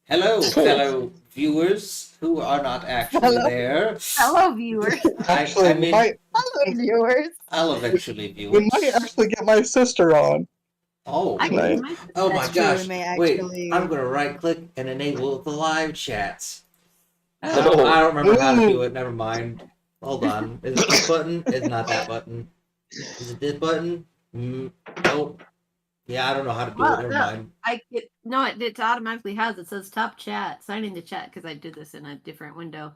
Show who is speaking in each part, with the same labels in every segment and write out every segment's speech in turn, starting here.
Speaker 1: Hello, fellow viewers who are not actually
Speaker 2: Hello.
Speaker 1: there.
Speaker 2: Hello, viewers.
Speaker 1: I
Speaker 3: We
Speaker 1: mean,
Speaker 2: Hello, viewers.
Speaker 1: I'll eventually
Speaker 3: might
Speaker 1: viewers.
Speaker 3: actually get my sister on.
Speaker 1: Oh,
Speaker 2: I
Speaker 3: Right.
Speaker 2: can my
Speaker 1: oh my
Speaker 2: sister.
Speaker 4: True, we
Speaker 1: gosh!
Speaker 4: may
Speaker 1: Wait,
Speaker 4: actually.
Speaker 1: I'm gonna right click and enable the live chats.
Speaker 3: Oh.
Speaker 1: I don't remember how to do
Speaker 3: Ooh.
Speaker 1: it. Never mind. Hold on. Is it this button? It's not that button. Is it this button? Nope. Yeah, I don't know how to do it. Never mind.
Speaker 2: It automatically has. It says top chat. Sign in the chat because I did this in a different window.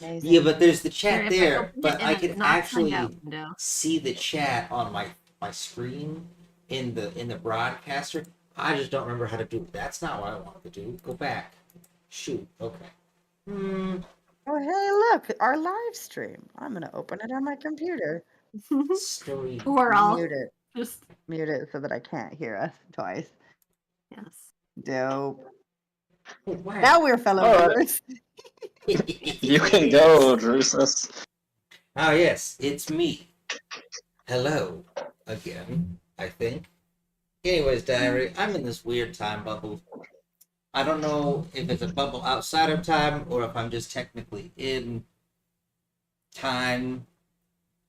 Speaker 4: Amazing.
Speaker 1: Yeah, but there's the chat
Speaker 2: Here, if I
Speaker 1: there,
Speaker 2: open
Speaker 1: but
Speaker 2: it
Speaker 1: I
Speaker 2: in a
Speaker 1: can
Speaker 2: not
Speaker 1: actually
Speaker 2: signed out window.
Speaker 1: see the chat on my screen in the broadcaster. I just don't remember how to do it. That's not what I wanted to do. Go back. Shoot. Okay.
Speaker 4: Oh, hey, look, our live stream. I'm going to open it on my computer.
Speaker 1: Story.
Speaker 2: We're all
Speaker 4: Mute it.
Speaker 2: just
Speaker 4: Mute it so that I can't hear us twice.
Speaker 2: yes.
Speaker 4: Dope.
Speaker 1: Oh, wow.
Speaker 4: Now we're fellow
Speaker 3: All right.
Speaker 4: viewers.
Speaker 3: You can go, Drusus.
Speaker 1: Oh yes, it's me. Hello again. I think. Anyways, diary. I'm in this weird time bubble. I don't know if it's a bubble outside of time or if I'm just technically in time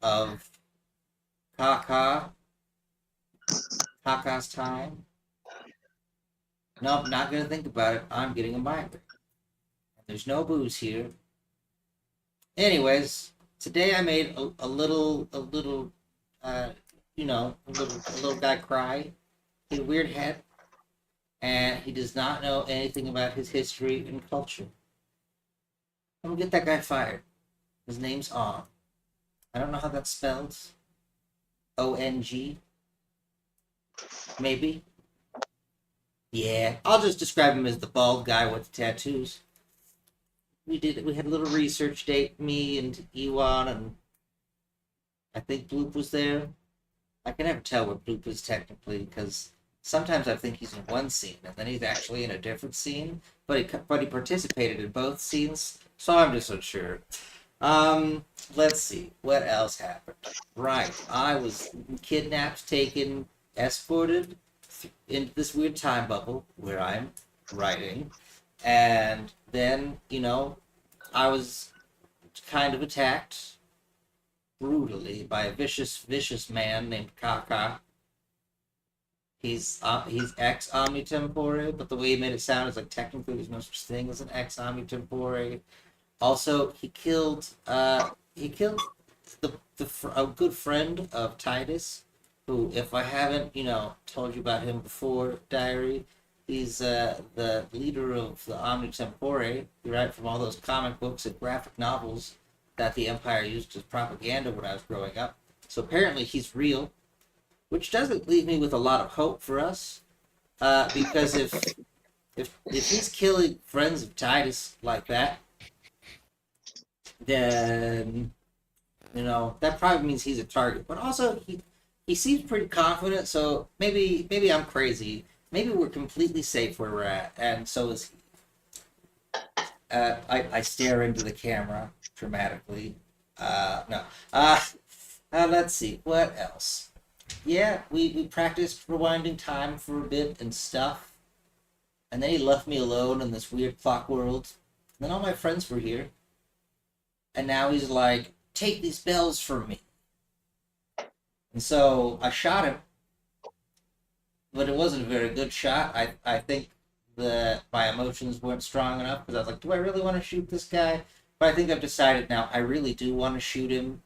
Speaker 1: of Kaka's time. No, I'm not gonna think about it. I'm getting a migraine. There's no booze here. Anyways, today I made a little, a little guy cry. He had a weird head, and he does not know anything about his history and culture. I'm gonna get that guy fired. His name's On. I don't know how that's spelled. ONG? Maybe? Yeah, I'll just describe him as the bald guy with the tattoos. We had a little research date, me and Ewan, and I think Bloop was there. I can never tell where Bloop is technically, because sometimes I think he's in one scene, and then he's actually in a different scene, but he participated in both scenes, so I'm just unsure. Let's see, what else happened? Right, I was kidnapped, taken, escorted into this weird time bubble where I'm writing, and then, I was kind of attacked brutally by a vicious man named Kaka. He's ex Omnitempore, but the way he made it sound is like technically there's no such thing as an ex Omnitempore. Also, he killed a good friend of Titus, who, if I haven't told you about him before, diary, he's the leader of the Omnitempore. He wrote from all those comic books and graphic novels that the Empire used as propaganda when I was growing up. So apparently he's real, which doesn't leave me with a lot of hope for us, because if he's killing friends of Titus like that, then that probably means he's a target. But also he seems pretty confident, so maybe I'm crazy. Maybe we're completely safe where we're at, and so is he. I stare into the camera dramatically. No. Let's see. What else? Yeah, we practiced rewinding time for a bit and stuff. And then he left me alone in this weird clock world. And then all my friends were here. And now he's like, take these bells from me. And so I shot him. But it wasn't a very good shot. I think my emotions weren't strong enough because I was like, do I really want to shoot this guy? But I think I've decided now I really do want to shoot him.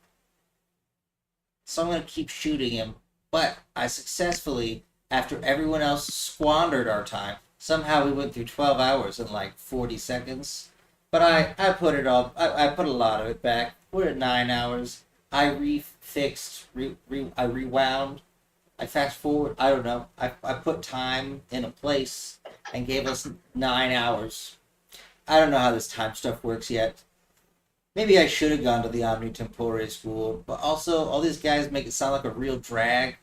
Speaker 1: So I'm going to keep shooting him. But I successfully, after everyone else squandered our time, somehow we went through 12 hours in like 40 seconds. But I put it all, I put a lot of it back. We're at 9 hours. I refixed, I rewound. I fast forward, I don't know. I put time in a place and gave us 9 hours. I don't know how this time stuff works yet. Maybe I should have gone to the Omnitempore school, but also all these guys make it sound like a real drag,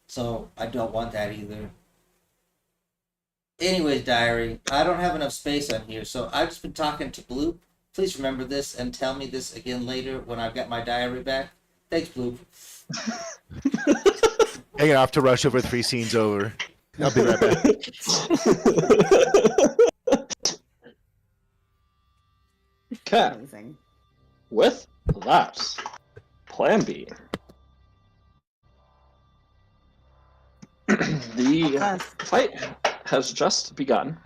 Speaker 1: so I don't want that either. Anyways, diary, I don't have enough space on here, so I've just been talking to Bloop. Please remember this and tell me this again later when I've got my diary back. Thanks, Bloop.
Speaker 5: Hanging off to rush over 3 scenes over. I'll be right back.
Speaker 3: Okay.
Speaker 4: Amazing.
Speaker 3: With that, Plan B. The
Speaker 4: Us.
Speaker 3: fight has just begun.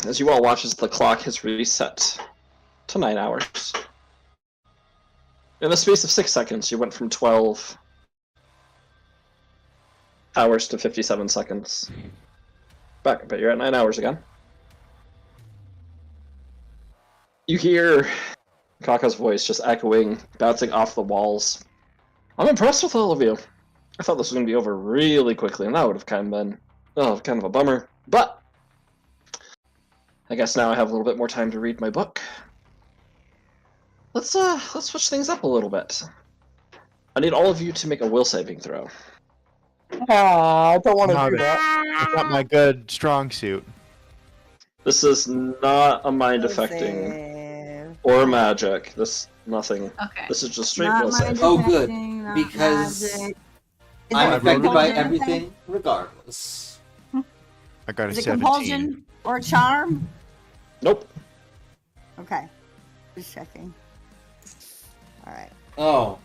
Speaker 3: As you all watch as the clock has reset to 9 hours. In the space of 6 seconds, you went from 12 hours to 57 seconds. Back, but you're at 9 hours again. You hear Kaka's voice just echoing, bouncing off the walls. I'm impressed with all of you. I thought this was going to be over really quickly, and that would have kind of a bummer. But I guess now I have a little bit more time to read my book. Let's switch things up a little bit. I need all of you to make a will saving throw.
Speaker 6: I don't want to
Speaker 5: No,
Speaker 6: do that.
Speaker 5: It's not my good strong suit.
Speaker 3: This is not a mind affecting
Speaker 4: Save.
Speaker 3: or magic. Nothing.
Speaker 2: Okay.
Speaker 3: This is just straight
Speaker 4: Not
Speaker 3: will save.
Speaker 4: mind
Speaker 1: Oh, good,
Speaker 4: affecting, not
Speaker 1: because
Speaker 4: magic. Is
Speaker 1: I'm
Speaker 4: it
Speaker 1: affected by
Speaker 4: compulsion?
Speaker 1: everything regardless.
Speaker 5: I got a
Speaker 4: Is it
Speaker 5: 17.
Speaker 4: compulsion or charm?
Speaker 3: Nope.
Speaker 4: Okay. Just checking. Alright.
Speaker 1: Oh.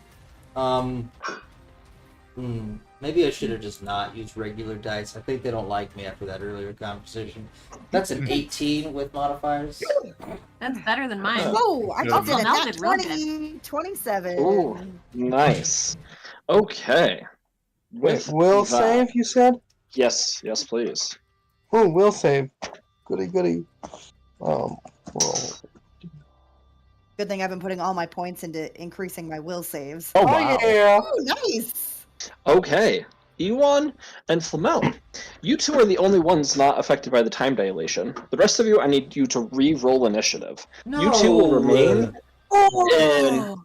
Speaker 1: Maybe I should have just not used regular dice. I think they don't like me after that earlier conversation. That's an 18 with modifiers.
Speaker 2: That's better than mine.
Speaker 4: Oh, I just did
Speaker 2: Well,
Speaker 4: a
Speaker 2: now
Speaker 4: nat
Speaker 2: did real good.
Speaker 4: 20, 27.
Speaker 3: Ooh. Nice. Okay.
Speaker 6: Wait, will
Speaker 3: that-
Speaker 6: save, you said?
Speaker 3: Yes, please.
Speaker 6: Oh, will save. Goody, goody. Roll.
Speaker 4: Good thing I've been putting all my points into increasing my will saves.
Speaker 5: Oh, wow.
Speaker 6: yeah.
Speaker 4: Oh, nice.
Speaker 3: Okay. Ewan and Flamel, you two are the only ones not affected by the time dilation. The rest of you, I need you to re-roll initiative.
Speaker 1: No.
Speaker 3: You two will remain.
Speaker 4: Oh.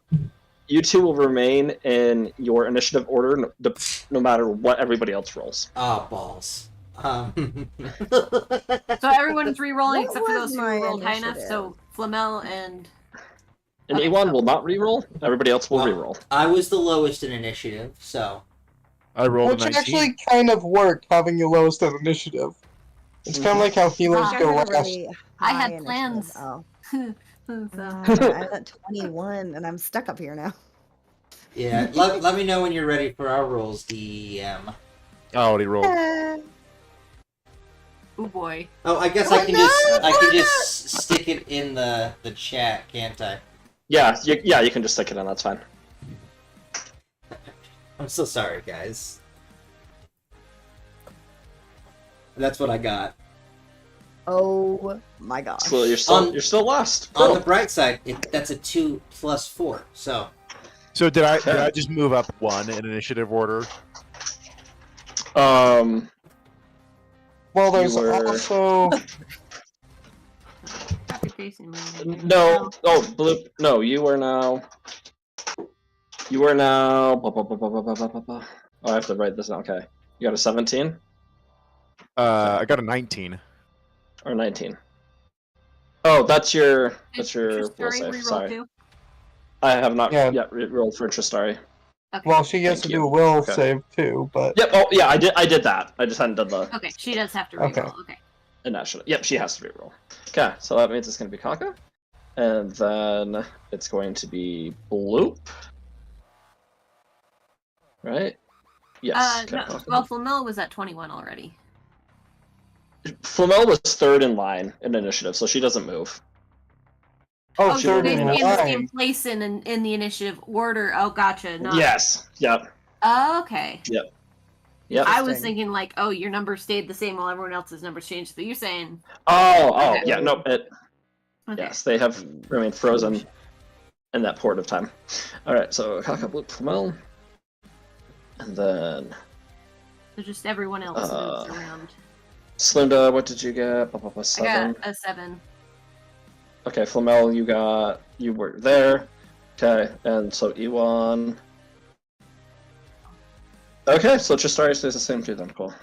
Speaker 3: You two will remain in your initiative order, no matter what everybody else rolls.
Speaker 1: Ah, balls.
Speaker 2: So everyone's re-rolling
Speaker 4: What
Speaker 2: except for
Speaker 4: was
Speaker 2: those who
Speaker 4: my
Speaker 2: rolled high enough.
Speaker 4: initiative?
Speaker 2: So Flamel and
Speaker 3: And
Speaker 2: Okay,
Speaker 3: Ewan
Speaker 2: so-
Speaker 3: will not re-roll. Everybody else will
Speaker 1: Well,
Speaker 3: re-roll.
Speaker 1: I was the lowest in initiative, so
Speaker 5: I rolled a
Speaker 6: Which
Speaker 5: 19.
Speaker 6: actually kind of worked, having your lowest in initiative. It's kind of like how healers
Speaker 2: Ah.
Speaker 6: go
Speaker 4: You guys
Speaker 6: last.
Speaker 4: are really
Speaker 2: I
Speaker 4: high
Speaker 2: had
Speaker 4: initiative.
Speaker 2: plans.
Speaker 4: Oh.
Speaker 2: so,
Speaker 4: I'm at 21 and I'm stuck up here now.
Speaker 1: yeah. let me know when you're ready for our rolls, DM.
Speaker 5: I already rolled.
Speaker 2: oh boy.
Speaker 1: Oh, I guess
Speaker 4: Oh,
Speaker 1: I can
Speaker 4: no,
Speaker 1: just stick it in the chat, can't I?
Speaker 3: Yeah, you can just stick it in. That's fine.
Speaker 1: I'm so sorry, guys. That's what I got.
Speaker 4: Oh my gosh.
Speaker 3: So you're still lost.
Speaker 1: On
Speaker 3: Cool.
Speaker 1: the bright side, that's a 2 + 4. So
Speaker 5: So did I just move up one in initiative order?
Speaker 3: Um,
Speaker 6: Well, there's
Speaker 3: You were-
Speaker 6: also.
Speaker 2: Copy pasting me.
Speaker 3: no. Oh, blue. No, you are now. Oh, I have to write this down. Okay. You got a 17
Speaker 5: I got a 19.
Speaker 3: or 19. Oh, that's your
Speaker 2: Is
Speaker 3: will
Speaker 2: Tristari
Speaker 3: save.
Speaker 2: re-roll
Speaker 3: Sorry,
Speaker 2: too?
Speaker 3: I have not
Speaker 6: Yeah.
Speaker 3: yet rolled for Tristari.
Speaker 2: Okay.
Speaker 6: Well, she gets
Speaker 3: Thank
Speaker 6: to
Speaker 3: you.
Speaker 6: do a will
Speaker 3: Okay.
Speaker 6: save too, but.
Speaker 3: Yep. Oh, yeah. I did that. I just hadn't done the
Speaker 2: Okay, she does have to
Speaker 6: Okay.
Speaker 2: re-roll. Okay.
Speaker 3: initiative. Yep, she has to re-roll. Okay, so that means it's going to be Kaka, and then it's going to be Bloop. Right? Yes. Okay,
Speaker 2: No,
Speaker 3: Kaka.
Speaker 2: well, Flamel was at 21 already.
Speaker 3: Flamel was third in line in initiative, so she doesn't move.
Speaker 6: Oh,
Speaker 3: she
Speaker 2: so
Speaker 3: would
Speaker 6: third
Speaker 2: they
Speaker 3: be
Speaker 6: in
Speaker 2: in the same
Speaker 6: line.
Speaker 2: place in the initiative order. Oh, gotcha. Not...
Speaker 3: Yes. Yep.
Speaker 2: Oh, okay.
Speaker 3: Yep.
Speaker 2: I was
Speaker 4: Interesting.
Speaker 2: thinking like, oh, your number stayed the same while everyone else's numbers changed. But you're saying,
Speaker 3: Oh.
Speaker 2: Okay.
Speaker 3: Yeah. No.
Speaker 2: okay.
Speaker 3: Yes, they have remained frozen in that port of time. All right. So Kaka, Bloop, Flamel, and then
Speaker 2: So just everyone else moves
Speaker 3: Uh,
Speaker 2: around.
Speaker 3: Slinda. What did you get?
Speaker 2: I
Speaker 3: 7.
Speaker 2: got a 7.
Speaker 3: Okay, Flamel, you were there. Okay, and so Ewan. Okay, so Tristari stays the same too then, cool.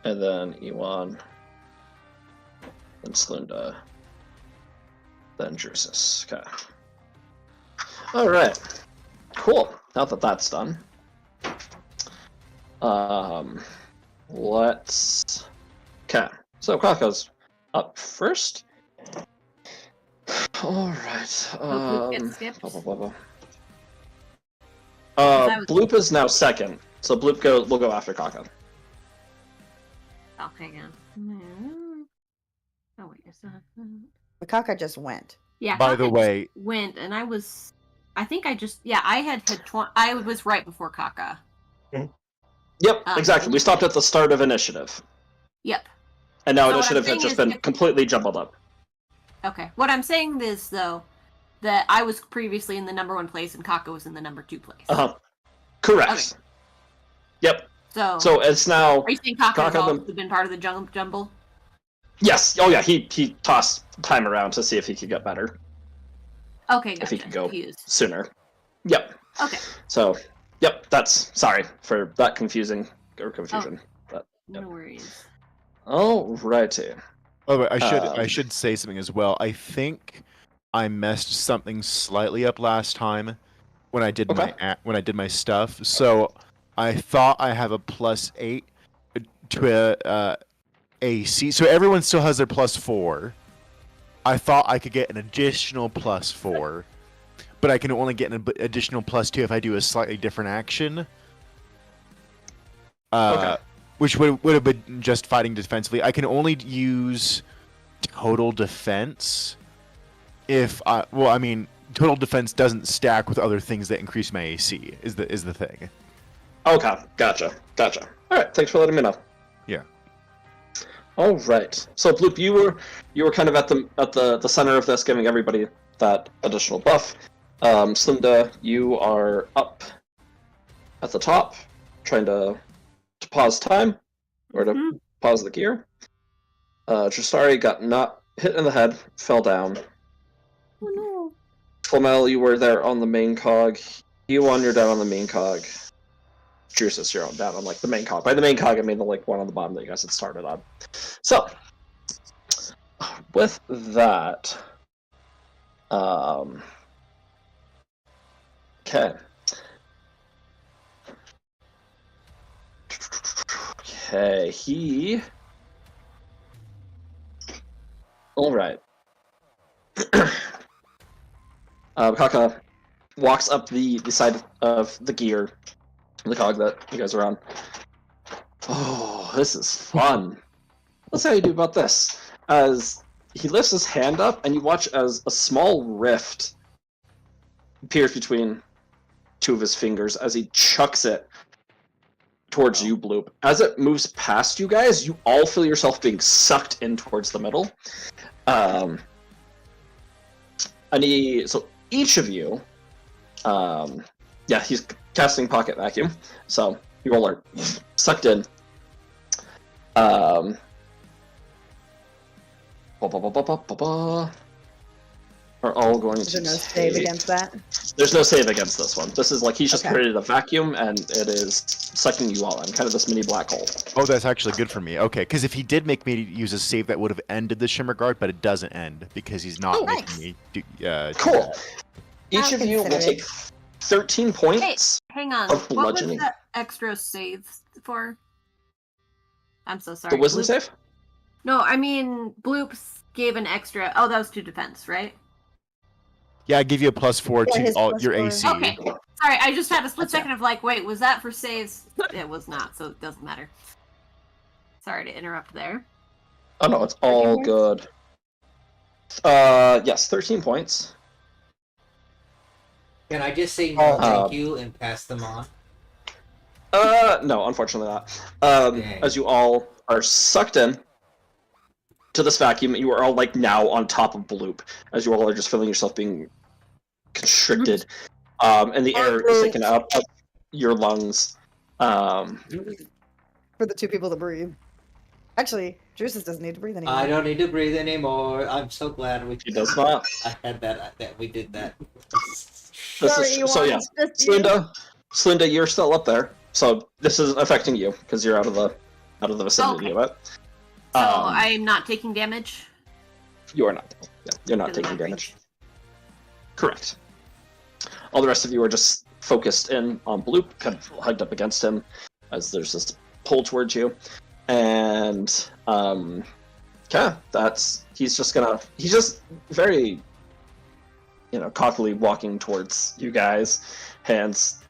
Speaker 3: And then Ewan. Then Slinda. Then Drusus. Okay. Alright. Cool. Now that that's done. Let's... Okay. So Kaka's up first. All right.
Speaker 2: Bloop gets skipped.
Speaker 3: Blah, blah, blah, blah.
Speaker 2: I was-
Speaker 3: Bloop is now second, so Bloop will go after Kaka.
Speaker 2: Oh, hang on. Oh wait, is that?
Speaker 4: Makaka just went.
Speaker 2: Yeah.
Speaker 5: By the
Speaker 2: Kaka
Speaker 5: way,
Speaker 2: just went, and I was. I think I just. Yeah, I had 20. I was right before Kaka.
Speaker 3: Yep, exactly. We stopped at the start of initiative,
Speaker 2: Yep.
Speaker 3: and now
Speaker 2: So what I'm
Speaker 3: initiative has
Speaker 2: saying
Speaker 3: just
Speaker 2: is
Speaker 3: been
Speaker 2: if-
Speaker 3: completely jumbled up.
Speaker 2: Okay. What I'm saying is though, that I was previously in the number 1 place and Kaka was in the number 2 place.
Speaker 3: Correct.
Speaker 2: Okay.
Speaker 3: Yep.
Speaker 2: So.
Speaker 3: So it's now.
Speaker 2: Are you saying Kaka has
Speaker 3: Kaka
Speaker 2: also been part of the jumble?
Speaker 3: Yes. Oh yeah. He tossed time around to see if he could get better
Speaker 2: Okay, gotcha.
Speaker 3: If he could go.
Speaker 2: Confused.
Speaker 3: sooner. Yep.
Speaker 2: Okay.
Speaker 3: So, yep. That's sorry for that confusion. But
Speaker 2: No worries.
Speaker 3: alrighty.
Speaker 5: by the way, I
Speaker 3: Um,
Speaker 5: should say something as well. I think I messed something slightly up last time when I did
Speaker 3: Okay.
Speaker 5: my stuff. So I thought I have a +8 to a AC. So everyone still has their +4. I thought I could get an additional +4, but I can only get an additional +2 if I do a slightly different action.
Speaker 3: Okay.
Speaker 5: Which would have been just fighting defensively. I can only use total defense if total defense doesn't stack with other things that increase my AC. Is the thing.
Speaker 3: Okay. Gotcha. All right. Thanks for letting me know.
Speaker 5: Yeah.
Speaker 3: All right. So Bloop, you were kind of at the center of this, giving everybody that additional buff. Slinda, you are up at the top, trying to pause time or to
Speaker 2: Mhm.
Speaker 3: pause the gear. Tristari got not hit in the head, fell down.
Speaker 2: Oh no.
Speaker 3: Flamel, you were there on the main cog. You1, you're down on the main cog. Drusus, you're down on like the main cog. By the main cog, I mean the one on the bottom that you guys had started on. So, with that, okay. Okay, he. All right. Kaka walks up the side of the gear, the cog that you guys are on. Oh, this is fun. Let's see how you do about this. As he lifts his hand up, and you watch as a small rift appears between two of his fingers as he chucks it towards you, Bloop. As it moves past you guys, you all feel yourself being sucked in towards the middle. So each of you, he's casting Pocket Vacuum, so you all are sucked in. Are all going
Speaker 4: Is
Speaker 3: to
Speaker 4: there no save
Speaker 3: take-
Speaker 4: against that?
Speaker 3: There's no save against this one. This is like he's just
Speaker 4: Okay.
Speaker 3: created a vacuum and it is sucking you all in, kind of this mini black hole.
Speaker 5: Oh, that's actually good for me. Okay, because if he did make me use a save, that would have ended the Shimmer Guard, but it doesn't end because he's not
Speaker 3: Oh,
Speaker 5: making
Speaker 4: nice.
Speaker 5: me do.
Speaker 3: Cool. Each
Speaker 4: I'll
Speaker 3: of you will
Speaker 4: consider
Speaker 3: take 13 points.
Speaker 2: Hang on.
Speaker 3: Of
Speaker 2: What was
Speaker 3: bludgeoning.
Speaker 2: that extra save for? I'm so sorry.
Speaker 3: The wisdom
Speaker 2: Bloop-
Speaker 3: save?
Speaker 2: No, I mean Bloops gave an extra. Oh, that was to defense, right?
Speaker 5: Yeah, I give you a +4
Speaker 4: Yeah,
Speaker 5: to
Speaker 4: his
Speaker 5: all
Speaker 4: plus
Speaker 5: your
Speaker 4: four.
Speaker 5: AC.
Speaker 2: Okay. Sorry, I just had a split
Speaker 4: Gotcha.
Speaker 2: second of like, wait, was that for saves? It was not, so it doesn't matter. Sorry to interrupt there.
Speaker 3: Oh no, it's all
Speaker 4: 13
Speaker 3: good. Yes, 13 points.
Speaker 1: Can I just say no
Speaker 3: Uh,
Speaker 1: thank you and pass them on?
Speaker 3: No, unfortunately not.
Speaker 1: Dang.
Speaker 3: As you all are sucked in to this vacuum, you are all like now on top of Bloop, as you all are just feeling yourself being constricted, and the air is taken out of your lungs.
Speaker 4: For the two people to breathe. Actually, Drusus doesn't need to breathe anymore.
Speaker 1: I don't need to breathe anymore. I'm so glad
Speaker 3: He does not.
Speaker 1: I had that we did that.
Speaker 3: This
Speaker 4: Sorry,
Speaker 3: is
Speaker 4: you
Speaker 3: so. Yeah,
Speaker 4: want just you.
Speaker 3: Slinda, you're still up there, so this is affecting you because you're out of the vicinity
Speaker 2: Okay.
Speaker 3: of it.
Speaker 2: So I'm not taking damage.
Speaker 3: You are not. Yeah, you're not
Speaker 2: Because
Speaker 3: taking
Speaker 2: I'm not
Speaker 3: damage. Correct. All the rest of you are just focused in on Bloop, kind of hugged up against him, as there's this pull towards you, and Okay, he's just very, cockily walking towards you guys, hands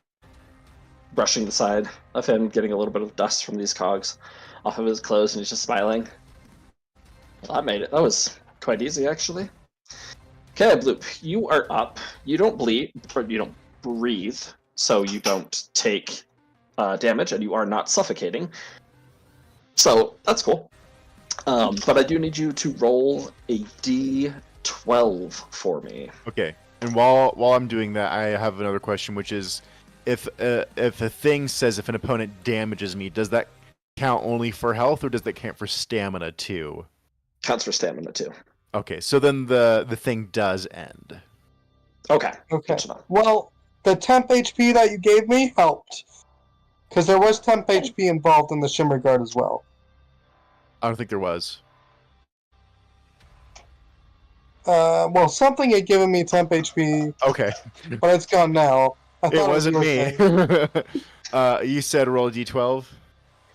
Speaker 3: brushing the side of him, getting a little bit of dust from these cogs off of his clothes, and he's just smiling. Well, that made it. That was quite easy, actually. Okay, Bloop, you are up. You don't bleed, or you don't breathe, so you don't take damage, and you are not suffocating. So that's cool. But I do need you to roll a d12 for me.
Speaker 5: Okay. And while I'm doing that, I have another question, which is, if a thing says if an opponent damages me, does that count only for health, or does that count for stamina too?
Speaker 3: Counts for stamina too.
Speaker 5: Okay, so then the thing does end.
Speaker 3: Okay.
Speaker 6: Okay.
Speaker 3: Good to know.
Speaker 6: Well, the temp HP that you gave me helped. Because there was temp HP involved in the Shimmer Guard as well.
Speaker 5: I don't think there was.
Speaker 6: Well, something had given me temp HP,
Speaker 5: Okay.
Speaker 6: but it's gone now. I
Speaker 5: It
Speaker 6: thought
Speaker 5: wasn't
Speaker 6: was
Speaker 5: me.
Speaker 6: your thing.
Speaker 5: You said roll a d12?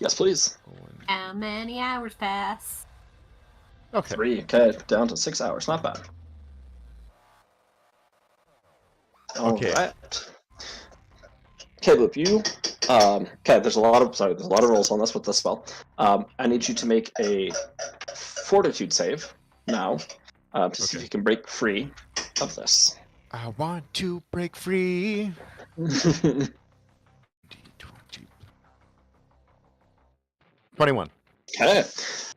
Speaker 3: Yes, please.
Speaker 2: How many hours pass?
Speaker 5: Okay.
Speaker 3: 3. Okay, down to 6 hours. Not bad.
Speaker 5: Okay.
Speaker 3: Alright. Okay, Loop, you. Okay, there's a lot of rolls on this with this spell. I need you to make a Fortitude save now to see if you can break free of this.
Speaker 5: I want to break free. D20. 21.
Speaker 3: Okay.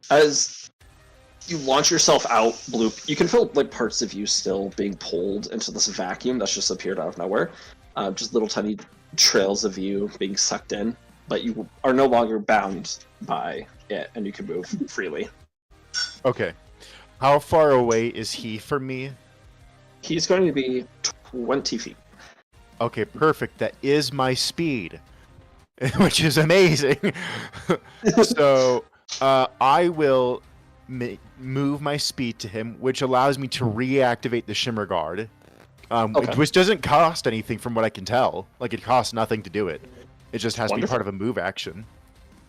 Speaker 3: As you launch yourself out, Bloop, you can feel like parts of you still being pulled into this vacuum that's just appeared out of nowhere. Just little tiny trails of you being sucked in, but you are no longer bound by it, and you can move freely.
Speaker 5: Okay. How far away is he from me?
Speaker 3: He's going to be 20 feet.
Speaker 5: Okay, perfect. That is my speed, which is amazing. So, I will move my speed to him, which allows me to reactivate the Shimmer Guard,
Speaker 3: Okay.
Speaker 5: which doesn't cost anything from what I can tell. Like, it costs nothing to do it. It just has to be
Speaker 3: Wonderful.
Speaker 5: part of a move action.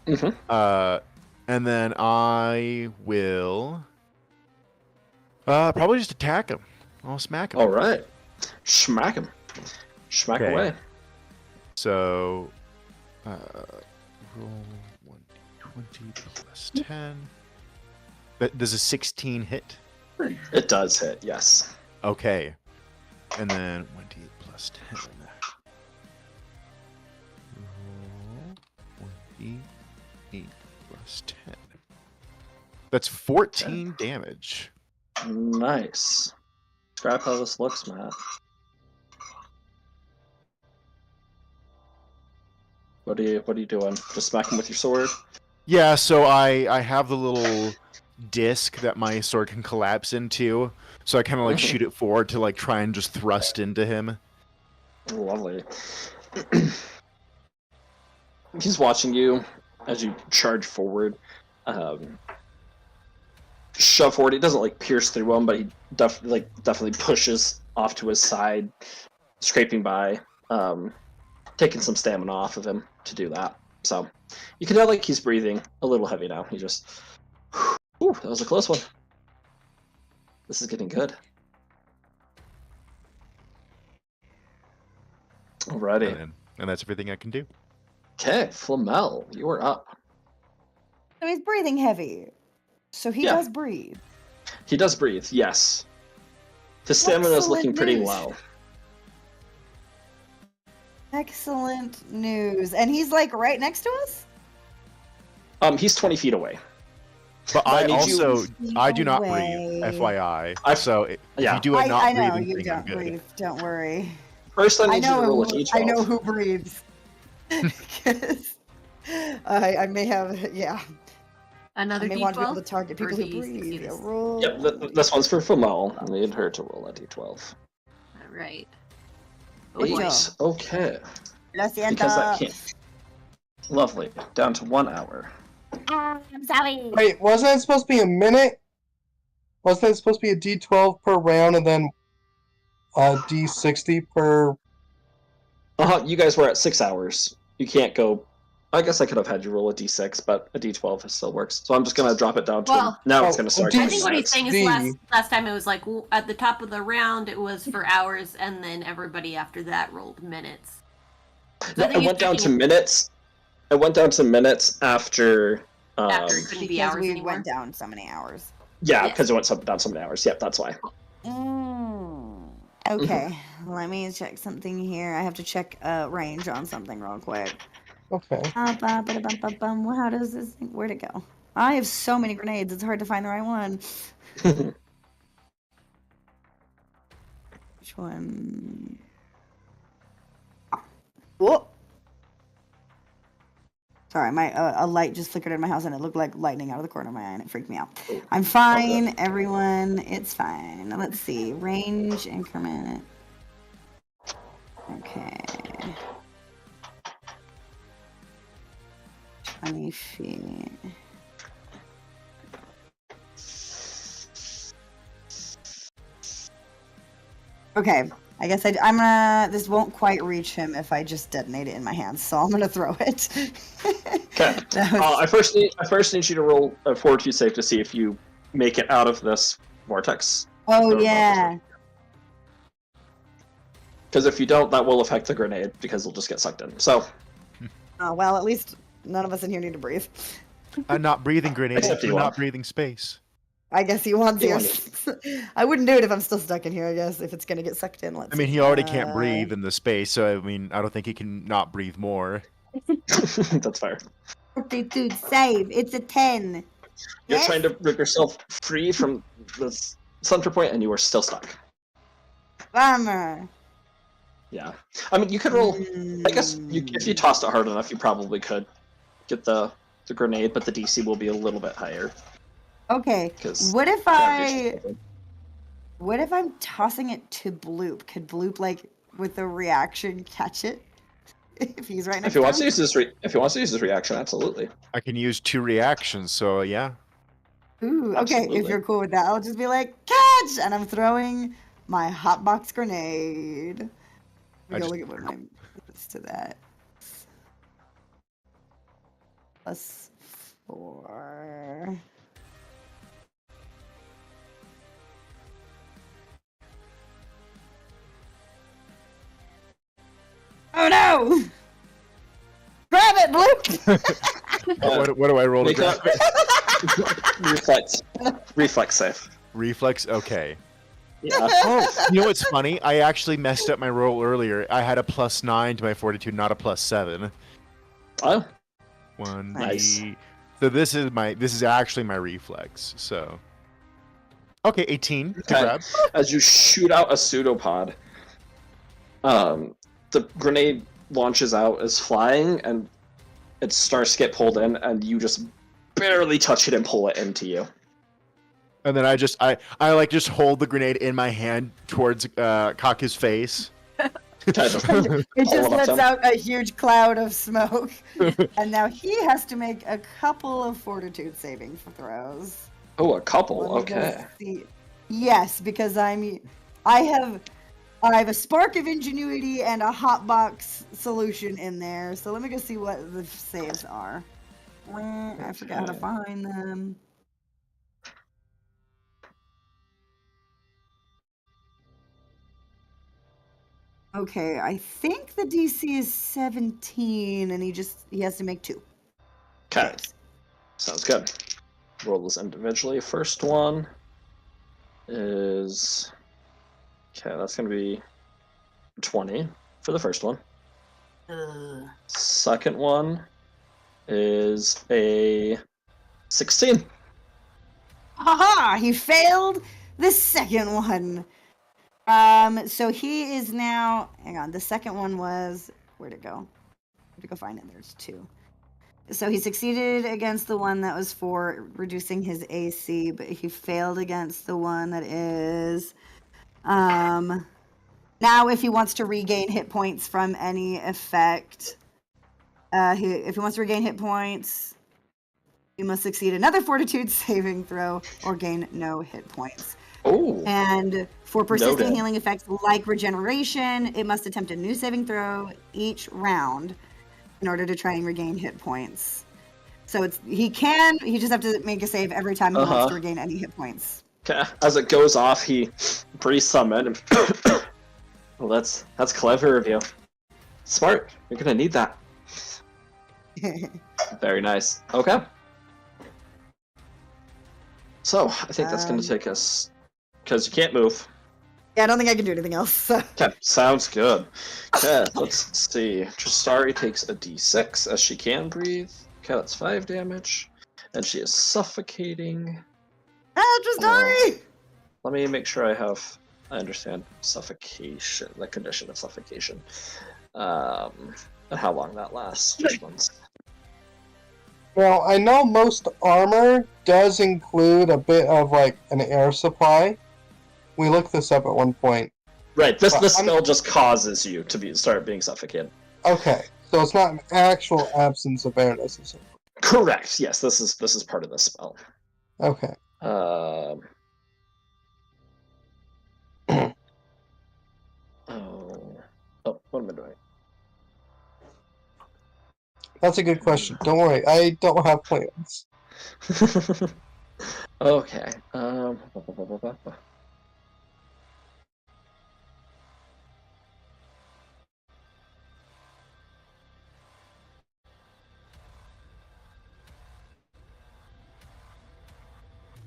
Speaker 3: Mm-hmm.
Speaker 5: And then I will probably just attack him. I'll smack him.
Speaker 3: All right. Smack him. Smack
Speaker 5: Okay.
Speaker 3: away.
Speaker 5: So, roll 1d20 plus 10. Does a 16 hit?
Speaker 3: It does hit, yes.
Speaker 5: Okay. And then 1d8 plus 10. Roll 1d8 plus 10. That's 14 damage.
Speaker 3: Nice. Describe how this looks, Matt. What are you doing? Just smack him with your sword?
Speaker 5: Yeah, so I have the little disc that my sword can collapse into, so I kind of like shoot it forward to like try and just thrust into him.
Speaker 3: Lovely. He's watching you as you charge forward. Shove forward. He doesn't like pierce through him, but he definitely pushes off to his side, scraping by, taking some stamina off of him to do that. So you can tell like he's breathing a little heavy now. He just, whew, that was a close one. This is getting good. Alrighty.
Speaker 5: And that's everything I can do.
Speaker 3: Okay, Flamel, you are up.
Speaker 4: So he's breathing heavy. So he
Speaker 3: Yeah.
Speaker 4: does breathe.
Speaker 3: He does breathe, yes. His stamina is looking
Speaker 4: Excellent
Speaker 3: pretty
Speaker 4: news.
Speaker 3: low.
Speaker 4: Excellent news. And he's like right next to us?
Speaker 3: He's 20 feet away.
Speaker 5: But
Speaker 3: I
Speaker 5: I
Speaker 3: need you-
Speaker 5: also I do not
Speaker 4: Away.
Speaker 5: breathe, FYI.
Speaker 3: I-
Speaker 5: so if
Speaker 3: yeah.
Speaker 5: you do a not
Speaker 4: I know
Speaker 5: breathing
Speaker 4: you
Speaker 5: thing, I'm
Speaker 4: don't
Speaker 5: good.
Speaker 4: breathe. Don't worry.
Speaker 3: First, I
Speaker 4: I
Speaker 3: need you to
Speaker 4: know
Speaker 3: roll a
Speaker 4: who,
Speaker 3: d12.
Speaker 4: I know who breathes. 'Cause I may have, yeah.
Speaker 2: Another
Speaker 4: I may want to be able to
Speaker 2: D12?
Speaker 4: target people
Speaker 2: Or
Speaker 4: who
Speaker 2: do you
Speaker 4: breathe.
Speaker 2: see
Speaker 4: Yeah,
Speaker 2: this?
Speaker 4: roll.
Speaker 3: Yep, this one's for Flamel. I need her to roll a d12.
Speaker 2: Right.
Speaker 4: Good
Speaker 3: Eight.
Speaker 4: job.
Speaker 3: Okay.
Speaker 4: Lo siento.
Speaker 3: Because that can't. Lovely. Down to 1 hour.
Speaker 2: I'm sorry.
Speaker 6: Wait, wasn't it supposed to be a minute? Wasn't it supposed to be a D12 per round and then D60 per...
Speaker 3: You guys were at 6 hours. You can't go I guess I could have had you roll a d6, but a d12 still works. So I'm just gonna drop it down to
Speaker 2: Well,
Speaker 3: now. It's
Speaker 6: oh,
Speaker 3: gonna start.
Speaker 6: D-
Speaker 2: I
Speaker 3: doing
Speaker 2: think what he's
Speaker 3: minutes.
Speaker 2: saying is
Speaker 6: D.
Speaker 2: last time it was like at the top of the round it was for hours, and then everybody after that rolled minutes. So
Speaker 3: No,
Speaker 2: I think
Speaker 3: it
Speaker 2: he's
Speaker 3: went down to
Speaker 2: taking
Speaker 3: minutes. It went down to minutes after.
Speaker 2: after it couldn't be
Speaker 4: Because
Speaker 2: hours
Speaker 4: we
Speaker 2: anymore.
Speaker 4: went down so many hours.
Speaker 3: Yeah,
Speaker 2: Yeah.
Speaker 3: because it went down so many hours. Yep, that's why.
Speaker 4: Okay, let me check something here. I have to check range on something real quick.
Speaker 6: Okay.
Speaker 4: Well, how does this thing, where'd it go? I have so many grenades, it's hard to find the right one. Which one? Whoa! Sorry, my a light just flickered in my house and it looked like lightning out of the corner of my eye and it freaked me out. I'm fine, everyone. It's fine. Let's see. Range increment. Okay. 20 feet. Okay, I guess I'm gonna. This won't quite reach him if I just detonate it in my hands, so I'm gonna throw it.
Speaker 3: Okay.
Speaker 4: That was-
Speaker 3: I first need you to roll a fortitude save to see if you make it out of this vortex.
Speaker 4: oh
Speaker 3: or
Speaker 4: yeah.
Speaker 3: Because if you don't, that will affect the grenade because it'll just get sucked in. So
Speaker 4: Oh well, at least none of us in here need to breathe.
Speaker 5: I'm not breathing grenades.
Speaker 3: Except
Speaker 5: I'm
Speaker 3: you
Speaker 5: not
Speaker 3: are.
Speaker 5: breathing space.
Speaker 4: I guess he wants
Speaker 3: You
Speaker 4: you. I wouldn't do it if I'm still stuck in here. I guess if it's gonna get sucked in. Let's.
Speaker 5: I mean,
Speaker 4: see.
Speaker 5: he already can't breathe in the space, so I mean, I don't think he can not breathe more.
Speaker 3: that's fair.
Speaker 4: Fortitude save. It's a 10.
Speaker 3: You're
Speaker 4: Yes?
Speaker 3: trying to rip yourself free from this center point, and you are still stuck.
Speaker 4: Bummer.
Speaker 3: Yeah. I mean, you could roll. I guess if you tossed it hard enough, you probably could get the grenade, but the DC will be a little bit higher.
Speaker 4: Okay.
Speaker 3: Because
Speaker 4: What if What if I'm tossing it to Bloop? Could Bloop, like, with the reaction, catch it? If he's right next
Speaker 3: If he wants
Speaker 4: to
Speaker 3: to
Speaker 4: him?
Speaker 3: use if he wants to use his reaction, absolutely.
Speaker 5: I can use 2 reactions, so yeah.
Speaker 4: Ooh, okay, if
Speaker 3: Absolutely.
Speaker 4: you're cool with that, I'll just be like, catch! And I'm throwing my hotbox grenade.
Speaker 5: I
Speaker 4: Let me go
Speaker 5: just-
Speaker 4: look at what my is to that. +4. Oh no! Grab it, Bloop!
Speaker 5: What do I roll to
Speaker 3: Make
Speaker 5: grab?
Speaker 3: a reflex save.
Speaker 5: Reflex? Okay.
Speaker 3: Yeah.
Speaker 5: Oh, you know what's funny? I actually messed up my roll earlier. I had a +9 to my fortitude, not a +7.
Speaker 3: Oh,
Speaker 5: 1
Speaker 3: Nice.
Speaker 5: D. So this is actually my reflex. So. Okay, 18 to
Speaker 3: Okay.
Speaker 5: grab.
Speaker 3: as you shoot out a pseudopod, the grenade launches out as flying, and it starts to get pulled in, and you just barely touch it and pull it into you.
Speaker 5: And then I like just hold the grenade in my hand towards Kaka's face.
Speaker 3: Kind of.
Speaker 4: It just
Speaker 3: All of
Speaker 4: lets
Speaker 3: them.
Speaker 4: out a huge cloud of smoke. And now he has to make a couple of fortitude saving throws.
Speaker 3: Oh, a couple.
Speaker 4: Let me go
Speaker 3: Okay.
Speaker 4: see. Yes, because I have a spark of ingenuity and a hotbox solution in there. So let me go see what the saves are. I forgot how to
Speaker 3: Okay.
Speaker 4: find them. Okay, I think the DC is 17, and he has to make 2.
Speaker 3: Okay.
Speaker 4: saves.
Speaker 3: Sounds good. Roll this individually. First one is okay. That's gonna be 20 for the first one. Second one is a 16.
Speaker 4: Haha! He failed the second one. So he is now. Hang on. The second one was. Where'd it go? Where'd it go find it? There's 2. So he succeeded against the one that was for reducing his AC, but he failed against the one that is. Now, if he wants to regain hit points from any effect, if he wants to regain hit points, he must succeed another fortitude saving throw or gain no hit points.
Speaker 3: Oh,
Speaker 4: And for persisting
Speaker 3: Noted.
Speaker 4: healing effects like regeneration, it must attempt a new saving throw each round. in order to try and regain hit points. So he just have to make a save every time he wants to regain any hit points.
Speaker 3: Okay. As it goes off, he pre-summon. Well, that's clever of you. Smart. You're gonna need that. Very nice. Okay. So I think that's gonna take us, because you can't move.
Speaker 4: Yeah, I don't think I can do anything else. So.
Speaker 3: Okay, sounds good. Okay, let's see. Tristari takes a d6 as she can breathe. Okay, that's 5 damage. And she is suffocating.
Speaker 4: Tristari!
Speaker 3: Let me make sure I understand suffocation, the condition of suffocation. And how long that lasts. Just once.
Speaker 6: Well, I know most armor does include a bit of like an air supply. We looked this up at one point.
Speaker 3: Right, this spell just causes you to start being suffocated.
Speaker 6: Okay, so it's not an actual absence of air necessarily.
Speaker 3: Correct. Yes, this is part of the spell.
Speaker 6: Okay.
Speaker 3: Oh, what am I doing?
Speaker 6: That's a good question. Don't worry, I don't have plans.
Speaker 3: Okay.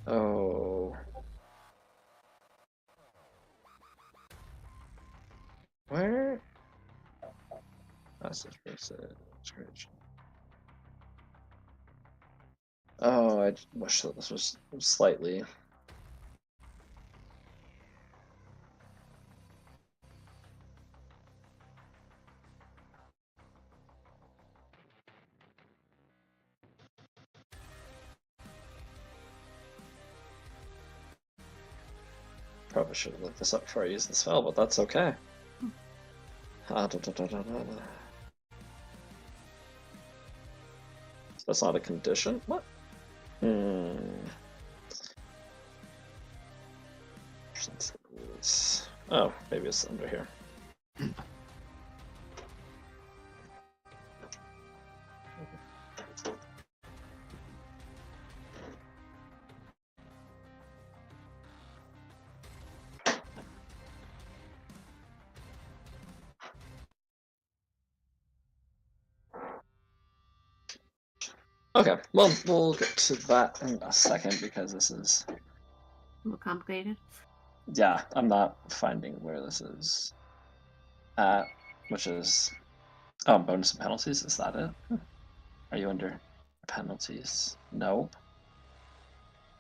Speaker 3: Oh. Where? That's just description. Oh, I wish that this was slightly. Probably should have looked this up before I used the spell, but that's okay. So that's not a condition? What? Oh, maybe it's under here. Okay, well, we'll get to that in a second because this is...
Speaker 2: A little complicated.
Speaker 3: Yeah, I'm not finding where this is at, which is... Oh, bonus and penalties, is that it? Are you under penalties? No.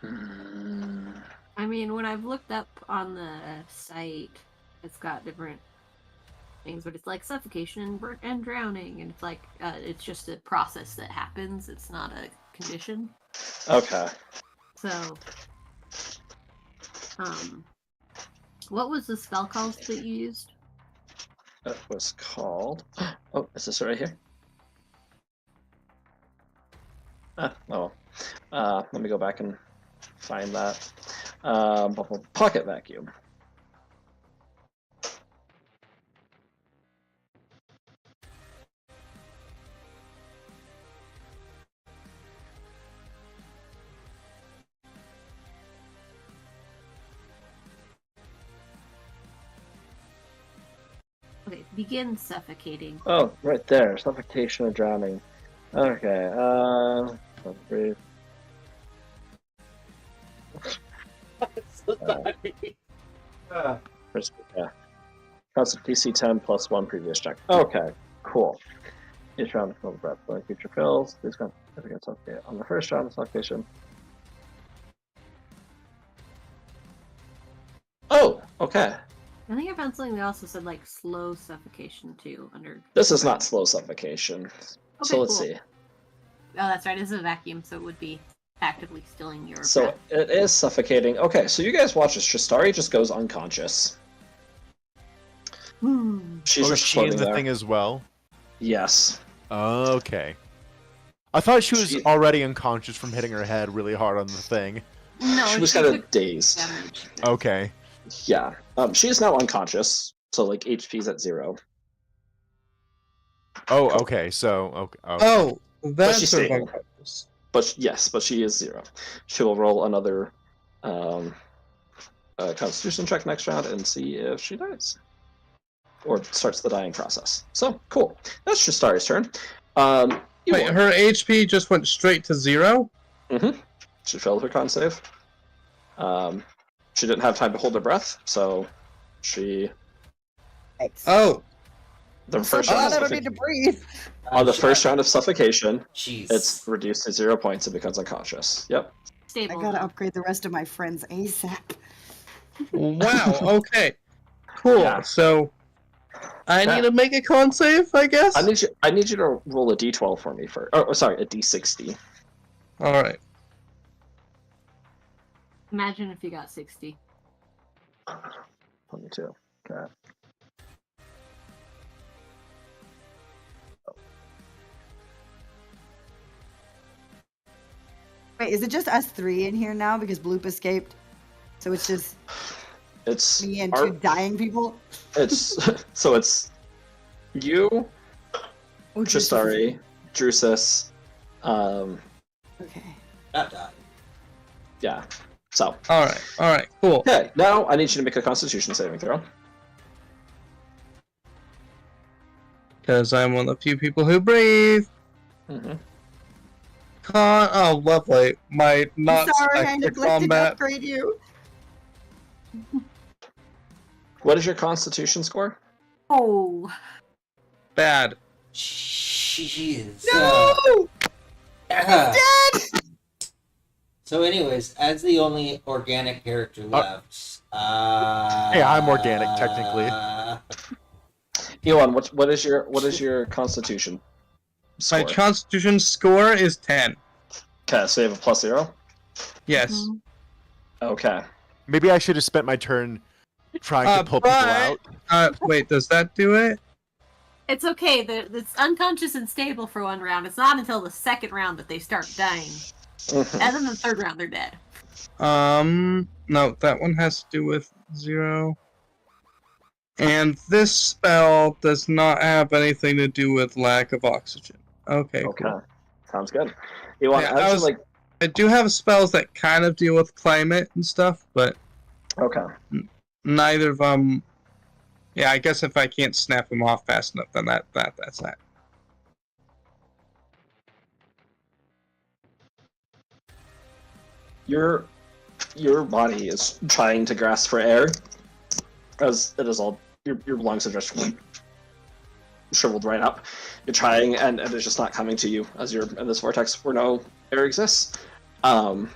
Speaker 2: I mean, when I've looked up on the site, it's got different things, but it's like suffocation and drowning, and it's like it's just a process that happens. It's not a condition.
Speaker 3: Okay.
Speaker 2: So, what was the spell called that you used?
Speaker 3: It was called... Oh, is this right here? Oh. Let me go back and find that. Pocket vacuum.
Speaker 2: Okay, begin suffocating.
Speaker 3: Oh, right there. Suffocation or drowning. Okay, let's breathe. First, yeah. Cost of PC 10 plus 1 previous check. Okay, cool. Each round of breath. When creature fills, please go suffocate. On the first round of suffocation. Oh, okay.
Speaker 2: I think I found something that also said like slow suffocation too under.
Speaker 3: This is not slow suffocation. So let's
Speaker 2: cool.
Speaker 3: see.
Speaker 2: Oh, that's right. This is a vacuum, so it would be actively stilling your.
Speaker 3: So
Speaker 2: breath.
Speaker 3: it is suffocating. Okay, so you guys watch as Tristari just goes unconscious. She's
Speaker 5: Oh,
Speaker 3: just
Speaker 5: she in
Speaker 3: floating
Speaker 5: the
Speaker 3: there.
Speaker 5: thing as well?
Speaker 3: Yes.
Speaker 5: Okay. I thought she was already unconscious from hitting her head really hard on the thing.
Speaker 2: No,
Speaker 3: She was
Speaker 2: she
Speaker 3: kind of
Speaker 2: took
Speaker 3: dazed.
Speaker 2: damage.
Speaker 5: Okay.
Speaker 3: Yeah. She is now unconscious, so like HP's at 0.
Speaker 5: Oh, okay. So, okay.
Speaker 6: Oh, that's
Speaker 3: she's
Speaker 6: sort of
Speaker 3: stable.
Speaker 6: unconscious.
Speaker 3: But she is 0. She will roll another Constitution check next round and see if she dies, or starts the dying process. So cool. That's Shristari's turn.
Speaker 6: Wait, her HP just went straight to 0?
Speaker 3: She failed her con save. She didn't have time to hold her breath, so she.
Speaker 4: Thanks.
Speaker 6: Oh,
Speaker 3: The
Speaker 4: So
Speaker 3: first
Speaker 4: glad
Speaker 3: round
Speaker 4: I
Speaker 3: of
Speaker 4: don't need to breathe.
Speaker 3: on the first round of suffocation,
Speaker 1: Jeez.
Speaker 3: it's reduced to 0 points and becomes unconscious. Yep.
Speaker 4: I
Speaker 2: Stable.
Speaker 4: gotta upgrade the rest of my friends ASAP.
Speaker 6: wow. Okay. Cool.
Speaker 3: Yeah.
Speaker 6: So I
Speaker 3: Yeah.
Speaker 6: need to make a con save, I guess.
Speaker 3: I need you to roll a d12 for me first. Oh, sorry, a d60.
Speaker 6: All right.
Speaker 2: Imagine if you got 60.
Speaker 3: 22. Okay.
Speaker 4: Wait, is it just us 3 in here now because Bloop escaped? So it's just
Speaker 3: It's
Speaker 4: me and
Speaker 3: our-
Speaker 4: 2 dying people?
Speaker 3: It's so it's you,
Speaker 4: Oh, just-
Speaker 3: Tristari, Drusus,
Speaker 4: Okay.
Speaker 1: Not die.
Speaker 3: yeah. So
Speaker 6: All right. Cool.
Speaker 3: okay, now I need you to make a Constitution saving throw.
Speaker 6: Because I'm one of the few people who breathe.
Speaker 3: Mm-hmm.
Speaker 6: Con. Oh, lovely. My not
Speaker 4: Sorry, I
Speaker 6: spec to
Speaker 4: neglected to
Speaker 6: combat.
Speaker 4: upgrade you.
Speaker 3: What is your Constitution score?
Speaker 2: Oh,
Speaker 6: Bad.
Speaker 1: Jeez.
Speaker 4: No!
Speaker 1: Uh,
Speaker 4: Dead!
Speaker 1: so, anyways, as the only organic character left,
Speaker 5: Hey, I'm organic, technically.
Speaker 3: Elon, what is your Constitution score?
Speaker 6: My Constitution score is 10.
Speaker 3: Okay, so you have a +0.
Speaker 6: Yes.
Speaker 2: Mhm.
Speaker 3: Okay.
Speaker 5: Maybe I should have spent my turn trying to pull people
Speaker 6: but-
Speaker 5: out.
Speaker 6: Wait, does that do it?
Speaker 2: it's okay. It's unconscious and stable for 1 round. It's not until the 2nd round that they start dying.
Speaker 3: Mhm.
Speaker 2: And then the 3rd round, they're dead.
Speaker 6: No, that one has to do with 0. And this spell does not have anything to do with lack of oxygen. Okay,
Speaker 3: Okay.
Speaker 6: cool.
Speaker 3: Sounds good. Elon,
Speaker 6: Yeah,
Speaker 3: as
Speaker 6: I
Speaker 3: you
Speaker 6: was-
Speaker 3: like.
Speaker 6: I do have spells that kind of deal with climate and stuff, but
Speaker 3: Okay.
Speaker 6: neither of them. Yeah, I guess if I can't snap them off fast enough, then that's that.
Speaker 3: Your body is trying to grasp for air, as it is all your lungs are just shriveled right up. You're trying, and it's just not coming to you as you're in this vortex where no air exists. You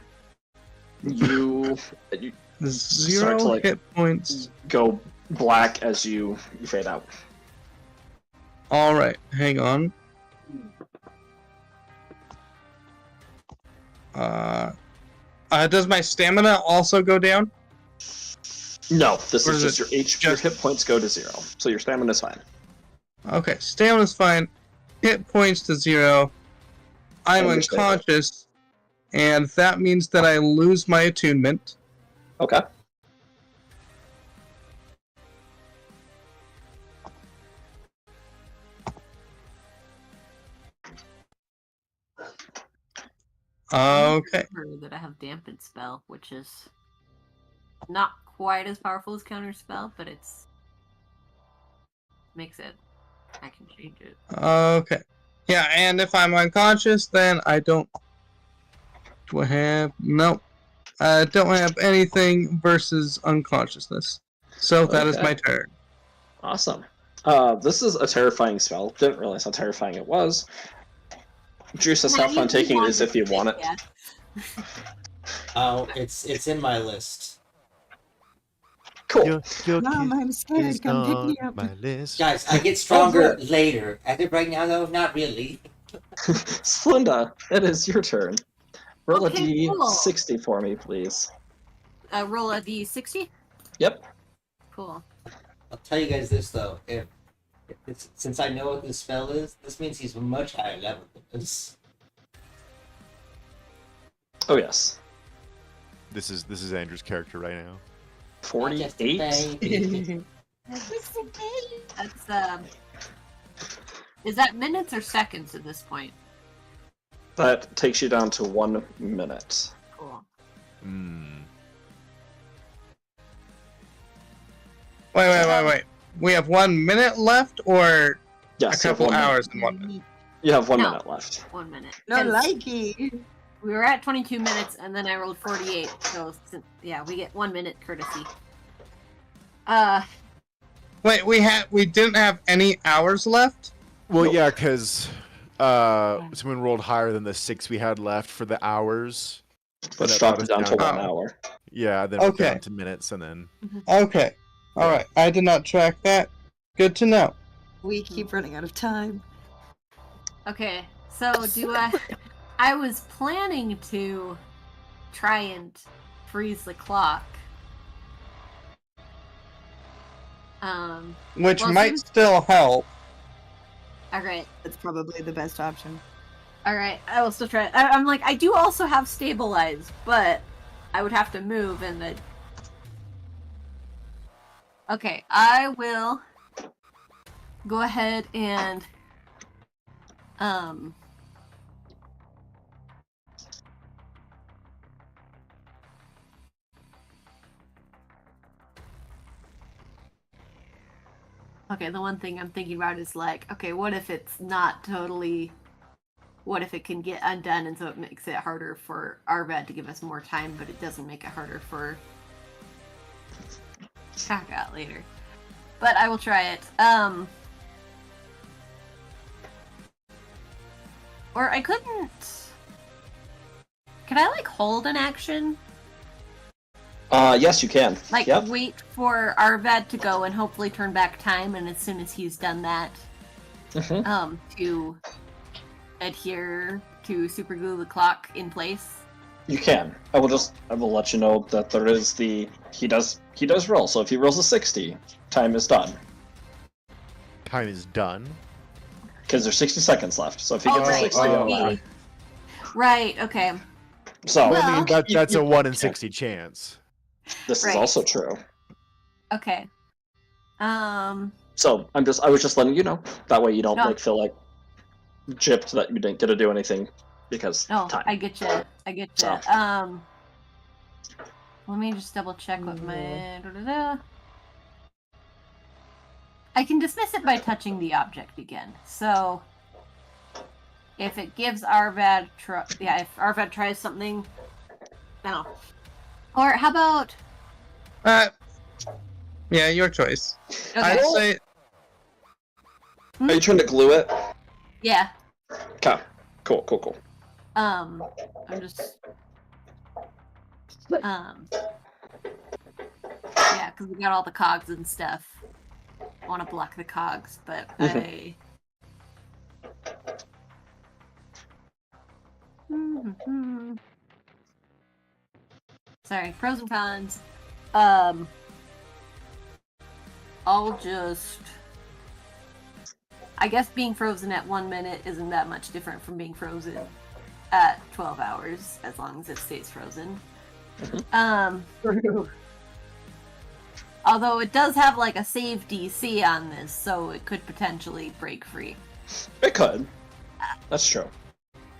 Speaker 6: 0
Speaker 3: to, like-
Speaker 6: hit points.
Speaker 3: go black as you fade out.
Speaker 6: All right, hang on. Does my stamina also go down?
Speaker 3: No, this
Speaker 6: Or
Speaker 3: is
Speaker 6: is
Speaker 3: just
Speaker 6: it
Speaker 3: your Your
Speaker 6: just-
Speaker 3: hit points go to 0, so your stamina's fine.
Speaker 6: Okay, stamina's fine. Hit points to 0. I'm
Speaker 3: And you're stable.
Speaker 6: unconscious, and that means that I lose my attunement.
Speaker 3: Okay.
Speaker 6: Okay.
Speaker 2: Remember that I have dampened spell, which is not quite as powerful as counter spell, but it's makes it. I can change it.
Speaker 6: Okay. Yeah, and if I'm unconscious, then I don't. Do I have. Nope. I don't have anything versus unconsciousness. So that is
Speaker 3: Okay.
Speaker 6: my turn.
Speaker 3: Awesome. This is a terrifying spell. Didn't realize how terrifying it was. Drusus, have fun taking this if you want it.
Speaker 2: Yeah.
Speaker 1: Oh, it's in my list.
Speaker 3: Cool.
Speaker 5: Your
Speaker 4: Mom, I'm
Speaker 5: kiss
Speaker 4: scared.
Speaker 5: is
Speaker 4: Come pick
Speaker 5: on
Speaker 4: me up.
Speaker 5: my list.
Speaker 1: Guys, I get stronger later. As of right now, though, not really.
Speaker 3: Splenda, it is your turn. Roll
Speaker 2: Okay,
Speaker 3: a
Speaker 2: cool.
Speaker 3: d60 for me, please.
Speaker 2: Roll a d60.
Speaker 3: Yep.
Speaker 2: Cool.
Speaker 1: I'll tell you guys this though. If it's, since I know what this spell is, this means he's much higher level than this.
Speaker 3: Oh yes.
Speaker 5: This is Andrew's character right now.
Speaker 1: Just a
Speaker 3: 48.
Speaker 1: baby.
Speaker 2: That's Is that minutes or seconds at this point?
Speaker 3: That takes you down to 1 minute.
Speaker 2: Cool.
Speaker 5: Hmm.
Speaker 6: Wait. We have 1 minute left, or
Speaker 3: Yes,
Speaker 6: a
Speaker 3: you have
Speaker 6: couple
Speaker 3: 1 minute.
Speaker 6: hours in 1 minute?
Speaker 3: You have 1
Speaker 2: No.
Speaker 3: minute left.
Speaker 2: 1 minute.
Speaker 4: No
Speaker 2: 'Cause
Speaker 4: likey.
Speaker 2: We were at 22 minutes, and then I rolled 48. So yeah, we get 1 minute courtesy.
Speaker 6: Wait, we didn't have any hours left?
Speaker 5: Well,
Speaker 3: Nope.
Speaker 5: yeah, because someone rolled higher than the 6 we had left for the hours.
Speaker 3: Let's
Speaker 5: that
Speaker 3: drop
Speaker 5: brought
Speaker 3: it down
Speaker 5: us
Speaker 3: to
Speaker 5: down.
Speaker 3: 1 hour.
Speaker 5: Yeah, then we're
Speaker 6: Okay.
Speaker 5: down to minutes, and then
Speaker 6: Okay. Alright, I did not track that. Good to know.
Speaker 4: We keep running out of time.
Speaker 2: Okay, so I was planning to try and freeze the clock.
Speaker 6: Which
Speaker 2: Well,
Speaker 6: might
Speaker 2: since-
Speaker 6: still help.
Speaker 2: Alright,
Speaker 4: That's probably the best option.
Speaker 2: alright, I will still try. I'm like, I do also have stabilize, but I would have to move and the. Okay, I will go ahead and okay, the one thing I'm thinking about is like, okay, what if it's not totally what if it can get undone and so it makes it harder for Arvad to give us more time, but it doesn't make it harder for Kaka later. But I will try it. Or I couldn't. Could I like hold an action?
Speaker 3: Yes, you can.
Speaker 2: Like
Speaker 3: Yep.
Speaker 2: wait for Arvad to go and hopefully turn back time, and as soon as he's done that,
Speaker 3: Mhm.
Speaker 2: to adhere to super glue the clock in place.
Speaker 3: You can. I will let you know that there is he does roll. So if he rolls a 60, time is done.
Speaker 5: time is done.
Speaker 3: Because there's 60 seconds left. So if he
Speaker 2: Oh,
Speaker 3: gets a
Speaker 2: right,
Speaker 3: 60,
Speaker 6: oh,
Speaker 3: it'll
Speaker 6: yeah.
Speaker 3: matter.
Speaker 2: Right. Okay.
Speaker 3: So
Speaker 2: Well-
Speaker 5: I mean, that's a 1 in
Speaker 3: yeah.
Speaker 5: 60 chance.
Speaker 3: this
Speaker 2: right.
Speaker 3: is also true.
Speaker 2: Okay.
Speaker 3: So I was just letting you know. That way you don't
Speaker 2: No.
Speaker 3: feel like gypped that you didn't get to do anything because
Speaker 2: No,
Speaker 3: time.
Speaker 2: I get you. I get you.
Speaker 3: So.
Speaker 2: Let me just double check what my. I can dismiss it by touching the object again. So, if it gives Arvad, if Arvad tries something, no. Or how about?
Speaker 6: Yeah, your choice.
Speaker 2: Okay.
Speaker 6: I'd say
Speaker 3: Are you trying to glue it?
Speaker 2: Yeah.
Speaker 3: Okay. Cool.
Speaker 2: I'm just. Yeah, because we got all the cogs and stuff. I want to block the cogs, but I. Sorry, pros and cons. I'll just. I guess being frozen at 1 minute isn't that much different from being frozen at 12 hours, as long as it stays frozen. Although it does have like a save DC on this, so it could potentially break free.
Speaker 3: It could. That's true.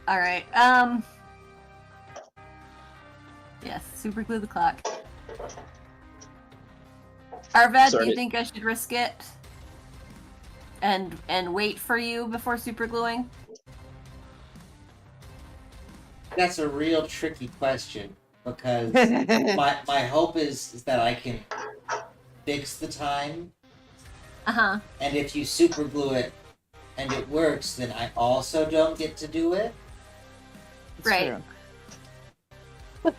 Speaker 2: Alright, yes, super glue the clock. Arvad, do
Speaker 3: Sorry.
Speaker 2: you think I should risk it? And wait for you before super gluing?
Speaker 1: That's a real tricky question because my hope is that I can fix the time,
Speaker 2: Uh-huh.
Speaker 1: and if you super glue it and it works, then I also don't get to do it.
Speaker 4: It's
Speaker 2: Right.
Speaker 4: true.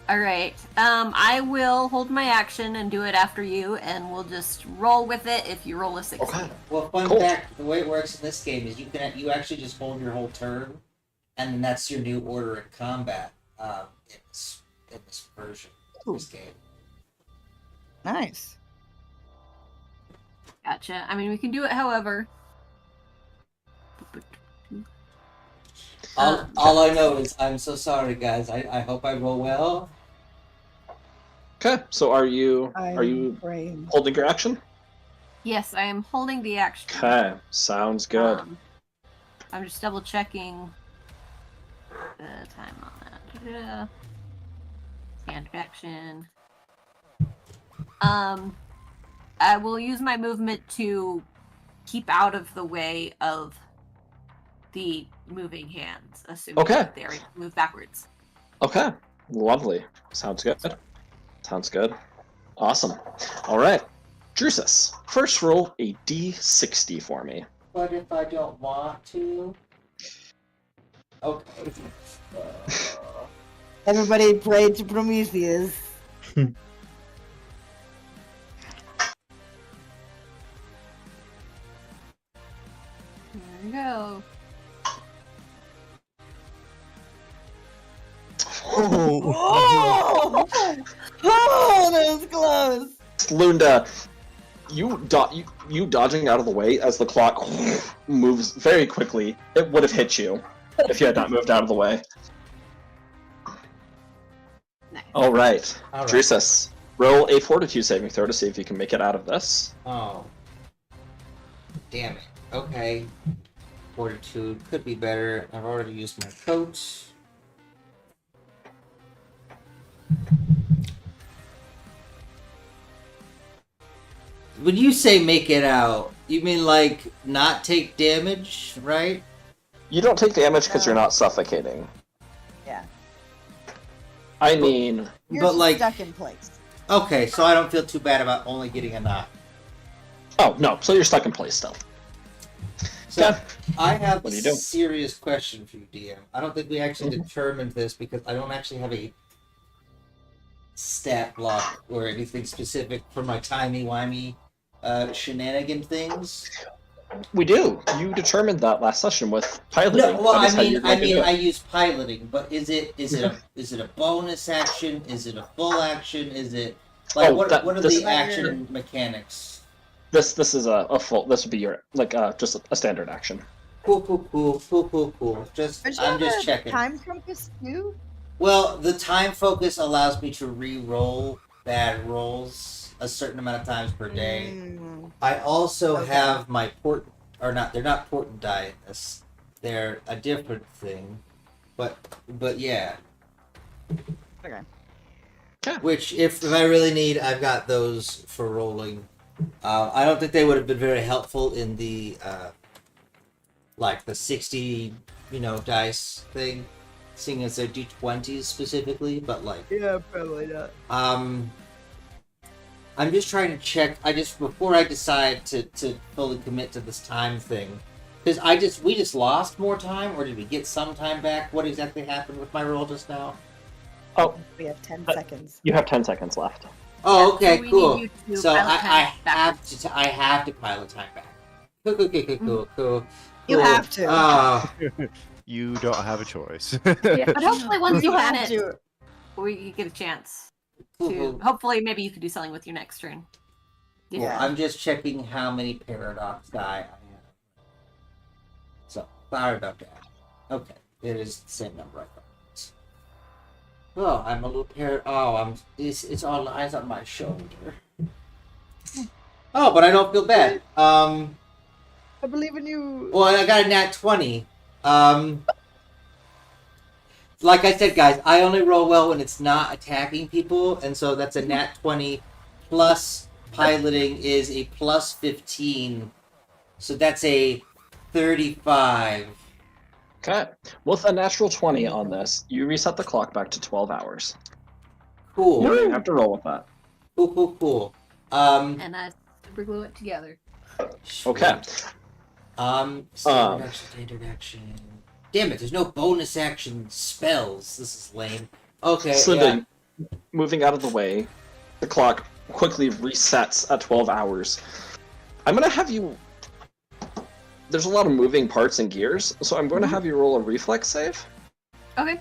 Speaker 2: Alright, I will hold my action and do it after you, and we'll just roll with it if you roll a 60.
Speaker 3: Okay.
Speaker 1: Well, fun
Speaker 3: Cool.
Speaker 1: fact: the way it works in this game is you actually just hold your whole turn, and then that's your new order in combat. In this version of this game.
Speaker 4: Nice.
Speaker 2: Gotcha. I mean, we can do it however.
Speaker 1: All I know is I'm so sorry, guys. I hope I roll well.
Speaker 3: Okay. So are you
Speaker 4: I'm brave.
Speaker 3: holding your action?
Speaker 2: Yes, I am holding the action.
Speaker 3: Okay, sounds good.
Speaker 2: I'm just double checking the time on that. Da-da-da. Standard action. I will use my movement to keep out of the way of the moving hands, assuming
Speaker 3: Okay.
Speaker 2: that they already move backwards.
Speaker 3: Okay, lovely. Sounds good. Sounds good. Awesome. All right, Drusus, first roll a d60 for me.
Speaker 1: But if I don't want to? Okay.
Speaker 4: Everybody prayed to Prometheus.
Speaker 2: There we go.
Speaker 6: Oh.
Speaker 4: Oh, that was close.
Speaker 3: Lunda, you dodging out of the way as the clock moves very quickly. It would have hit you if you had not moved out of the way.
Speaker 2: Nice.
Speaker 3: All right,
Speaker 1: All right.
Speaker 3: Drusus, roll a fortitude saving throw to see if you can make it out of this.
Speaker 1: Oh. Damn it. Okay. Fortitude could be better. I've already used my coat. When you say make it out, you mean like not take damage, right?
Speaker 3: You don't take damage because you're not suffocating.
Speaker 4: Yeah.
Speaker 3: I mean,
Speaker 4: You're
Speaker 1: But,
Speaker 4: just
Speaker 1: like-
Speaker 4: stuck in place.
Speaker 1: Okay, so I don't feel too bad about only getting a knot.
Speaker 3: oh no, so you're stuck in place still.
Speaker 1: So
Speaker 3: Yeah.
Speaker 1: I have
Speaker 3: What
Speaker 1: a
Speaker 3: do you do?
Speaker 1: serious question for you, DM. I don't think we actually determined this because I don't actually have a stat block or anything specific for my timey-wimey shenanigan things.
Speaker 3: We do. You determined that last session with piloting.
Speaker 1: No, well,
Speaker 3: That is how
Speaker 1: I
Speaker 3: you're going to do it.
Speaker 1: I use piloting, but is it a bonus action? Is it a full action? Is it like
Speaker 3: Oh,
Speaker 1: what are
Speaker 3: this-
Speaker 1: the action mechanics?
Speaker 3: This is a full. This would be your just a standard action.
Speaker 1: Cool. Just
Speaker 4: Don't you
Speaker 1: I'm
Speaker 4: have
Speaker 1: just
Speaker 4: a
Speaker 1: checking.
Speaker 4: Time compass too?
Speaker 1: Well, the time focus allows me to re-roll bad rolls a certain amount of times per day.
Speaker 4: Mm.
Speaker 1: I also
Speaker 4: Okay.
Speaker 1: have my they're not portent die in this. They're a different thing. But yeah.
Speaker 4: Okay.
Speaker 1: Which if I really need, I've got those for rolling. I don't think they would have been very helpful in the like the 60, dice thing, seeing as they're D20s specifically, but like
Speaker 4: Yeah, probably not.
Speaker 1: I'm just trying to check. Before I decide to fully commit to this time thing, because we just lost more time, or did we get some time back? What exactly happened with my roll just now?
Speaker 3: Oh,
Speaker 4: We have 10 seconds.
Speaker 3: you have 10 seconds left.
Speaker 1: Oh,
Speaker 2: So
Speaker 1: okay,
Speaker 2: we
Speaker 1: cool.
Speaker 2: need you to
Speaker 1: So
Speaker 2: pilot
Speaker 1: I
Speaker 2: time backwards.
Speaker 1: have to pilot time back. Cool.
Speaker 4: You have to.
Speaker 1: Oh,
Speaker 5: You don't have a choice.
Speaker 2: But hopefully once you
Speaker 4: have
Speaker 2: win it,
Speaker 4: to.
Speaker 2: we get a chance
Speaker 1: cool.
Speaker 2: to. Hopefully, maybe you could do something with your next turn.
Speaker 1: Cool.
Speaker 4: Yeah.
Speaker 1: I'm just checking how many paradox die I have. So, sorry about that. Okay, it is the same number I thought. Oh, I'm a little it's all eyes on my shoulder. Oh, but I don't feel bad.
Speaker 4: I believe in you.
Speaker 1: Well, I got a nat 20. Like I said, guys, I only roll well when it's not attacking people, and so that's a nat 20 plus piloting is a plus 15. So that's a 35.
Speaker 3: Okay. With a natural 20 on this, you reset the clock back to 12 hours.
Speaker 1: Cool.
Speaker 3: You don't even have to roll with that.
Speaker 1: Cool.
Speaker 2: And I super glue it together.
Speaker 3: Okay.
Speaker 1: Standard action. Damn it, there's no bonus action spells. This is lame. Okay,
Speaker 3: Slinda, moving out of the way, the clock quickly resets at 12 hours. I'm going to have you... There's a lot of moving parts and gears, so I'm going to have you roll a reflex save.
Speaker 2: Okay.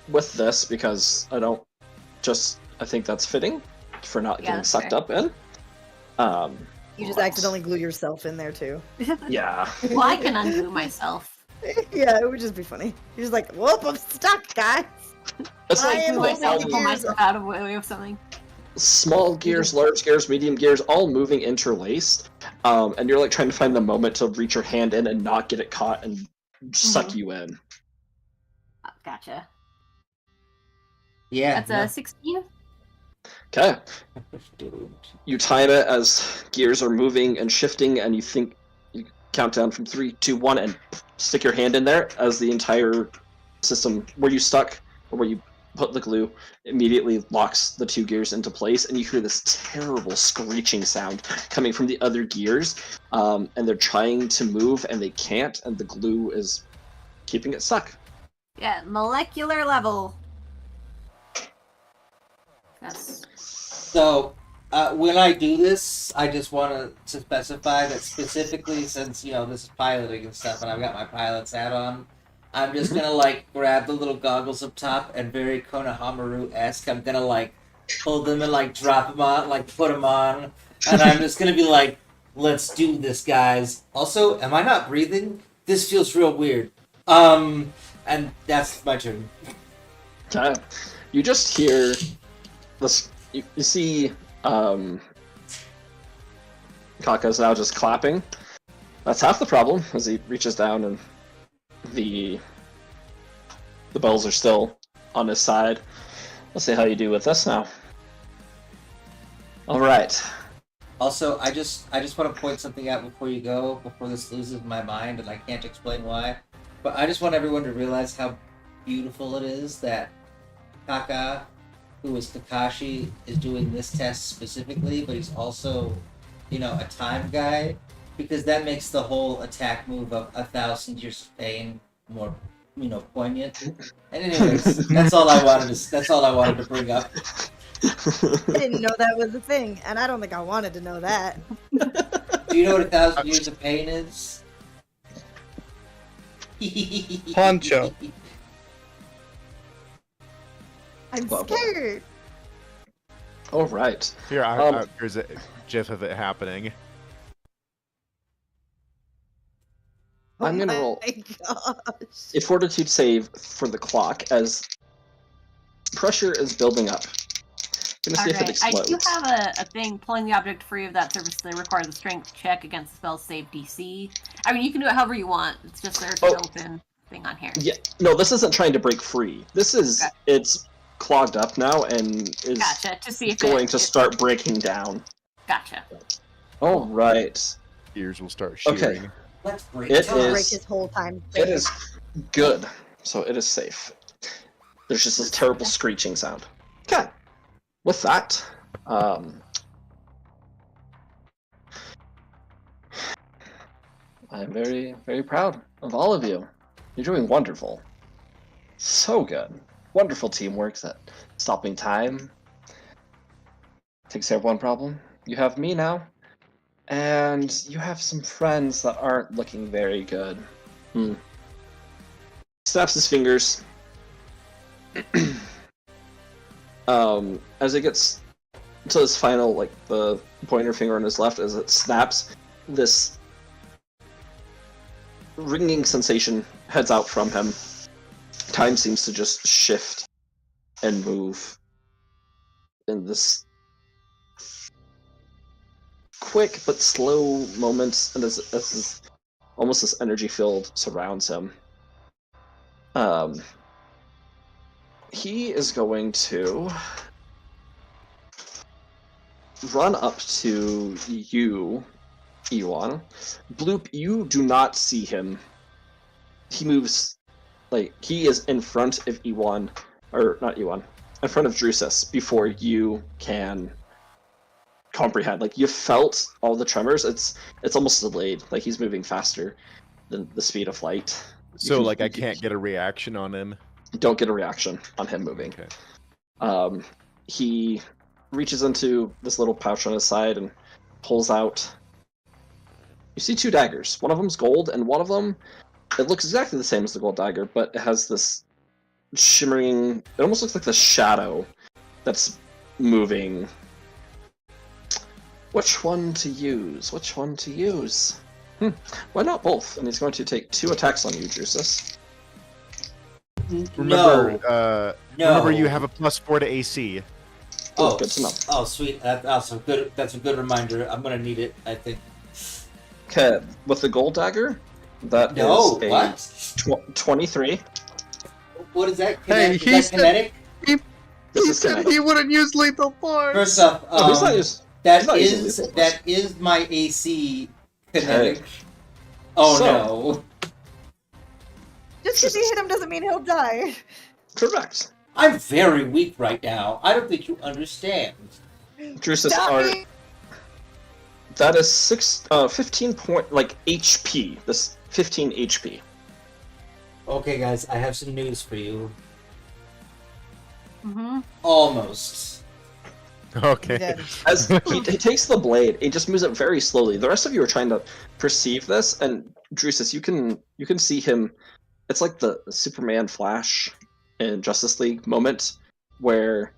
Speaker 3: With this, because I think that's fitting for not
Speaker 2: Yeah,
Speaker 3: getting
Speaker 2: that's
Speaker 3: sucked
Speaker 2: fair.
Speaker 3: up in.
Speaker 4: You just accidentally glue yourself in there too.
Speaker 3: Yeah.
Speaker 2: Well, I can unglue myself.
Speaker 4: Yeah, it would just be funny. You're just like, whoop, I'm stuck, guys.
Speaker 3: It's
Speaker 4: I
Speaker 3: like,
Speaker 4: am
Speaker 2: Glue
Speaker 4: holding
Speaker 2: myself,
Speaker 4: the
Speaker 2: pull
Speaker 4: gears
Speaker 2: myself out of way of something.
Speaker 3: small gears, large gears, medium gears, all moving interlaced, and you're like trying to find the moment to reach your hand in and not get it caught and suck you in.
Speaker 2: Gotcha.
Speaker 1: Yeah.
Speaker 2: That's a 16.
Speaker 3: Okay,
Speaker 1: Dude.
Speaker 3: you time it as gears are moving and shifting, and you count down from 3, 2, 1, and stick your hand in there as the entire system where you stuck or where you put the glue immediately locks the 2 gears into place, and you hear this terrible screeching sound coming from the other gears, and they're trying to move and they can't, and the glue is keeping it stuck.
Speaker 2: Yeah, molecular level. That's
Speaker 1: So, when I do this, I just want to specify that specifically, since, you know, this is piloting and stuff, and I've got my pilot's hat on, I'm just gonna, like, grab the little goggles up top, and very Konohamaru-esque, I'm gonna, like, pull them and, like, drop them on, like, put them on, and I'm just gonna be like, let's do this, guys. Also, am I not breathing? This feels real weird. And that's my turn.
Speaker 3: Okay. You just hear this. You see, Kaka's now just clapping. That's half the problem, as he reaches down and the bells are still on his side. Let's see how you do with this now. All right.
Speaker 1: Also, I just want to point something out before you go, before this loses my mind, and I can't explain why. But I just want everyone to realize how beautiful it is that Kaka, who is Kakashi, is doing this test specifically, but he's also, you know, a time guy, because that makes the whole attack move of 1,000 Years of Pain more, you know, poignant. And anyways, that's all I wanted to bring up.
Speaker 4: I didn't know that was a thing, and I don't think I wanted to know that.
Speaker 1: Do you know what 1,000 Years of Pain is?
Speaker 6: Poncho.
Speaker 4: I'm
Speaker 3: Well,
Speaker 4: scared.
Speaker 3: All right.
Speaker 5: Here,
Speaker 3: Um,
Speaker 5: here's a gif of it happening.
Speaker 3: I'm gonna
Speaker 4: Oh
Speaker 3: roll
Speaker 4: my gosh.
Speaker 3: a fortitude save for the clock as pressure is building up. Gonna see if it
Speaker 2: Alright, I
Speaker 3: explodes.
Speaker 2: do have a thing. Pulling the object free of that surface that requires a strength check against the spell's save DC. I mean, you can do it however you want. It's just there's an open thing on here.
Speaker 3: Yeah, no, this isn't trying to break free. This is
Speaker 2: Okay.
Speaker 3: it's clogged up now and is
Speaker 2: Gotcha. To see if
Speaker 3: going
Speaker 2: it,
Speaker 3: to start breaking down.
Speaker 2: Gotcha.
Speaker 3: All right,
Speaker 5: Ears will start
Speaker 3: Okay.
Speaker 5: shearing.
Speaker 1: Let's break
Speaker 3: It
Speaker 4: Don't
Speaker 3: is-
Speaker 4: break his whole time.
Speaker 3: it is good, so it is safe. There's just this terrible screeching sound. Okay, with that, I'm very, very proud of all of you. You're doing wonderful. So good. Wonderful teamwork at stopping time. Takes care of one problem. You have me now. And you have some friends that aren't looking very good. Snaps his fingers. As it gets to his final, like, the pointer finger on his left, as it snaps, this ringing sensation heads out from him. Time seems to just shift and move in this quick but slow moments, and as almost this energy field surrounds him. He is going to run up to you, Iwan. Bloop, you do not see him. He moves, like, he is in front of Iwan, or not Iwan, in front of Drusus before you can comprehend. Like, you felt all the tremors. It's almost delayed. Like, he's moving faster than the speed of light.
Speaker 5: So, like, I can't get a reaction on him.
Speaker 3: Don't get a reaction on him moving.
Speaker 5: Okay.
Speaker 3: He reaches into this little pouch on his side and pulls out. You see 2 daggers. One of them's gold, and one of them, it looks exactly the same as the gold dagger, but it has this shimmering. It almost looks like the shadow that's moving. Which one to use? Which one to use? Why not both? And he's going to take 2 attacks on you, Drusus.
Speaker 5: Remember,
Speaker 1: No.
Speaker 5: remember you have a +4 to AC.
Speaker 1: Oh,
Speaker 3: good to know.
Speaker 1: Oh, sweet. That's awesome. Good. That's a good reminder. I'm gonna need it, I think.
Speaker 3: Okay, with the gold dagger, that is
Speaker 1: No,
Speaker 3: a
Speaker 1: what?
Speaker 3: 23.
Speaker 1: What is that?
Speaker 6: Hey,
Speaker 1: Is
Speaker 6: he
Speaker 1: that
Speaker 6: said-
Speaker 1: kinetic?
Speaker 3: This
Speaker 6: He
Speaker 3: is
Speaker 6: said
Speaker 3: kinetic.
Speaker 6: he wouldn't use lethal force.
Speaker 1: First off,
Speaker 3: No, he's not using.
Speaker 1: that
Speaker 3: he's not using
Speaker 1: is
Speaker 3: lethal
Speaker 1: that is my AC kinetic.
Speaker 3: Okay.
Speaker 1: Oh
Speaker 3: So-
Speaker 1: no!
Speaker 4: Just because you hit him doesn't mean he'll die.
Speaker 3: Correct.
Speaker 1: I'm very weak right now. I don't think you understand.
Speaker 3: Drusus
Speaker 4: Stop
Speaker 3: are.
Speaker 4: me.
Speaker 3: That is 15 point HP. This 15 HP.
Speaker 1: Okay, guys, I have some news for you.
Speaker 2: Mm-hmm.
Speaker 1: Almost.
Speaker 5: Okay.
Speaker 4: Dead.
Speaker 3: As he takes the blade, he just moves it very slowly. The rest of you are trying to perceive this, and Drusus, you can see him. It's like the Superman Flash in Justice League moment where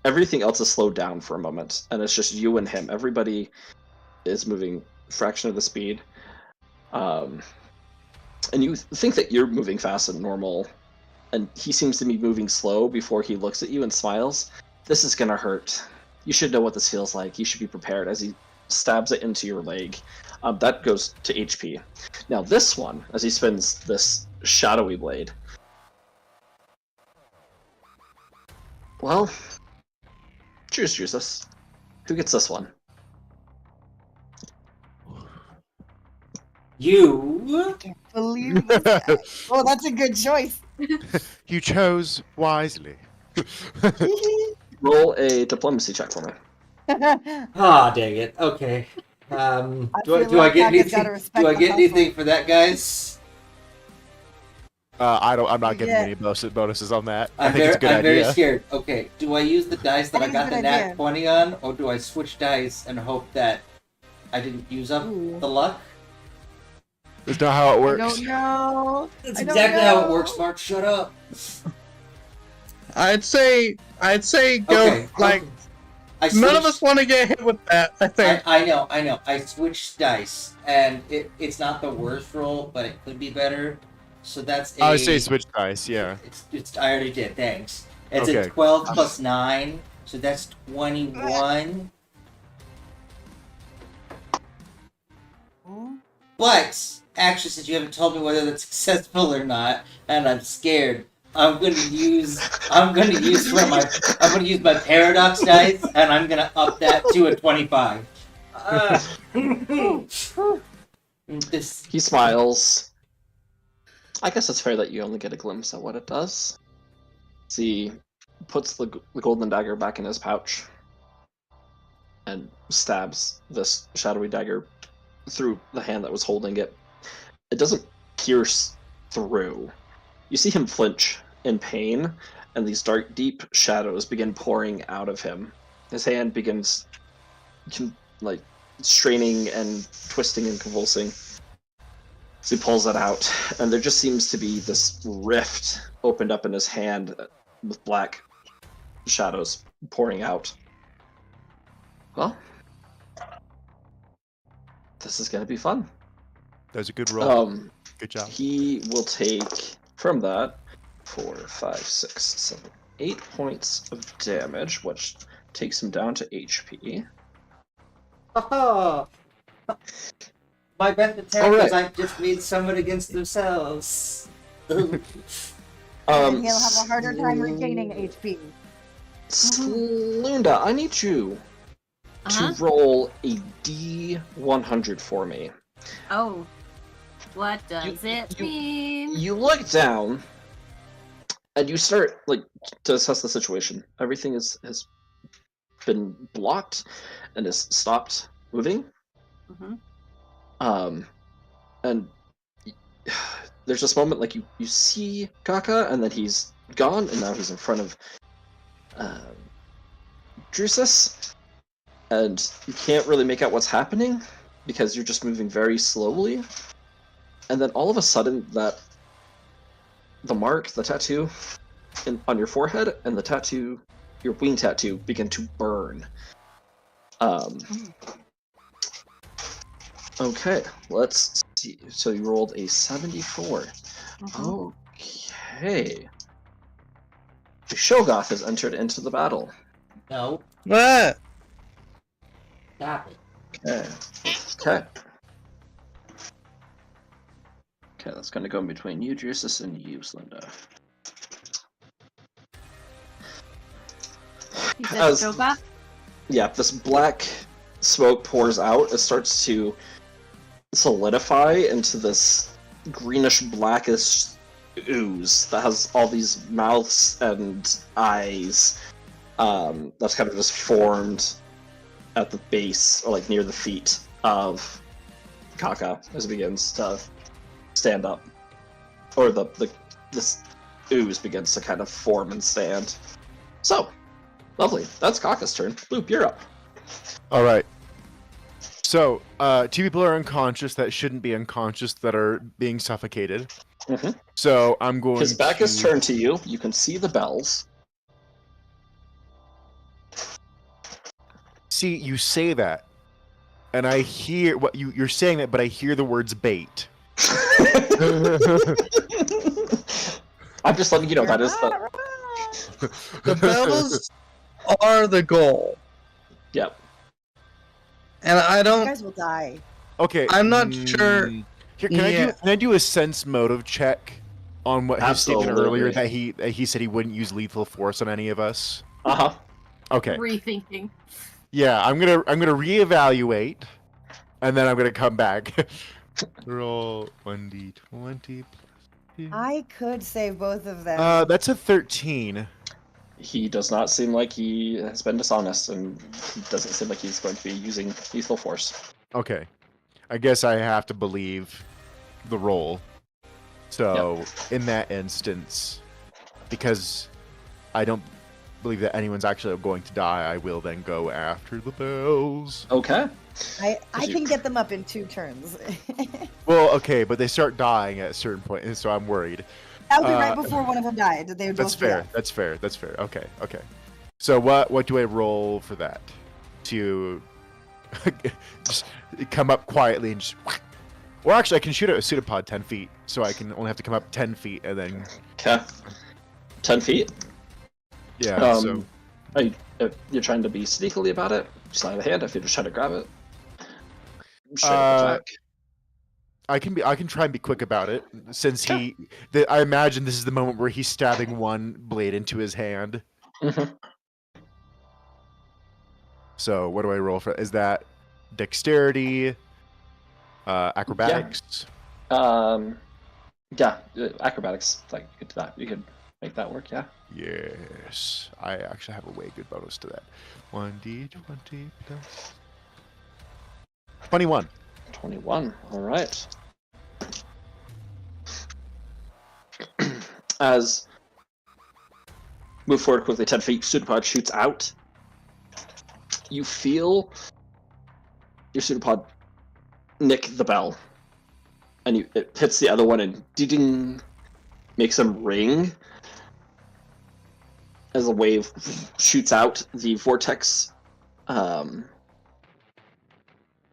Speaker 3: everything else is slowed down for a moment, and it's just you and him. Everybody is moving a fraction of the speed, and you think that you're moving fast and normal, and he seems to be moving slow before he looks at you and smiles. This is gonna hurt. You should know what this feels like. You should be prepared. As he stabs it into your leg, that goes to HP. Now this one, as he spins this shadowy blade, well, choose Drusus. Who gets this one?
Speaker 1: You.
Speaker 4: Believe this guy. Oh, that's a good choice.
Speaker 5: You chose wisely.
Speaker 3: Roll a diplomacy check for me.
Speaker 1: Ah, dang it. Okay. Do I
Speaker 4: feel
Speaker 1: do I
Speaker 4: like
Speaker 1: get
Speaker 4: Kaka's gotta
Speaker 1: anything?
Speaker 4: respect
Speaker 1: Do I
Speaker 4: the
Speaker 1: get
Speaker 4: hustle.
Speaker 1: anything for that, guys?
Speaker 5: I'm not getting
Speaker 4: Yeah.
Speaker 5: any bonuses on that. I
Speaker 1: I'm
Speaker 5: think it's a good
Speaker 1: very
Speaker 5: idea.
Speaker 1: scared. Okay, do I use the dice that I
Speaker 4: think
Speaker 1: got
Speaker 4: it's a
Speaker 1: the
Speaker 4: good
Speaker 1: nat
Speaker 4: idea.
Speaker 1: 20 on, or do I switch dice and hope that I didn't use up
Speaker 4: Ooh.
Speaker 1: the luck?
Speaker 5: That's not how it
Speaker 4: I
Speaker 5: works.
Speaker 4: don't know.
Speaker 1: That's
Speaker 4: I don't
Speaker 1: exactly how it
Speaker 4: know.
Speaker 1: works, Mark. Shut up.
Speaker 6: I'd say go
Speaker 1: Okay.
Speaker 6: like
Speaker 1: I
Speaker 6: none of
Speaker 1: switched-
Speaker 6: us want to get hit with that. I think.
Speaker 1: I know. I switched dice, and it's not the worst roll, but it could be better. So that's a.
Speaker 5: I would say switch dice, yeah.
Speaker 1: It's. I already did. Thanks. It's
Speaker 5: Okay.
Speaker 1: a 12 plus 9, so that's 21. But actually, since you haven't told me whether that's successful or not, and I'm scared, I'm gonna use my paradox dice, and I'm gonna up that to a 25. This
Speaker 3: He smiles. I guess it's fair that you only get a glimpse at what it does. He puts the golden dagger back in his pouch and stabs this shadowy dagger through the hand that was holding it. It doesn't pierce through. You see him flinch in pain, and these dark, deep shadows begin pouring out of him. His hand begins straining and twisting and convulsing. So he pulls it out, and there just seems to be this rift opened up in his hand with black shadows pouring out. Well, this is going to be fun.
Speaker 5: That was a good roll. Good job.
Speaker 3: He will take from that 4, 5, 6, 7, 8 points of damage, which takes him down to HP.
Speaker 1: Oh, my best attack
Speaker 3: All right.
Speaker 1: was I just made someone against themselves.
Speaker 4: And he'll have a harder time regaining HP.
Speaker 3: Slunda, I need you
Speaker 2: Uh-huh.
Speaker 3: to roll a D100 for me.
Speaker 2: Oh. What does it mean?
Speaker 3: You look down, and you start to assess the situation. Everything has been blocked and has stopped moving.
Speaker 2: Mm-hmm.
Speaker 3: And there's this moment you see Kaka, and then he's gone, and now he's in front of Drusus, and you can't really make out what's happening because you're just moving very slowly. And then all of a sudden, the tattoo on your forehead, and the tattoo, your wing tattoo, begin to burn. Okay, let's see. So you rolled a 74.
Speaker 2: Mhm.
Speaker 3: Okay. The Shogoth has entered into the battle.
Speaker 1: No,
Speaker 6: What?
Speaker 1: stop it.
Speaker 3: Okay. Okay. Okay, that's gonna go in between you, Drusus, and you, Slinda.
Speaker 2: You said
Speaker 3: As-
Speaker 2: Shogoth?
Speaker 3: Yeah, this black smoke pours out. It starts to solidify into this greenish blackish ooze that has all these mouths and eyes. That's kind of just formed at the base, or like near the feet of Kaka as it begins to stand up, or this ooze begins to kind of form and stand. So, lovely. That's Kaka's turn. Loop, you're up.
Speaker 5: All right. So, 2 people are unconscious that shouldn't be unconscious that are being suffocated.
Speaker 3: Mhm.
Speaker 5: So I'm going.
Speaker 3: His back is
Speaker 5: to...
Speaker 3: turned to you. You can see the bells.
Speaker 5: See, you say that, and I hear what you're saying that, but I hear the words bait.
Speaker 3: I'm just letting you know that is the.
Speaker 6: The bells are the goal.
Speaker 3: Yep.
Speaker 6: And I
Speaker 4: You
Speaker 6: don't.
Speaker 4: guys will die.
Speaker 5: Okay.
Speaker 6: I'm not sure-
Speaker 5: Here,
Speaker 6: Yeah.
Speaker 5: can I do a sense motive check on what his statement
Speaker 3: Absolutely.
Speaker 5: earlier that he said he wouldn't use lethal force on any of us?
Speaker 3: Uh huh.
Speaker 5: Okay.
Speaker 2: Rethinking.
Speaker 5: Yeah, I'm gonna reevaluate, and then I'm gonna come back. Roll 1d20.
Speaker 4: I could save both of them.
Speaker 5: That's a 13.
Speaker 3: He does not seem like he has been dishonest, and he doesn't seem like he's going to be using lethal force.
Speaker 5: Okay. I guess I have to believe the roll. So, in that instance, because I don't believe that anyone's actually going to die, I will then go after the bells.
Speaker 3: Okay.
Speaker 4: I
Speaker 3: you-
Speaker 4: can get them up in 2 turns.
Speaker 5: Well, okay, but they start dying at a certain point, and so I'm worried.
Speaker 4: That'll be right
Speaker 5: Uh,
Speaker 4: before one of them died. They would
Speaker 5: That's
Speaker 4: both be
Speaker 5: fair.
Speaker 4: off.
Speaker 5: That's fair. That's fair. Okay. Okay. So what do I roll for that? To just come up quietly and just. Or actually, I can shoot at a pseudopod 10 feet, so I can only have to come up 10 feet and then.
Speaker 3: Okay. 10 feet.
Speaker 5: Yeah. So
Speaker 3: Are you, you're trying to be sneakily about it? Slide of the hand if you're just trying to grab it. Straight up attack.
Speaker 5: I can try and be quick about it, since I imagine this is the moment where he's stabbing one blade into his hand.
Speaker 3: Mhm.
Speaker 5: So what do I roll for? Is that dexterity, acrobatics?
Speaker 3: Yeah, acrobatics. Like you could do that. You could make that work. Yeah.
Speaker 5: Yes, I actually have a way good bonus to that. 1d20 plus 21.
Speaker 3: 21. All right. As move forward quickly 10 feet, pseudopod shoots out. You feel your pseudopod nick the bell, and it hits the other one and ding, makes them ring. As a wave shoots out, the vortex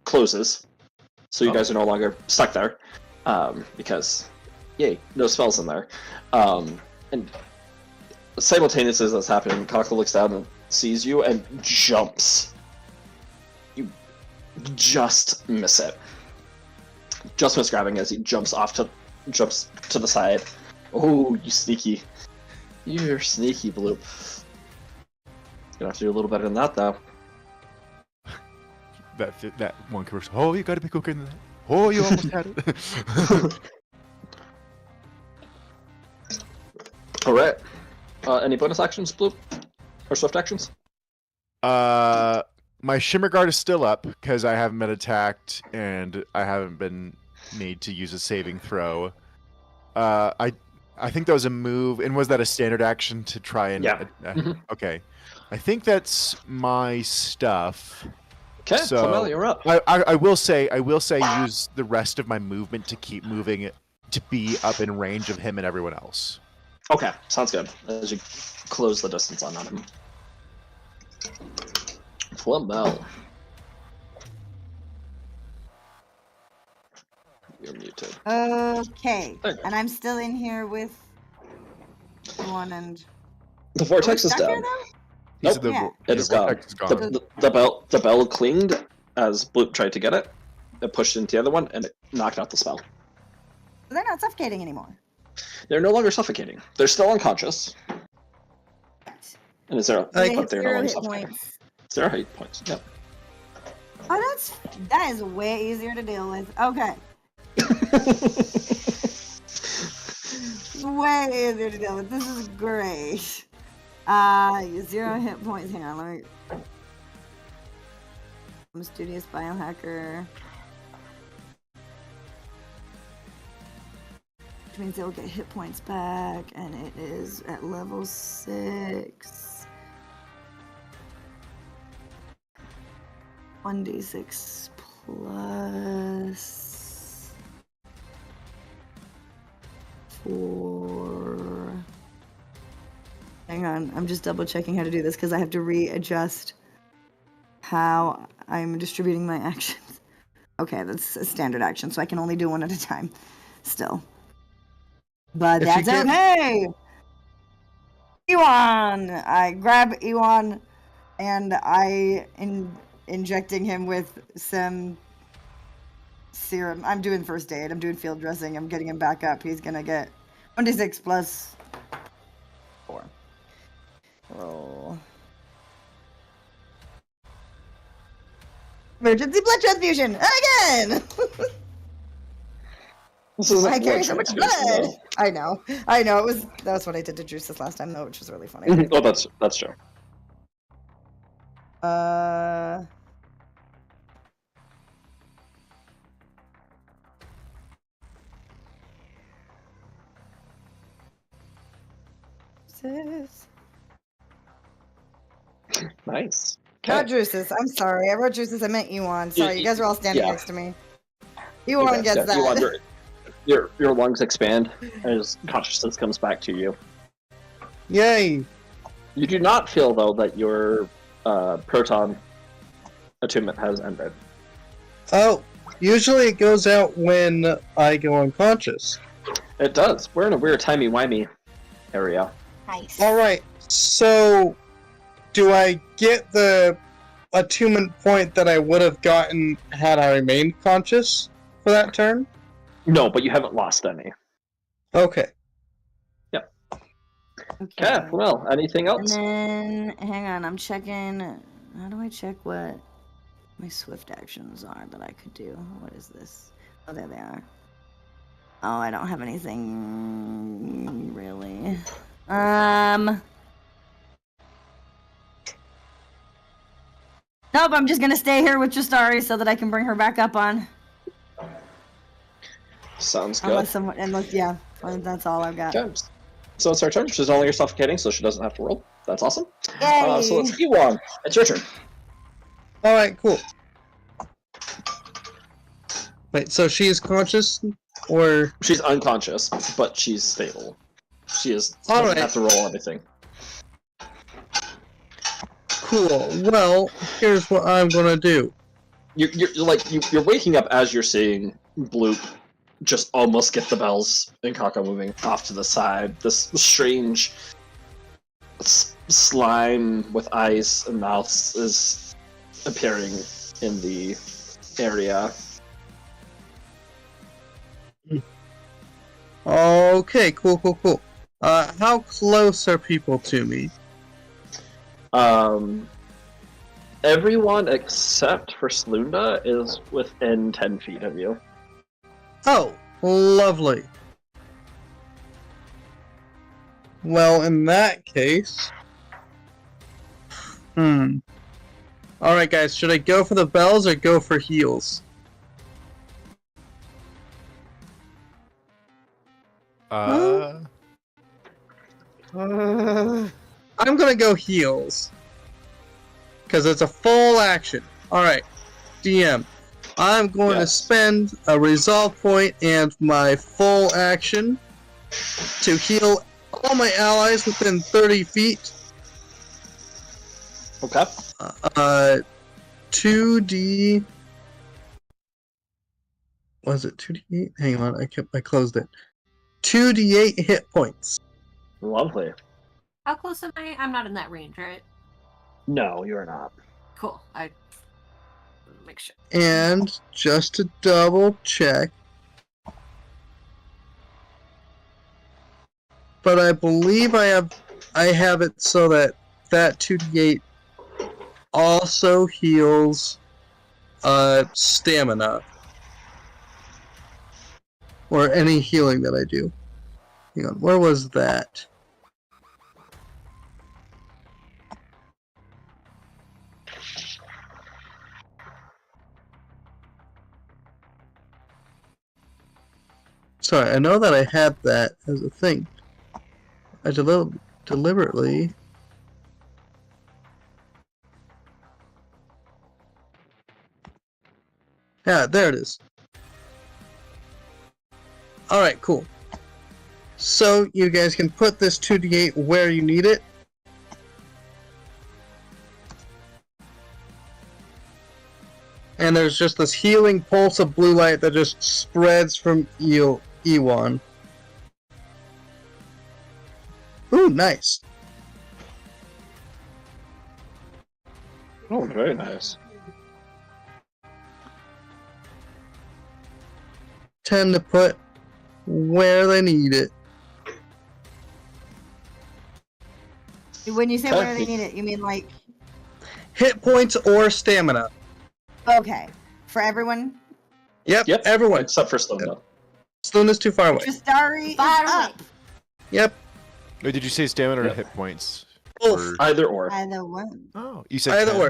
Speaker 3: closes, so you guys are no longer stuck there, because, yay, no spells in there. And simultaneously as that's happening, Kaka looks down and sees you and jumps. You just miss it. Just miss grabbing as he jumps to the side. Oh, you sneaky. You're sneaky, Bloop. Gonna have to do a little better than that, though.
Speaker 5: That one commercial. Oh, you gotta be quicker than that. Oh, you almost had it.
Speaker 3: Alright. Any bonus actions, Bloop? Or swift actions?
Speaker 5: My Shimmer Guard is still up because I haven't been attacked and I haven't been made to use a saving throw. I think that was a move, and was that a standard action to try and?
Speaker 3: Yeah. Mhm.
Speaker 5: Okay, I think that's my stuff.
Speaker 3: Okay,
Speaker 5: So-
Speaker 3: Flamel, you're up.
Speaker 5: I will say use the rest of my movement to keep moving it to be up in range of him and everyone else.
Speaker 3: Okay, sounds good. As you close the distance on him. Flamel. You're muted.
Speaker 4: Okay.
Speaker 3: There you go.
Speaker 4: And I'm still in here with one and
Speaker 3: The vortex
Speaker 4: Are we
Speaker 3: is
Speaker 4: stuck here,
Speaker 3: down.
Speaker 4: though?
Speaker 5: He said
Speaker 3: Nope.
Speaker 4: Yeah.
Speaker 3: It is gone.
Speaker 5: vortex is gone.
Speaker 3: The bell clinged as Bloop tried to get it. It pushed into the other one, and it knocked out the spell.
Speaker 4: They're not suffocating anymore.
Speaker 3: They're no longer suffocating. They're still unconscious. And is there a
Speaker 6: Like,
Speaker 3: but they're no
Speaker 4: Zero
Speaker 3: longer
Speaker 4: hit
Speaker 3: suffocating.
Speaker 4: points.
Speaker 3: 0 hit points. Yep.
Speaker 4: Oh, that is way easier to deal with. Okay. Way easier to deal with. This is great. 0 hit points. Hang on, let me. I'm a studious biohacker. Which means they'll get hit points back, and it is at level 6. 1d6 plus 4. Hang on, I'm just double checking how to do this because I have to readjust how I'm distributing my actions. Okay, that's a standard action, so I can only do one at a time still. But
Speaker 6: If you
Speaker 4: that's
Speaker 6: get-
Speaker 4: okay! Ewan! I grab Ewan and injecting him with some serum. I'm doing first aid. I'm doing field dressing. I'm getting him back up. He's gonna get 1d6 plus 4. Roll. Emergency blood transfusion again.
Speaker 3: This is
Speaker 4: I carry so much blood. I know. That's what I did to Drusus last time, though, which was really funny.
Speaker 3: Oh, that's true.
Speaker 4: Drusus.
Speaker 3: Nice.
Speaker 4: Not
Speaker 3: Okay.
Speaker 4: Drusus. I'm sorry. I wrote Drusus. I meant Ewan. Sorry, you guys are all standing
Speaker 3: Yeah.
Speaker 4: next to me. Ewan
Speaker 3: Okay,
Speaker 4: gets
Speaker 3: yeah,
Speaker 4: that.
Speaker 3: Ewan, your lungs expand as consciousness comes back to you.
Speaker 6: Yay!
Speaker 3: You do not feel though that your proton attunement has ended.
Speaker 6: Oh, usually it goes out when I go unconscious.
Speaker 3: It does. We're in a weird timey-wimey area.
Speaker 4: Nice.
Speaker 6: Alright, so do I get the attunement point that I would have gotten had I remained conscious for that turn?
Speaker 3: No, but you haven't lost any.
Speaker 6: Okay.
Speaker 3: Okay, well, anything
Speaker 4: And
Speaker 3: else?
Speaker 4: then, hang on, I'm checking. How do I check what my swift actions are that I could do? What is this? Oh, there they are. Oh, I don't have anything really. Nope, I'm just gonna stay here with Justari so that I can bring her back up on.
Speaker 3: Sounds good.
Speaker 4: Yeah, that's all I've got.
Speaker 3: Okay. So it's our turn. She's no longer suffocating, so she doesn't have to roll. That's awesome.
Speaker 4: Yay!
Speaker 3: So let's Ewan. It's your turn.
Speaker 6: Alright, cool. Wait, so she is conscious? Or.
Speaker 3: She's unconscious, but she's stable. She doesn't
Speaker 6: Alright.
Speaker 3: have to roll anything.
Speaker 6: Cool. Well, here's what I'm gonna do.
Speaker 3: You're waking up as you're seeing Bloop just almost get the bells and Kaka moving off to the side. This strange slime with eyes and mouths is appearing in the area.
Speaker 6: Okay, cool. How close are people to me?
Speaker 3: Everyone except for Slunda is within 10 feet of you.
Speaker 6: Oh, lovely. Well, in that case... Alright guys, should I go for the bells or go for heals?
Speaker 5: Uh,
Speaker 6: I'm gonna go heals. Because it's a full action. Alright, DM. I'm going to
Speaker 3: Yes.
Speaker 6: spend a resolve point and my full action to heal all my allies within 30 feet.
Speaker 3: Okay.
Speaker 6: 2d... Was it 2d8? Hang on, I closed it. 2d8 hit points.
Speaker 3: Lovely.
Speaker 2: How close am I? I'm not in that range, right?
Speaker 3: No, you're not.
Speaker 2: Cool. I make sure.
Speaker 6: And just to double check, but I believe I have it so that 2d8 also heals stamina or any healing that I do. Hang on, where was that? Sorry, I know that I had that as a thing. I deliberately. Yeah, there it is. Alright, cool. So, you guys can put this 2d8 where you need it. And there's just this healing pulse of blue light that just spreads from Ewan. Ooh, nice.
Speaker 3: Oh, very nice.
Speaker 6: Tend to put where they need it.
Speaker 4: When you say
Speaker 3: Okay.
Speaker 4: where they need it, you mean like
Speaker 6: Hit points or stamina.
Speaker 4: okay for everyone?
Speaker 6: Yep,
Speaker 3: Yep.
Speaker 6: everyone.
Speaker 3: Except for Slunda.
Speaker 6: Sluna's too far away.
Speaker 4: Tristari is
Speaker 2: Far away.
Speaker 4: up.
Speaker 6: Yep.
Speaker 5: Wait, did you say stamina or
Speaker 3: Yep.
Speaker 5: hit points?
Speaker 6: Both.
Speaker 5: Or-
Speaker 3: Either or.
Speaker 4: Either one.
Speaker 5: Oh, you said
Speaker 6: Either
Speaker 5: 10?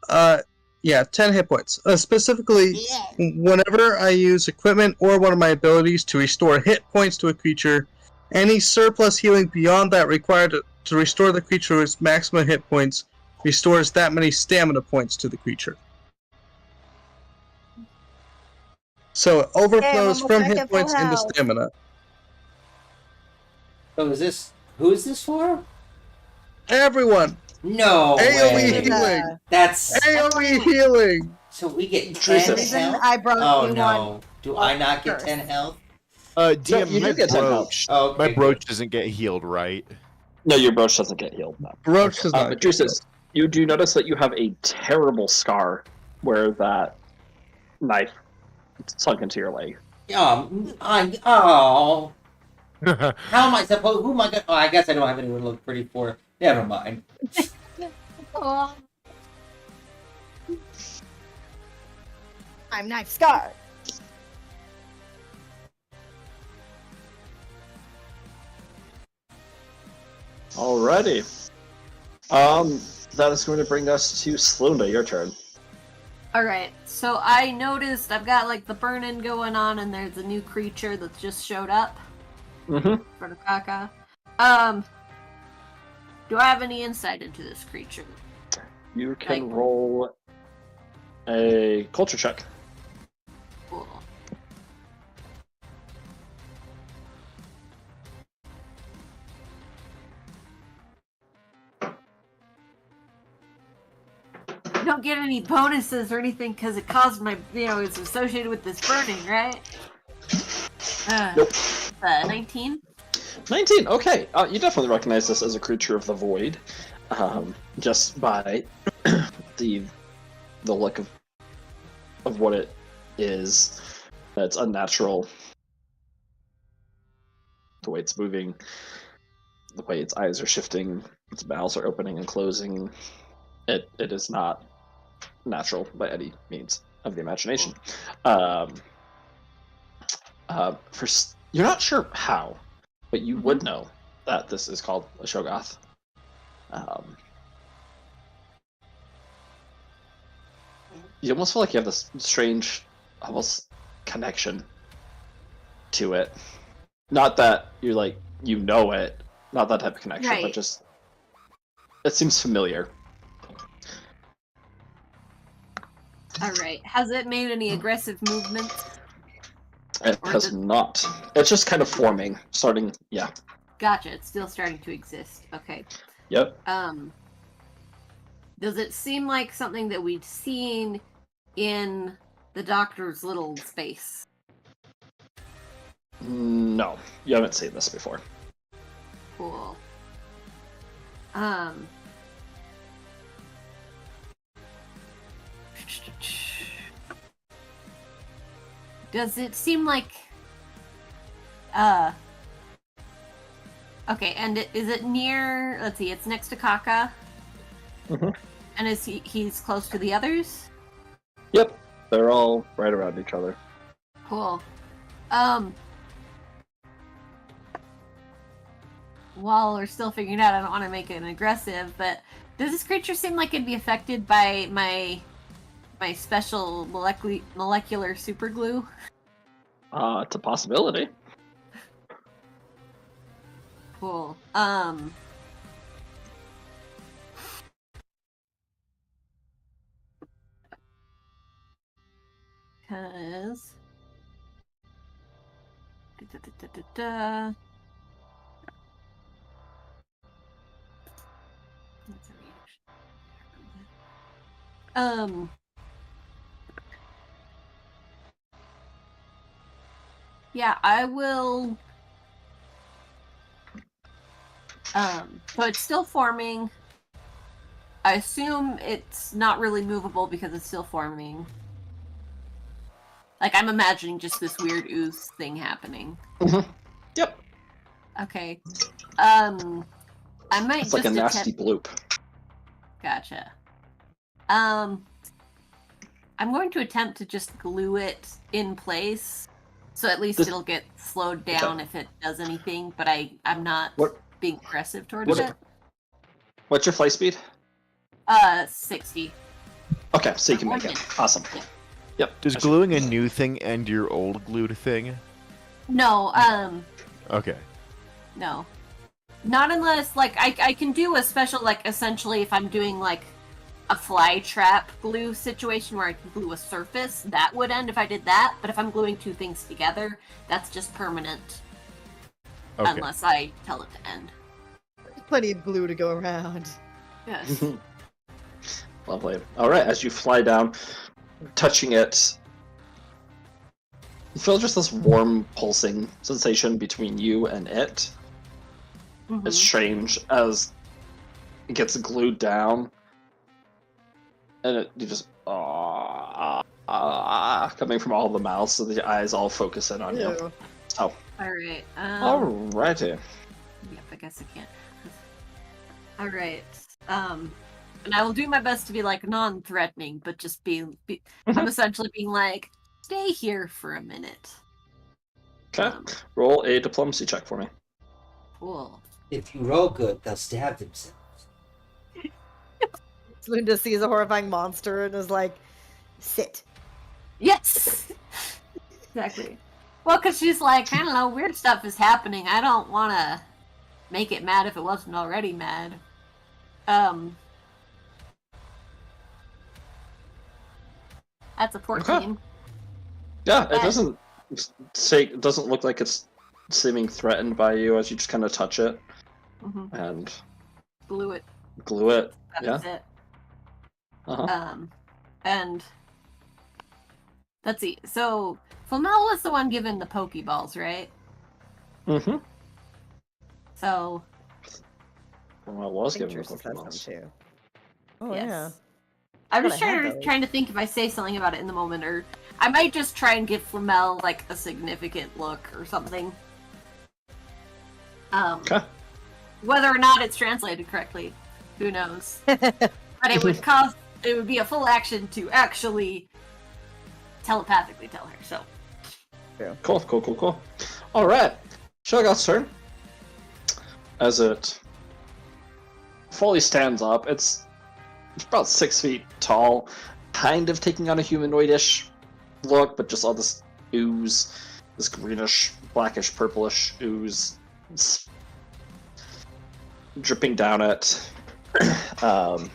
Speaker 6: or. Yeah, 10 hit points. Specifically,
Speaker 4: Yeah.
Speaker 6: whenever I use equipment or one of my abilities to restore hit points to a creature, any surplus healing beyond that required to restore the creature's maximum hit points restores that many stamina points to the creature. So it overflows
Speaker 4: almost
Speaker 6: from
Speaker 4: back
Speaker 6: hit
Speaker 4: at full
Speaker 6: points into
Speaker 4: health.
Speaker 6: stamina.
Speaker 1: So who is this for?
Speaker 6: Everyone!
Speaker 1: No
Speaker 6: AoE
Speaker 1: way.
Speaker 6: healing!
Speaker 1: That's
Speaker 6: AoE healing!
Speaker 1: so we get 10
Speaker 3: Jesus.
Speaker 4: Reason
Speaker 1: health.
Speaker 4: I brought
Speaker 1: Oh
Speaker 4: you
Speaker 1: no!
Speaker 4: one.
Speaker 1: Do I not get
Speaker 4: first.
Speaker 1: 10 health?
Speaker 5: DM,
Speaker 3: you
Speaker 5: my
Speaker 3: do get 10 health.
Speaker 5: brooch.
Speaker 1: Oh, okay,
Speaker 5: My
Speaker 1: good.
Speaker 5: brooch doesn't get healed, right?
Speaker 3: No, your brooch doesn't get healed. No.
Speaker 6: Roach does not.
Speaker 3: But Drusus, you do notice that you have a terrible scar where that knife sunk into your leg.
Speaker 1: Oh, how am I supposed? Who am I? Oh, I guess I don't have anyone to look pretty for. Never mind.
Speaker 2: Oh,
Speaker 4: I'm knife scarred.
Speaker 3: Alrighty. That is going to bring us to Slunda. Your turn.
Speaker 2: Alright, so I noticed I've got like the burn-in going on and there's a new creature that just showed up
Speaker 3: Mm-hmm.
Speaker 2: for the Kaka. Do I have any insight into this creature?
Speaker 3: You can
Speaker 2: Like-
Speaker 3: roll a culture check.
Speaker 2: Cool. I don't get any bonuses or anything because it caused my, it's associated with this burning, right?
Speaker 3: Nope.
Speaker 2: 19?
Speaker 3: 19. Okay. You definitely recognize this as a creature of the void, just by the look of what it is. It's unnatural. The way it's moving, the way its eyes are shifting, its mouths are opening and closing. It is not natural by any means of the imagination. You're not sure how, but you would know that this is called a Shogoth. You almost feel like you have this strange, almost connection to it. Not that you're like you know it, not that type of connection, but
Speaker 2: Right.
Speaker 3: just it seems familiar.
Speaker 2: Alright. Has it made any aggressive movements?
Speaker 3: It
Speaker 2: Or
Speaker 3: has
Speaker 2: is it-
Speaker 3: not. It's just kind of forming, starting. Yeah.
Speaker 2: Gotcha, it's still starting to exist. Okay.
Speaker 3: Yep.
Speaker 2: Does it seem like something that we've seen in the doctor's little space?
Speaker 3: No, you haven't seen this before.
Speaker 2: Cool. Um. Does it seem like okay, and is it near, let's see, it's next to Kaka?
Speaker 3: Mhm.
Speaker 2: And is he's close to the others?
Speaker 3: Yep, they're all right around each other.
Speaker 2: Cool. While we're still figuring it out, I don't want to make it an aggressive, but does this creature seem like it'd be affected by my special molecular super glue?
Speaker 3: It's a possibility.
Speaker 2: Cool. Because That's a reaction. Yeah, I will. So it's still forming. I assume it's not really movable because it's still forming. Like, I'm imagining just this weird ooze thing happening.
Speaker 3: Yep.
Speaker 2: Okay. I might
Speaker 3: It's like a
Speaker 2: just
Speaker 3: nasty bloop.
Speaker 2: Gotcha. I'm going to attempt to just glue it in place, so at least
Speaker 3: This-
Speaker 2: it'll get slowed down if it does anything. But I'm not
Speaker 3: What-
Speaker 2: being aggressive towards
Speaker 3: what-
Speaker 2: it.
Speaker 3: What's your flight speed?
Speaker 2: 60.
Speaker 3: Okay, so you can make it. Awesome. Yep.
Speaker 5: Does gluing a new thing end your old glued thing?
Speaker 2: No,
Speaker 5: Okay.
Speaker 2: no. Not unless, like, I can do a special, like, essentially if I'm doing, like, a fly trap glue situation where I can glue a surface, that would end if I did that. But if I'm gluing two things together, that's just permanent.
Speaker 5: Okay.
Speaker 2: Unless I tell it to end.
Speaker 7: Plenty of glue to go around.
Speaker 2: Yes.
Speaker 3: Lovely. All right, as you fly down, touching it, you feel just this warm, pulsing sensation between you and it.
Speaker 2: Mhm.
Speaker 3: It's strange as it gets glued down, and you just coming from all the mouths, so the eyes all focus in on you.
Speaker 7: Ew.
Speaker 3: Oh,
Speaker 2: Alright.
Speaker 3: alrighty.
Speaker 2: Yep, I guess I can't. Alright. And I will do my best to be, like, non-threatening, but just I'm essentially being like, stay here for a minute.
Speaker 3: Okay, roll a diplomacy check for me.
Speaker 2: Cool.
Speaker 1: If you roll good, they'll stab themselves.
Speaker 7: Lunda sees a horrifying monster and is like, sit.
Speaker 2: Yes! Exactly. Well, because she's like, I don't know, weird stuff is happening. I don't want to make it mad if it wasn't already mad. That's a 14.
Speaker 3: Yeah, it
Speaker 2: Yeah.
Speaker 3: doesn't look like it's seeming threatened by you as you just kind of touch it
Speaker 2: Mm-hmm.
Speaker 3: and
Speaker 2: Glue it.
Speaker 3: glue it.
Speaker 2: That's it.
Speaker 3: Uh-huh.
Speaker 2: And let's see. So Flamel was the one given the Pokeballs, right?
Speaker 3: Mm-hmm.
Speaker 2: So
Speaker 3: Well, I was
Speaker 7: I think
Speaker 3: given the
Speaker 7: Trish has
Speaker 3: Pokeballs.
Speaker 7: some too. Oh
Speaker 2: yes.
Speaker 7: yeah.
Speaker 2: I'm
Speaker 7: Thought
Speaker 2: just
Speaker 7: I had those.
Speaker 2: trying to think if I say something about it in the moment, or I might just try and give Flamel like a significant look or something.
Speaker 3: Okay.
Speaker 2: Whether or not it's translated correctly, who knows? But it would be a full action to actually telepathically tell her. So
Speaker 3: Cool. All right, Shoggoth's turn. As it fully stands up, it's about 6 feet tall, kind of taking on a humanoidish look, but just all this ooze, this greenish, blackish, purplish ooze dripping down it. As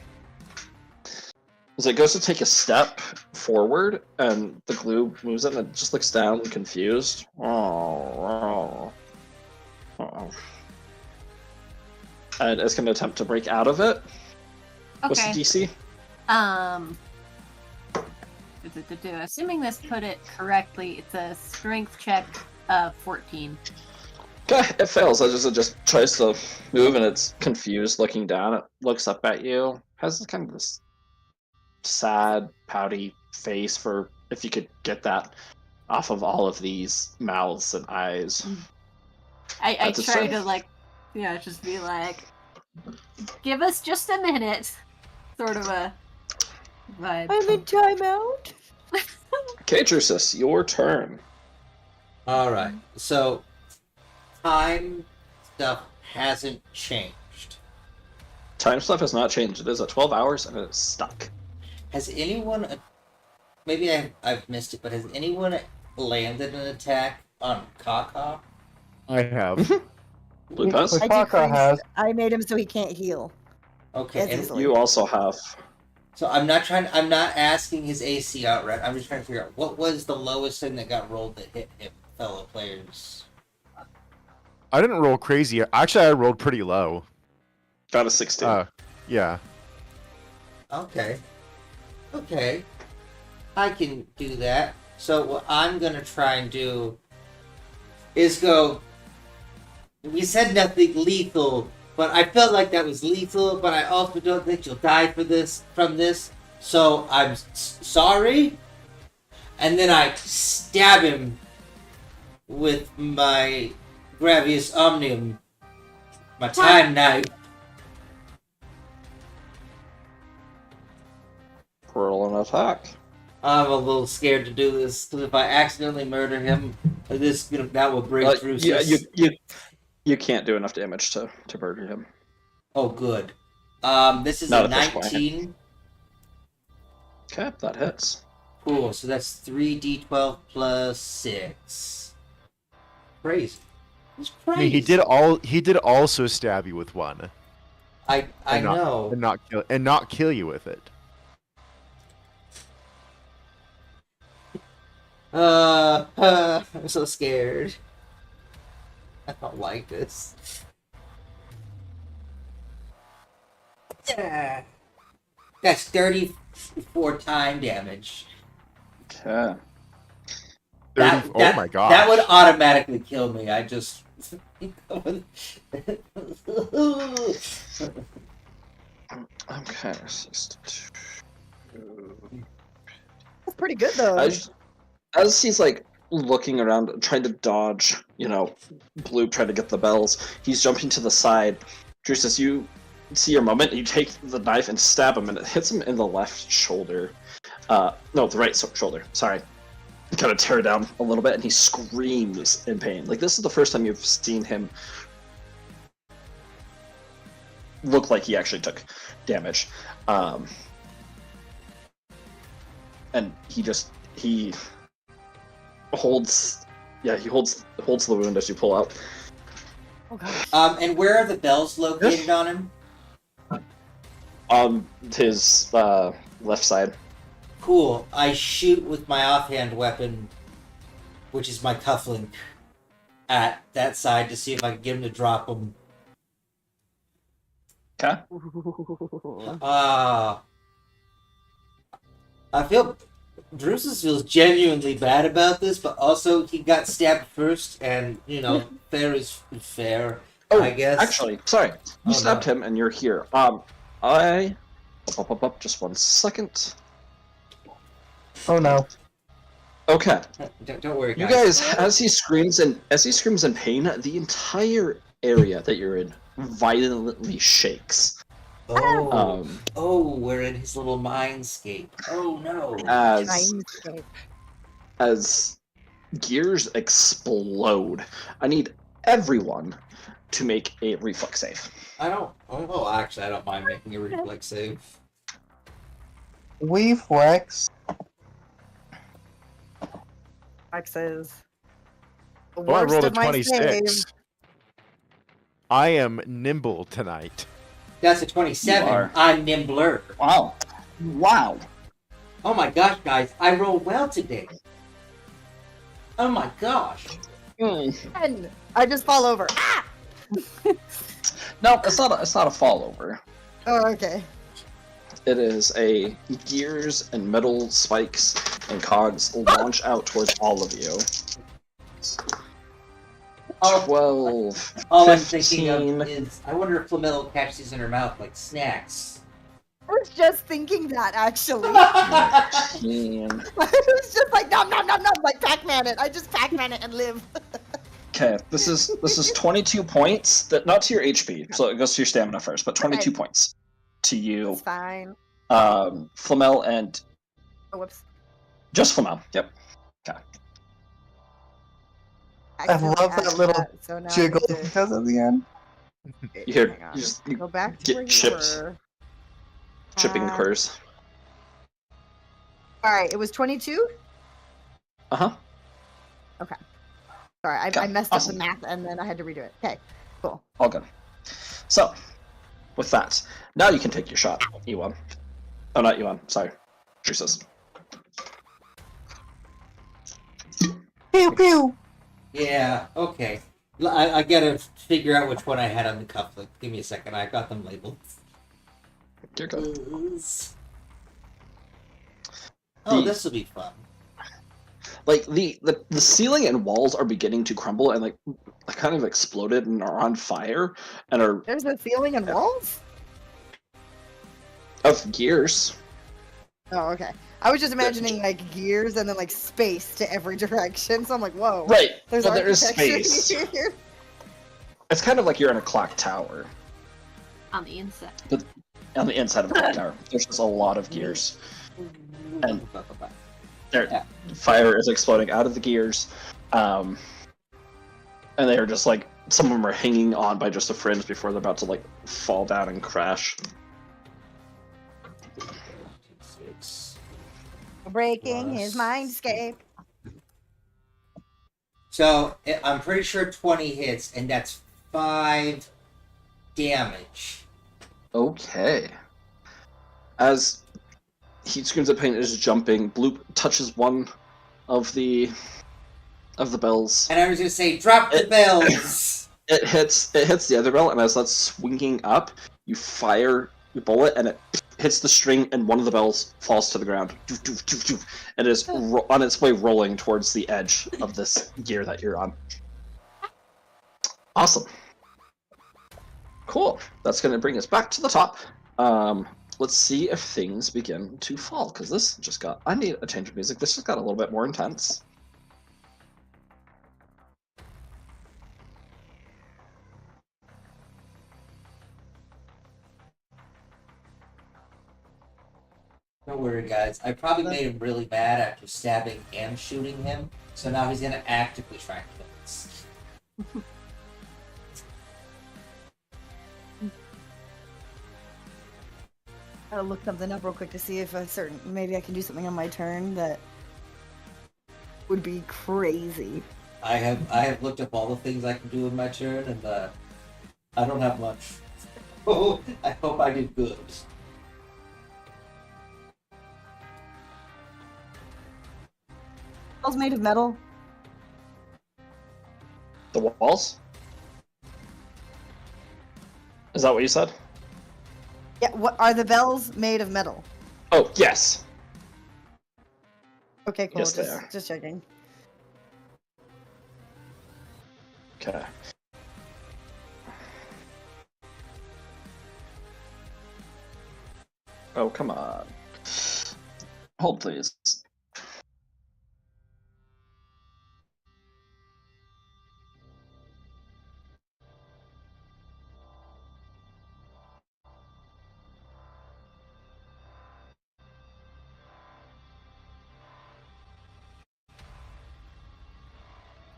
Speaker 3: it goes to take a step forward, and the glue moves it, and it just looks down, confused. Oh. And it's going to attempt to break out of it. What's the
Speaker 2: okay.
Speaker 3: DC?
Speaker 2: Assuming this put it correctly, it's a strength check of 14.
Speaker 3: Okay, it fails. It just tries to move and it's confused looking down. It looks up at you. Has kind of this sad, pouty face for if you could get that off of all of these mouths and eyes.
Speaker 2: I
Speaker 3: That's a
Speaker 2: try
Speaker 3: save.
Speaker 2: to like, just be like, give us just a minute, sort of a vibe.
Speaker 7: I'm in timeout.
Speaker 3: Okay, Drusus, your turn.
Speaker 1: All right. So, time stuff hasn't changed.
Speaker 3: Time stuff has not changed. It is at 12 hours and it's stuck.
Speaker 1: Has anyone? Maybe I've missed it, but has anyone landed an attack on Kaka?
Speaker 5: I have.
Speaker 3: Blue Pass?
Speaker 7: I
Speaker 6: Kaka has.
Speaker 7: I made him so he can't heal.
Speaker 1: Okay,
Speaker 7: Yes,
Speaker 1: and
Speaker 7: he's-
Speaker 3: You also have.
Speaker 1: so I'm not asking his AC outright. I'm just trying to figure out what was the lowest thing that got rolled that hit him, fellow players.
Speaker 5: I didn't roll crazy. Actually, I rolled pretty low.
Speaker 3: Got a 16.
Speaker 5: Yeah.
Speaker 1: Okay. Okay. I can do that. So what I'm gonna try and do is go. We said nothing lethal, but I felt like that was lethal. But I also don't think you'll die from this. So I'm sorry. And then I stab him with my Gravius Omnium, my time knife.
Speaker 3: Roll an attack.
Speaker 1: I'm a little scared to do this because if I accidentally murder him, that will break through.
Speaker 3: Yeah, you can't do enough damage to murder him.
Speaker 1: Oh, good. This is
Speaker 3: Not
Speaker 1: a
Speaker 3: at this point.
Speaker 1: 19.
Speaker 3: Okay, that hits.
Speaker 1: Cool. So that's 3d12 plus 6. Crazy. It's
Speaker 5: I
Speaker 1: crazy.
Speaker 5: mean, he did also stab you with one,
Speaker 1: I
Speaker 5: and not-
Speaker 1: know.
Speaker 5: and not kill you with it.
Speaker 1: I'm so scared. I don't like this. Yeah. That's 34 time damage.
Speaker 3: Okay.
Speaker 5: Oh my god.
Speaker 1: That would automatically kill me. I just.
Speaker 3: Okay, 62.
Speaker 7: That's pretty good though.
Speaker 3: As he's like looking around, trying to dodge, Blue trying to get the bells, he's jumping to the side. Drusus, you see your moment, you take the knife and stab him, and it hits him in the left shoulder. No, the right shoulder, sorry. Kind of tear down a little bit, and he screams in pain. Like, this is the first time you've seen him look like he actually took damage. And he holds the wound as you pull out.
Speaker 7: Oh gosh.
Speaker 1: And where are the bells located on him?
Speaker 3: On his left side.
Speaker 1: Cool. I shoot with my offhand weapon, which is my cufflink, at that side to see if I can get him to drop them.
Speaker 3: Okay.
Speaker 1: I feel Drusus feels genuinely bad about this, but also he got stabbed first, and fair is fair. I guess.
Speaker 3: Actually, sorry, you
Speaker 1: Oh,
Speaker 3: stabbed him, and you're here. Just 1 second.
Speaker 6: Oh no.
Speaker 3: Okay,
Speaker 1: Don't worry,
Speaker 3: you
Speaker 1: guys.
Speaker 3: guys, as he screams in pain, the entire area that you're in violently shakes.
Speaker 1: We're in his little mindscape. Oh no.
Speaker 3: As gears explode, I need everyone to make a reflex save.
Speaker 1: Actually, I don't mind making a reflex save.
Speaker 6: We flex.
Speaker 7: X's. The
Speaker 5: Well, I
Speaker 7: worst
Speaker 5: rolled a
Speaker 7: of my
Speaker 5: 26.
Speaker 7: saves.
Speaker 5: I am nimble tonight.
Speaker 1: That's a
Speaker 3: You
Speaker 1: 27.
Speaker 3: are.
Speaker 1: I'm nimbler.
Speaker 3: Wow. Wow.
Speaker 1: Oh my gosh, guys, I rolled well today. Oh my gosh.
Speaker 7: And I just fall over. Ah!
Speaker 3: No, it's not a fall over.
Speaker 7: Oh, okay.
Speaker 3: It is a gears and metal spikes and cogs launch out towards all of you.
Speaker 1: All,
Speaker 3: 12,
Speaker 1: all I'm
Speaker 3: 15.
Speaker 1: thinking of is, I wonder if Flamello will catch these in her mouth like snacks.
Speaker 7: I was just thinking that actually.
Speaker 3: 13.
Speaker 7: I was just like nom nom nom nom, like Pac-Man it. I just Pac-Man it and live.
Speaker 3: Okay, this is 22 points. That not to your HP, so it goes to your stamina first, but 22
Speaker 7: Okay.
Speaker 3: points to you,
Speaker 7: It's fine.
Speaker 3: Flamel, and
Speaker 7: Oh, whoops.
Speaker 3: just Flamel. Yep.
Speaker 6: I love that
Speaker 7: Accidentally
Speaker 6: little
Speaker 7: added so now I
Speaker 6: Jiggle
Speaker 7: need to-
Speaker 6: because at the end.
Speaker 3: You hear
Speaker 7: Hang on.
Speaker 3: you just
Speaker 7: Go back to
Speaker 3: get
Speaker 7: where you
Speaker 3: chipped.
Speaker 7: were.
Speaker 3: chipping the queers.
Speaker 7: All right, it was 22.
Speaker 3: Uh huh.
Speaker 7: Sorry, I
Speaker 3: Okay,
Speaker 7: messed
Speaker 3: awesome.
Speaker 7: up the math and then I had to redo it. Okay, cool.
Speaker 3: All good. So, with that, now you can take your shot, Ewan. Oh, not Ewan. Sorry, Drusus.
Speaker 6: Pew pew.
Speaker 1: Yeah, okay. I gotta figure out which one I had on the cufflink. Give me a second. I got them labeled.
Speaker 3: You're good.
Speaker 1: Oh,
Speaker 3: The-
Speaker 1: this will be fun.
Speaker 3: Like the ceiling and walls are beginning to crumble and like kind of exploded and are on fire and are
Speaker 7: There's a ceiling and walls?
Speaker 3: of gears.
Speaker 7: Oh, okay. I was just imagining like gears and then like space to every direction. So I'm like, whoa.
Speaker 3: Right.
Speaker 7: There's
Speaker 3: Well, there is
Speaker 7: architecture
Speaker 3: space.
Speaker 7: here.
Speaker 3: It's kind of like you're in a clock tower
Speaker 2: On the inside.
Speaker 3: on the inside of a clock tower. There's just a lot of gears. And- There, fire is exploding out of the gears, and they are just like some of them are hanging on by just a fringe before they're about to like fall down and crash.
Speaker 7: Breaking his
Speaker 1: Plus-
Speaker 7: mindscape.
Speaker 1: So I'm pretty sure 20 hits, and that's 5 damage.
Speaker 3: Okay. As Heat Screams of Pain is jumping, Bloop touches one of the bells.
Speaker 1: And I was gonna say, drop the bells.
Speaker 3: It hits the other bell, and as that's swinging up, you fire your bullet, and it hits the string, and one of the bells falls to the ground. And is on its way rolling towards the edge of this gear that you're on. Awesome. Cool. That's going to bring us back to the top. Let's see if things begin to fall, because this just got... I need a change of music. This just got a little bit more intense.
Speaker 1: Don't worry, guys. I probably made him really mad after stabbing and shooting him, so now he's gonna actively try and kill us.
Speaker 7: Gotta look something up real quick to see if maybe I can do something on my turn that would be crazy.
Speaker 1: I have looked up all the things I can do in my turn, and I don't have much. Oh, I hope I did good.
Speaker 7: Bell's made of metal.
Speaker 3: The walls? Is that what you said?
Speaker 7: Yeah, what are the bells made of metal?
Speaker 3: Oh, yes.
Speaker 7: Okay, cool.
Speaker 3: Yes, they are.
Speaker 7: Just checking.
Speaker 3: Okay. Oh, come on. Hold, please.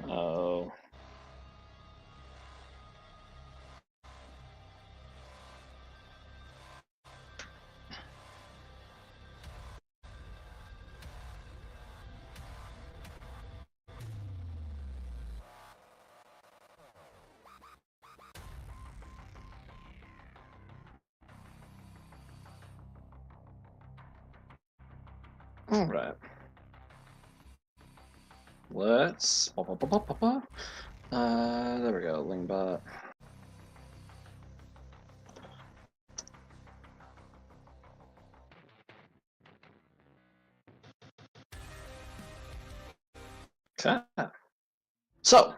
Speaker 3: Oh. All right. Let's. There we go, Lingbot. Okay. So,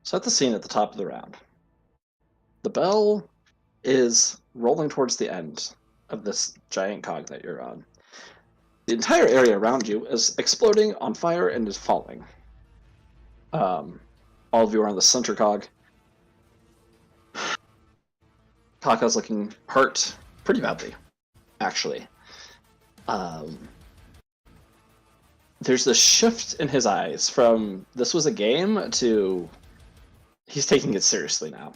Speaker 3: Set the scene at the top of the round. The bell is rolling towards the end of this giant cog that you're on. The entire area around you is exploding on fire and is falling. All of you are on the center cog. Kaka's looking hurt pretty badly, actually. There's a shift in his eyes from this was a game to he's taking it seriously now.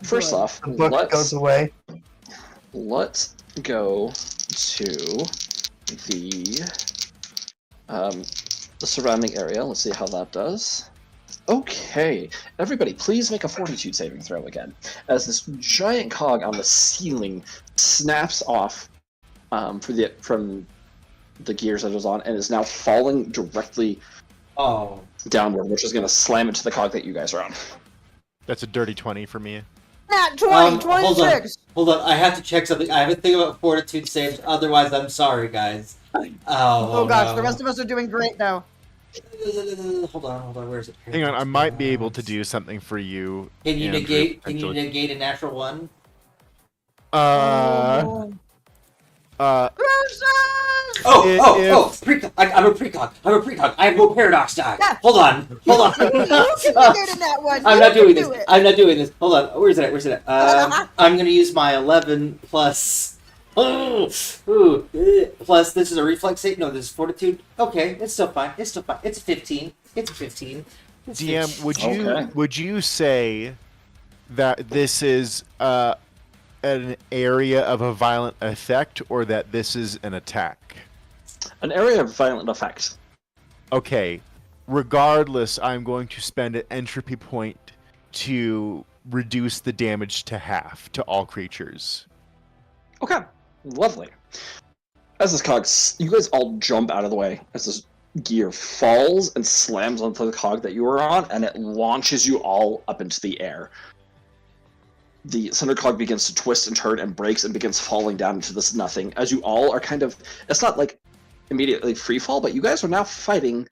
Speaker 3: First
Speaker 6: Good.
Speaker 3: off,
Speaker 6: The book goes away.
Speaker 3: let's go to the surrounding area. Let's see how that does. Okay, everybody, please make a fortitude saving throw again. As this giant cog on the ceiling snaps off from the gears that it was on and is now falling directly
Speaker 1: Oh,
Speaker 3: downward, which is going to slam into the cog that you guys are on.
Speaker 5: That's a dirty 20 for me.
Speaker 7: Nat 20,
Speaker 1: hold on.
Speaker 7: 26.
Speaker 1: Hold on, I have to check something. I have to think about fortitude saves. Otherwise, I'm sorry, guys.
Speaker 7: Oh gosh,
Speaker 1: no.
Speaker 7: the rest of us are doing great though.
Speaker 1: Hold on. Where is it?
Speaker 5: Hang on, I might be able to do something for you.
Speaker 1: Can you
Speaker 5: Andrew,
Speaker 1: negate? Can you
Speaker 5: potentially.
Speaker 1: negate a natural one?
Speaker 7: Oh.
Speaker 1: Precog. I'm a precog. I have no paradox die.
Speaker 7: Yeah.
Speaker 1: Hold on.
Speaker 7: You can negate in that one.
Speaker 1: I'm
Speaker 7: You
Speaker 1: not
Speaker 7: can
Speaker 1: doing
Speaker 7: do
Speaker 1: this.
Speaker 7: it.
Speaker 1: I'm not doing this. Hold on. Where's it at? I'm gonna use my 11 plus. Plus this is a reflex save. No, this is fortitude. Okay, it's still fine. It's a 15. It's a 15. It's
Speaker 5: DM,
Speaker 1: 15.
Speaker 3: Okay.
Speaker 5: would you say that this is an area of a violent effect, or that this is an attack?
Speaker 3: An area of violent effect.
Speaker 5: Okay. Regardless, I'm going to spend an entropy point to reduce the damage to half to all creatures.
Speaker 3: Okay, lovely. As this cog, you guys all jump out of the way as this gear falls and slams onto the cog that you were on, and it launches you all up into the air. The center cog begins to twist and turn and breaks and begins falling down into this nothing. As you all are kind of, it's not like immediately free fall, but you guys are now fighting,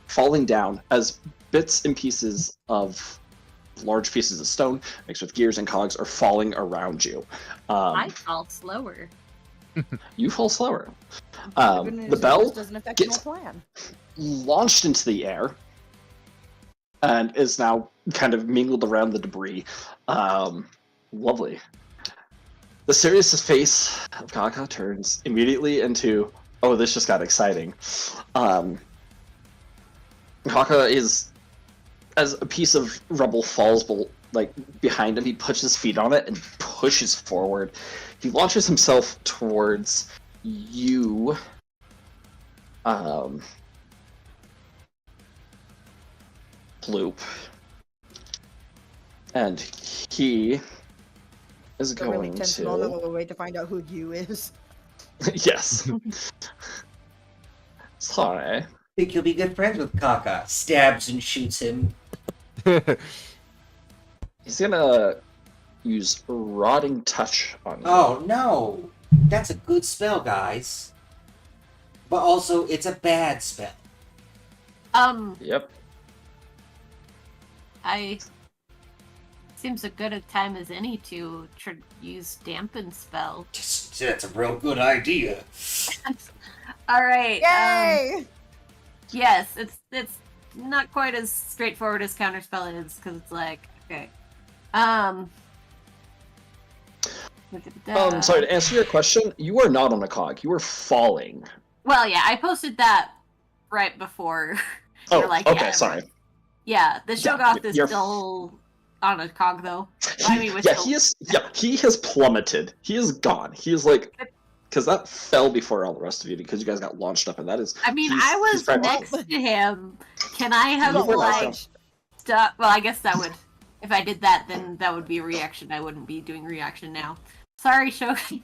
Speaker 3: falling down as bits and pieces of large pieces of stone mixed with gears and cogs are falling around you.
Speaker 2: I fall slower.
Speaker 3: You fall slower.
Speaker 7: The good news
Speaker 3: The
Speaker 7: is
Speaker 3: bell
Speaker 7: this doesn't affect
Speaker 3: gets
Speaker 7: your plan.
Speaker 3: launched into the air and is now kind of mingled around the debris. Lovely. The serious face of Kaka turns immediately into, oh, this just got exciting. Kaka is, as a piece of rubble falls behind him, he puts his feet on it and pushes forward. He launches himself towards you. Bloop. And he is
Speaker 7: It's a really
Speaker 3: going
Speaker 7: tense
Speaker 3: to...
Speaker 7: moment while we wait to find out who you is.
Speaker 3: Yes. Sorry.
Speaker 1: Think you'll be good friends with Kaka. Stabs and shoots him.
Speaker 3: He's gonna use Rotting Touch on you.
Speaker 1: Oh no, that's a good spell, guys. But also, it's a bad spell.
Speaker 3: Yep.
Speaker 2: Seems a good a time as any to use dampen spell.
Speaker 1: That's a real good idea.
Speaker 2: All right.
Speaker 7: Yay!
Speaker 2: Yes, it's not quite as straightforward as counterspell is because it's like okay.
Speaker 3: Sorry, to answer your question, you are not on a cog. You are falling.
Speaker 2: Well, yeah, I posted that right before.
Speaker 3: Oh,
Speaker 2: You're like,
Speaker 3: okay,
Speaker 2: yeah,
Speaker 3: sorry.
Speaker 2: Yeah, the Shogoth is
Speaker 3: you're-
Speaker 2: still on a cog though. I mean, with
Speaker 3: he is. Yeah, he has plummeted. He is gone. He is like, because that fell before all the rest of you because you guys got launched up, and that is.
Speaker 2: I mean,
Speaker 3: he's-
Speaker 2: I
Speaker 3: he's
Speaker 2: was
Speaker 3: very
Speaker 2: next
Speaker 3: much-
Speaker 2: to him. Can I have
Speaker 3: You were
Speaker 2: like
Speaker 3: next
Speaker 2: stuff? Well, I guess that would. If I did that, then that would be a reaction. I wouldn't be doing reaction now. Sorry, Shogoth.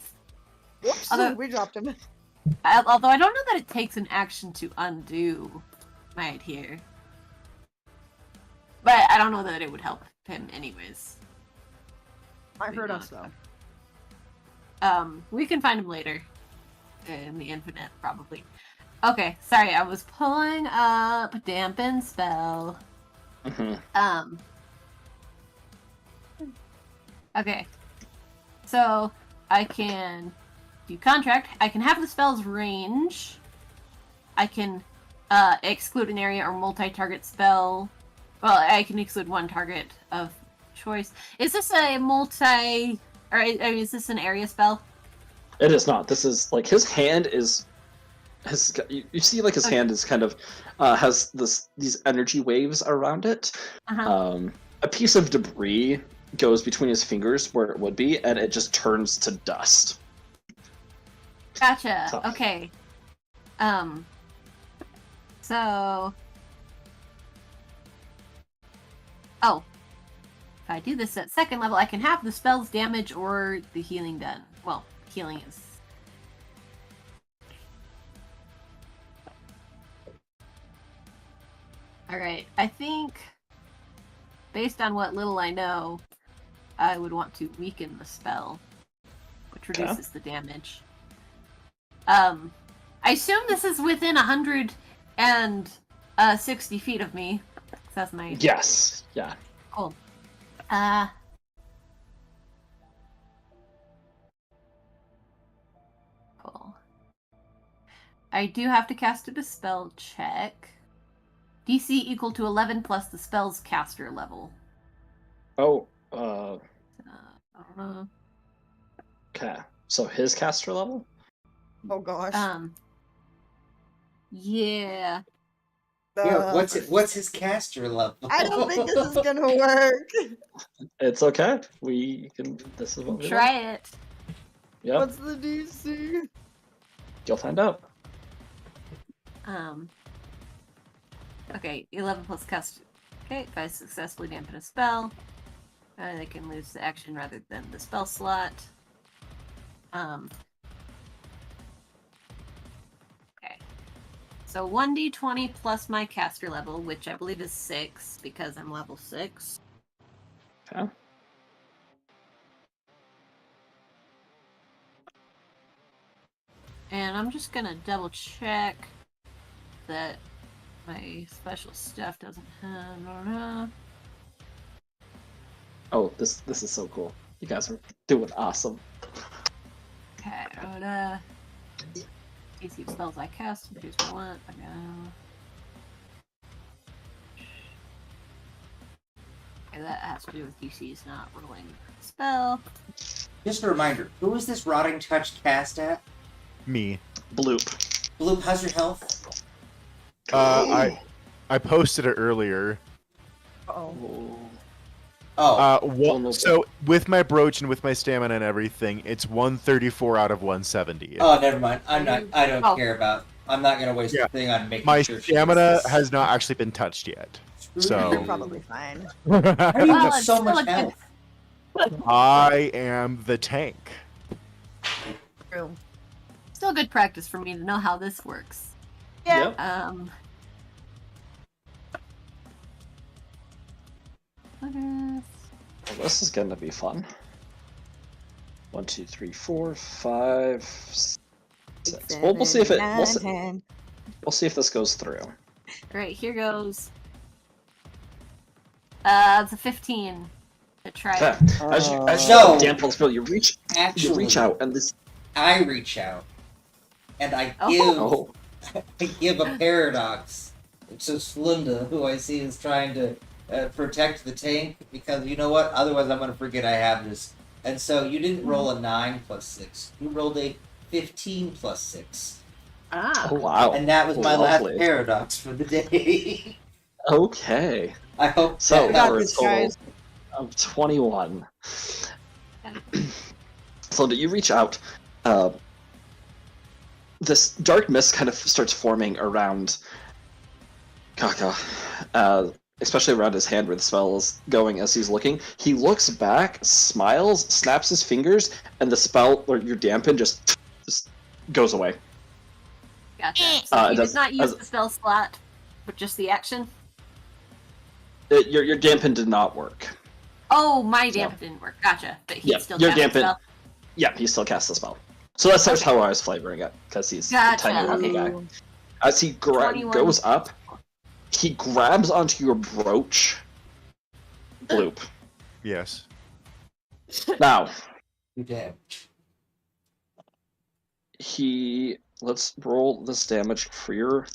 Speaker 7: Whoops,
Speaker 2: Although-
Speaker 7: we dropped him.
Speaker 2: Although I don't know that it takes an action to undo right here. But I don't know that it would help him anyways.
Speaker 7: Might hurt us though.
Speaker 2: We can find him later. In the infinite, probably. Okay, sorry, I was pulling up dampen spell.
Speaker 3: Mm-hmm.
Speaker 2: Okay. So I can do contract. I can have the spell's range. I can exclude an area or multi-target spell. Well, I can exclude one target of choice. Is this a multi? Or is this an area spell?
Speaker 3: It is not. This is like his hand is. You see, like his
Speaker 2: Okay.
Speaker 3: hand is kind of has these energy waves around it.
Speaker 2: Uh-huh.
Speaker 3: A piece of debris goes between his fingers where it would be, and it just turns to dust.
Speaker 2: Gotcha.
Speaker 3: So-
Speaker 2: Okay. So. Oh. If I do this at second level, I can have the spell's damage or the healing done. Well, healing is. Alright, I think, based on what little I know, I would want to weaken the spell, which
Speaker 3: Okay.
Speaker 2: reduces the damage. I assume this is within 160 feet of me. That's my
Speaker 3: Yes. Yeah.
Speaker 2: cool. Cool. I do have to cast a dispel check. DC equal to 11 plus the spell's caster level.
Speaker 3: Oh.
Speaker 2: I don't know.
Speaker 3: Okay. So his caster level.
Speaker 7: Oh gosh.
Speaker 2: Yeah.
Speaker 1: Yeah, what's his caster level?
Speaker 7: I don't think this is gonna work.
Speaker 3: It's okay. We can. This is what we want.
Speaker 2: Try it.
Speaker 3: Yep.
Speaker 7: What's the DC?
Speaker 3: You'll find out.
Speaker 2: Okay, 11 plus cast. Okay, if I successfully dampen a spell, they can lose the action rather than the spell slot. Okay. So 1d20 plus my caster level, which I believe is 6 because I'm level 6.
Speaker 3: Okay.
Speaker 2: And I'm just gonna double check that my special stuff doesn't have.
Speaker 3: Oh, this is so cool. You guys are doing awesome.
Speaker 2: Okay, DC of spells I cast, choose what I want. Okay, that has to do with DC's not rolling spell.
Speaker 1: Just a reminder, who is this Rotting Touch cast at?
Speaker 5: Me.
Speaker 3: Bloop.
Speaker 1: Bloop, how's your health?
Speaker 5: I posted it earlier.
Speaker 7: Oh.
Speaker 1: Oh,
Speaker 3: Vulnerable.
Speaker 5: So with my brooch and with my stamina and everything, it's 134 out of 170.
Speaker 1: oh, never mind. I don't
Speaker 2: Oh.
Speaker 1: care about. I'm not gonna waste
Speaker 5: Yeah.
Speaker 1: a thing on making
Speaker 5: My
Speaker 1: sure. she
Speaker 5: stamina
Speaker 1: does this.
Speaker 5: has not actually been touched yet. So
Speaker 7: You're probably fine.
Speaker 1: How do you
Speaker 2: Well,
Speaker 1: have
Speaker 2: it's
Speaker 1: so
Speaker 2: still
Speaker 1: much
Speaker 2: a good-
Speaker 1: health?
Speaker 5: I am the tank.
Speaker 7: True.
Speaker 2: Still good practice for me to know how this works.
Speaker 7: Yeah.
Speaker 3: Yep.
Speaker 2: Well,
Speaker 3: Well, this is gonna be fun. 1, 2, 3, 4, 5, 6. Well, we'll see if it. We'll see if this goes through.
Speaker 2: Right, here goes. It's a 15 to try
Speaker 3: Okay.
Speaker 2: it.
Speaker 3: As you
Speaker 1: No.
Speaker 3: dampen the spell, you reach
Speaker 1: Actually,
Speaker 3: out, and this.
Speaker 1: I reach out, and I
Speaker 2: Oh.
Speaker 1: give a paradox to Slunda, who I see is trying to protect the tank, because you know what? Otherwise, I'm going to forget I have this. And so you didn't roll a 9 plus 6. You rolled a 15 plus 6.
Speaker 2: Ah.
Speaker 3: Oh wow.
Speaker 1: And that was my last
Speaker 3: Lovely.
Speaker 1: paradox for the day.
Speaker 3: Okay.
Speaker 1: I hope
Speaker 3: So
Speaker 1: that
Speaker 7: got
Speaker 3: for a
Speaker 7: this,
Speaker 3: total
Speaker 7: guys.
Speaker 3: of 21. So you reach out. This dark mist kind of starts forming around Kaka, especially around his hand where the spell is going as he's looking. He looks back, smiles, snaps his fingers, and the spell, or your dampen, just goes away.
Speaker 2: Gotcha. So you
Speaker 3: does-
Speaker 2: did not use
Speaker 3: as-
Speaker 2: the spell slot, but just the action?
Speaker 3: Your dampen did not work.
Speaker 2: Oh, my
Speaker 3: So-
Speaker 2: dampen didn't work. Gotcha. But he
Speaker 3: Yeah,
Speaker 2: still
Speaker 3: your
Speaker 2: cast the
Speaker 3: dampen-
Speaker 2: spell.
Speaker 3: Yeah, he still casts the spell. So that's how I was flavoring it, because he's a
Speaker 2: Gotcha,
Speaker 3: tiny little
Speaker 2: okay.
Speaker 3: guy. As he
Speaker 2: 21.
Speaker 3: goes up, he grabs onto your brooch. Bloop.
Speaker 5: Yes.
Speaker 3: Now,
Speaker 1: You dead.
Speaker 3: let's roll this damage for your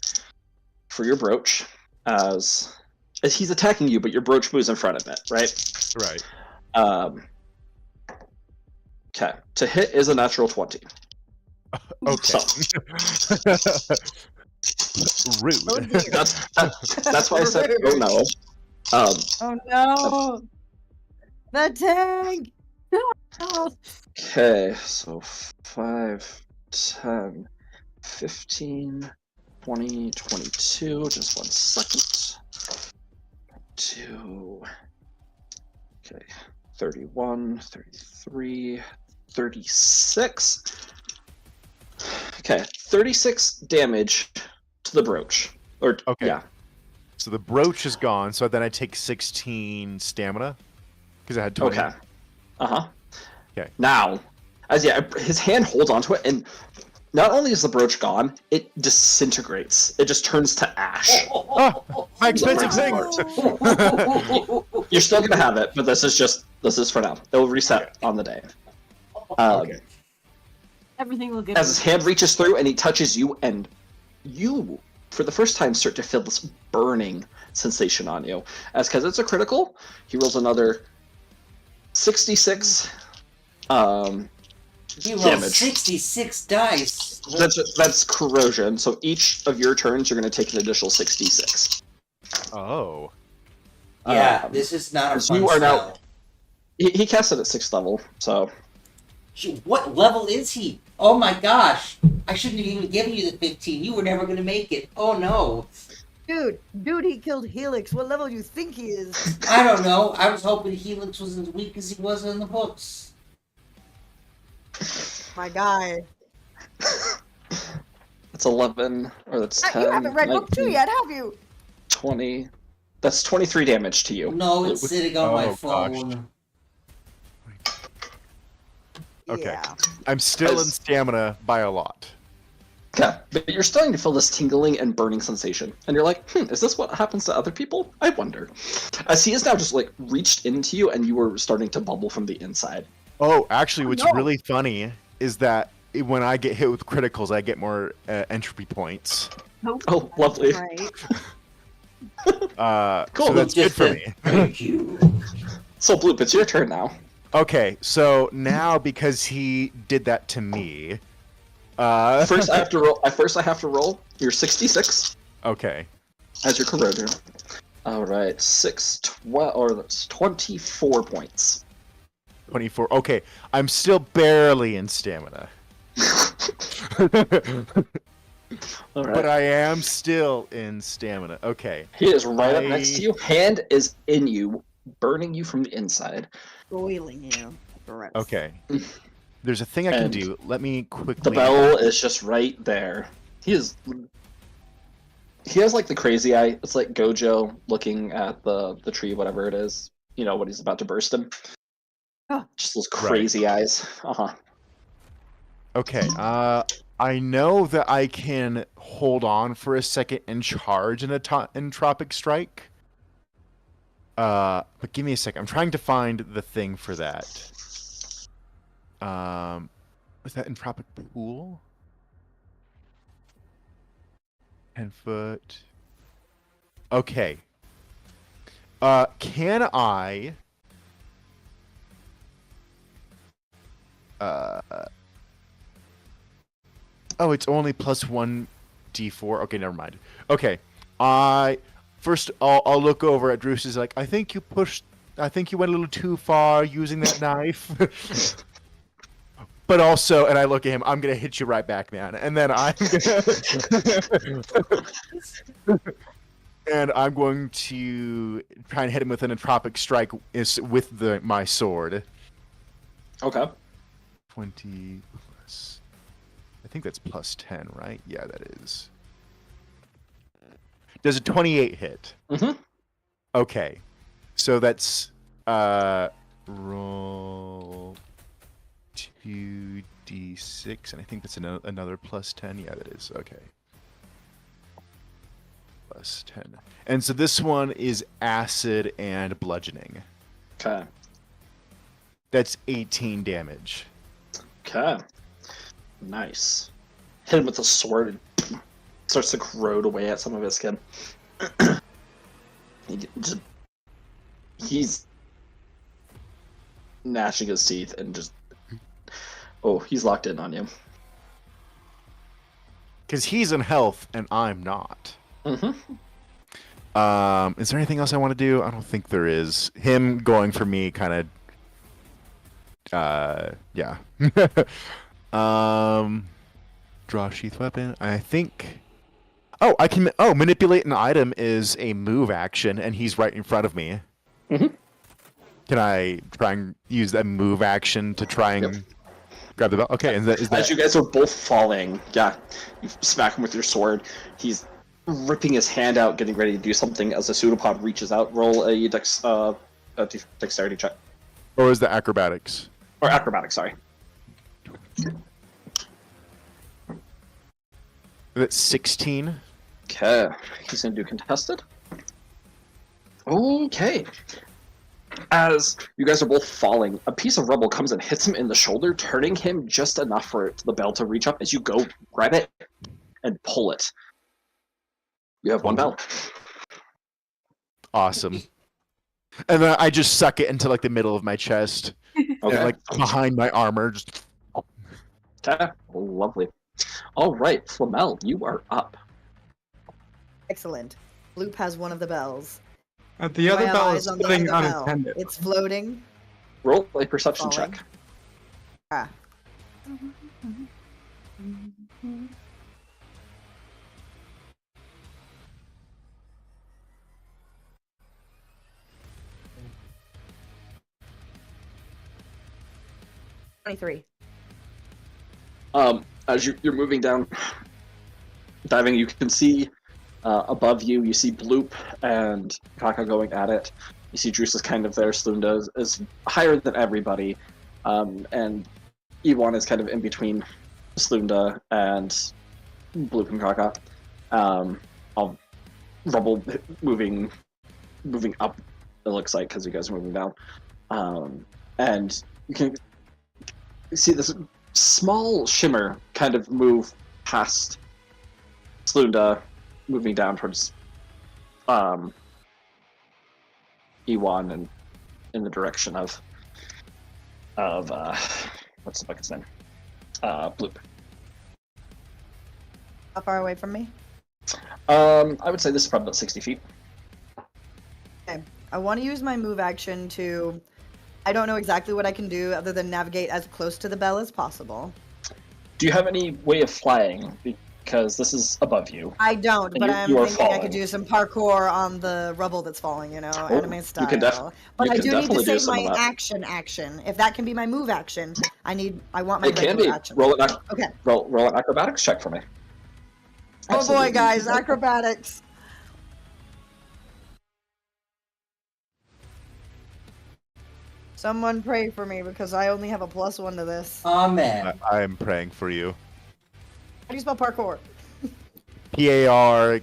Speaker 3: brooch as he's attacking you, but your brooch moves in front of it, right?
Speaker 5: Right.
Speaker 3: Okay. To hit is a natural 20.
Speaker 5: Okay. Rude.
Speaker 7: Oh dear.
Speaker 3: That's why I said, oh no.
Speaker 7: Oh no! The tank!
Speaker 2: Oh,
Speaker 3: Okay, so 5, 10, 15, 20, 22. Just 1 second. 2. Okay, 31, 33, 36. Okay, 36 damage to the brooch. Or
Speaker 5: Okay.
Speaker 3: yeah,
Speaker 5: So the brooch is gone. So then I take 16 stamina because I had 20.
Speaker 3: okay. Uh-huh.
Speaker 5: Okay.
Speaker 3: Now, his hand holds onto it, and not only is the brooch gone, it disintegrates. It just turns to ash.
Speaker 5: Oh, my expensive thing.
Speaker 3: You're still gonna have it, but this is for now. It will reset on the day.
Speaker 5: Okay.
Speaker 2: everything will get.
Speaker 3: As his hand reaches through and he touches you, and you, for the first time, start to feel this burning sensation on you. As because it's a critical, he rolls another 66
Speaker 1: He rolled
Speaker 3: damage.
Speaker 1: 66 dice.
Speaker 3: That's corrosion. So each of your turns, you're going to take an additional 66.
Speaker 5: Oh.
Speaker 1: Yeah, this is not a
Speaker 3: so
Speaker 1: fun
Speaker 3: you are now-
Speaker 1: spell.
Speaker 3: He casts it at 6th level, so
Speaker 1: What level is he? Oh my gosh! I shouldn't have even given you the 15. You were never gonna make it. Oh no!
Speaker 7: Dude, he killed Helix. What level do you think he is?
Speaker 1: I don't know. I was hoping Helix was as weak as he was in the books.
Speaker 7: My guy.
Speaker 3: that's 11, or that's 10,
Speaker 7: You haven't read book 2
Speaker 3: 19,
Speaker 7: yet, have you?
Speaker 3: 20. That's 23 damage to you.
Speaker 1: No, it's sitting on my
Speaker 5: Oh, gosh.
Speaker 1: phone.
Speaker 5: Okay.
Speaker 7: Yeah.
Speaker 5: I'm still in
Speaker 3: As-
Speaker 5: stamina by a lot.
Speaker 3: Okay, but you're starting to feel this tingling and burning sensation, and you're like, is this what happens to other people? I wonder. As he is now just like reached into you, and you were starting to bubble from the inside.
Speaker 5: Oh, actually, what's
Speaker 7: no.
Speaker 5: really funny is that when I get hit with criticals, I get more entropy points.
Speaker 2: Nope.
Speaker 3: Oh, lovely.
Speaker 7: Right.
Speaker 3: Cool.
Speaker 5: So that's good
Speaker 1: Just
Speaker 5: for
Speaker 1: a-
Speaker 5: me.
Speaker 1: Thank you.
Speaker 3: So Bloop, it's your turn now.
Speaker 5: Okay, so now because he did that to me,
Speaker 3: First, I have to roll your 66
Speaker 5: okay,
Speaker 3: as your corrosion. All right, 12, or that's 24 points.
Speaker 5: 24. Okay, I'm still barely in stamina,
Speaker 3: All right.
Speaker 5: but I am still in stamina. Okay,
Speaker 3: He is right up next to you. Hand is in you, burning you from the inside.
Speaker 7: Boiling you. Gross.
Speaker 5: okay. There's a thing I can
Speaker 3: And
Speaker 5: do. Let me quickly.
Speaker 3: The bell is just right there. He has like the crazy eye. It's like Gojo looking at the tree, whatever it is. You know, when he's about to burst him.
Speaker 7: Oh.
Speaker 3: Just those crazy eyes. Uh-huh.
Speaker 5: Okay, I know that I can hold on for a second and charge an entropic strike. But give me a second. I'm trying to find the thing for that. Was that entropic pool? 10 foot. Okay. Can I? Oh, it's only plus 1d4. Okay, never mind. Okay, I'll look over at Druce. Is like, I think you went a little too far using that knife. But also, and I look at him, I'm gonna hit you right back, man. And then I'm going to try and hit him with an entropic strike with my sword.
Speaker 3: Okay.
Speaker 5: 20 plus. I think that's plus 10, right? Yeah, that is. Does a 28 hit?
Speaker 3: Mm-hmm.
Speaker 5: Okay. So that's roll 2d6, and I think that's another plus 10. Yeah, that is. Okay. plus 10. And so this one is acid and bludgeoning.
Speaker 3: Okay.
Speaker 5: That's 18 damage.
Speaker 3: Okay. Nice. Hit him with the sword and starts to corrode away at some of his skin. He's gnashing his teeth and just... Oh, he's locked in on you.
Speaker 5: Because he's in health and I'm not.
Speaker 3: Mm-hmm.
Speaker 5: Is there anything else I want to do? I don't think there is. Him going for me kind of... yeah. Draw sheath weapon. I think... Oh, I can... Oh, manipulate an item is a move action, and he's right in front of me.
Speaker 3: Mm-hmm.
Speaker 5: Can I try and use that move action to try and grab the belt? Okay, and is that...
Speaker 3: As you guys are both falling, yeah, you smack him with your sword. He's ripping his hand out, getting ready to do something as the pseudopod reaches out. Roll a dexterity check.
Speaker 5: Or is the acrobatics?
Speaker 3: Or acrobatics, sorry.
Speaker 5: That's 16.
Speaker 3: Okay, he's gonna do contested. Okay. As you guys are both falling, a piece of rubble comes and hits him in the shoulder, turning him just enough for the bell to reach up as you go grab it and pull it. You have one bell.
Speaker 5: Awesome. And then I just suck it into like the middle of my chest.
Speaker 3: Okay.
Speaker 5: And, like behind my armor. Just...
Speaker 3: Okay, lovely. All right, Flamel, you are up.
Speaker 7: Excellent. Bloop has one of the bells.
Speaker 6: The other
Speaker 7: My
Speaker 6: bell
Speaker 7: eyes
Speaker 6: is
Speaker 7: on the
Speaker 6: sitting
Speaker 7: other bell.
Speaker 6: unattended.
Speaker 7: It's floating.
Speaker 3: Roll a perception
Speaker 7: Falling.
Speaker 3: check.
Speaker 7: Ah. $23.
Speaker 3: As you're moving down, diving, you can see above you, you see Bloop and Kaka going at it. You see Druce is kind of there, Slunda is higher than everybody, and Ewan is kind of in between Slunda and Bloop and Kaka. All rubble moving up, it looks like, because you guys are moving down. And you can see this small shimmer kind of move past Slunda, moving down towards Ewan and in the direction of what's the bucket's name? Bloop.
Speaker 7: How far away from me?
Speaker 3: I would say this is probably about 60 feet.
Speaker 7: Okay. I want to use my move action to... I don't know exactly what I can do other than navigate as close to the bell as possible.
Speaker 3: Do you have any way of flying? Because this is above you.
Speaker 7: I don't,
Speaker 3: And
Speaker 7: but
Speaker 3: you-
Speaker 7: I'm
Speaker 3: you are
Speaker 7: thinking I
Speaker 3: falling.
Speaker 7: could do some parkour on the rubble that's falling, anime style.
Speaker 3: can
Speaker 7: but
Speaker 3: you
Speaker 7: I
Speaker 3: can
Speaker 7: do need to
Speaker 3: definitely do
Speaker 7: save
Speaker 3: some
Speaker 7: my
Speaker 3: of that.
Speaker 7: action. If that can be my move action, I want my
Speaker 3: It can
Speaker 7: regular
Speaker 3: be.
Speaker 7: action.
Speaker 3: Roll an
Speaker 7: Okay.
Speaker 3: roll an acrobatics check for me.
Speaker 7: Oh boy,
Speaker 3: Absolutely.
Speaker 7: guys, acrobatics. Someone pray for me because I only have a +1 to this.
Speaker 1: Amen.
Speaker 5: I am praying for you.
Speaker 7: How do you spell parkour?
Speaker 5: Parkour.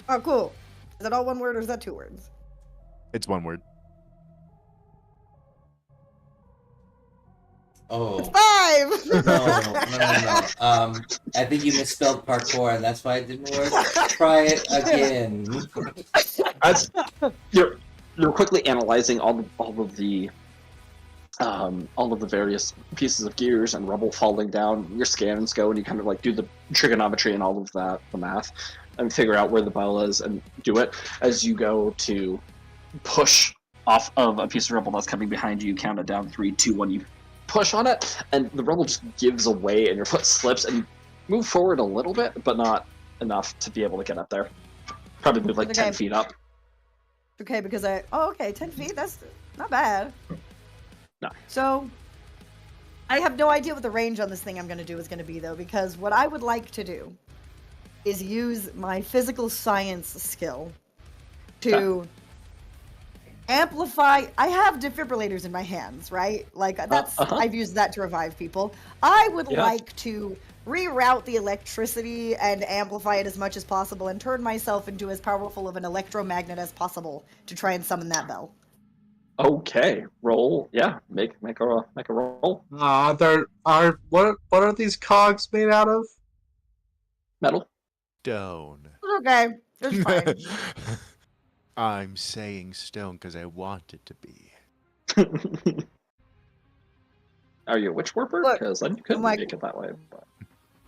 Speaker 7: Oh, cool. Is that all one word or is that 2 words?
Speaker 5: It's one word.
Speaker 1: Oh.
Speaker 7: 5!
Speaker 1: No. I think you misspelled parkour, and that's why it didn't work. Try it again.
Speaker 3: As you're quickly analyzing all of the various pieces of gears and rubble falling down. Your scans go, and you kind of like do the trigonometry and all of that, the math, and figure out where the bell is and do it. As you go to push off of a piece of rubble that's coming behind you, you count it down 3, 2, 1. You push on it, and the rubble just gives away, and your foot slips, and you move forward a little bit, but not enough to be able to get up there. Probably move like
Speaker 7: Okay.
Speaker 3: 10 feet up.
Speaker 7: Okay, because okay, 10 feet, that's not bad.
Speaker 3: No.
Speaker 7: So, I have no idea what the range on this thing I'm going to do is going to be, though, because what I would like to do is use my physical science skill to amplify. I have defibrillators in my hands, right? Like that's
Speaker 3: uh-huh.
Speaker 7: I've used that to revive people. I would
Speaker 3: Yeah.
Speaker 7: like to reroute the electricity and amplify it as much as possible and turn myself into as powerful of an electromagnet as possible to try and summon that bell.
Speaker 3: Okay, roll. Yeah, make a roll.
Speaker 6: There are what are these cogs made out of?
Speaker 3: Metal.
Speaker 5: Stone.
Speaker 7: Okay, it's fine.
Speaker 5: I'm saying stone because I want it to be.
Speaker 3: Are you a witch warper?
Speaker 7: Look,
Speaker 3: Because then you could
Speaker 7: I'm like-
Speaker 3: make it that way. But...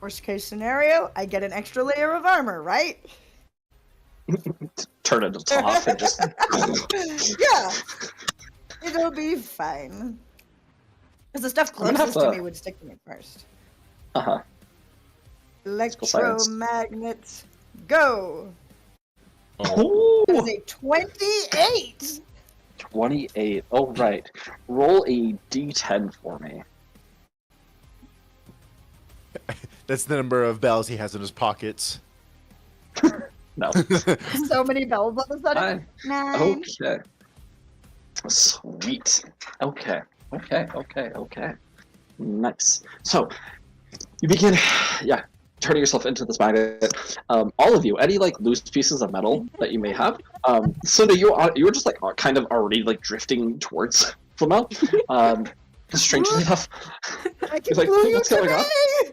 Speaker 7: Worst case scenario, I get an extra layer of armor, right?
Speaker 3: Turn it off and just.
Speaker 7: Yeah, it'll be fine. Because the stuff
Speaker 3: I'm gonna have
Speaker 7: closest to
Speaker 3: to-
Speaker 7: me would stick to me first.
Speaker 3: Uh huh. science.
Speaker 7: Electromagnets, go!
Speaker 3: Oh.
Speaker 7: That is a 28!
Speaker 3: 28. Oh, right. Roll a d10 for me.
Speaker 5: That's the number of bells he has in his pockets.
Speaker 3: No.
Speaker 7: So many bells all of a sudden.
Speaker 3: I-
Speaker 7: 9.
Speaker 3: okay. Sweet. Okay. Nice. So, you begin, turning yourself into this magnet. All of you, any like loose pieces of metal that you may have. Cinder, you were just like kind of already like drifting towards Flamel. Strangely enough,
Speaker 7: I
Speaker 3: he's
Speaker 7: can
Speaker 3: like,
Speaker 7: glue you
Speaker 3: what's going
Speaker 7: to
Speaker 3: on?
Speaker 7: me!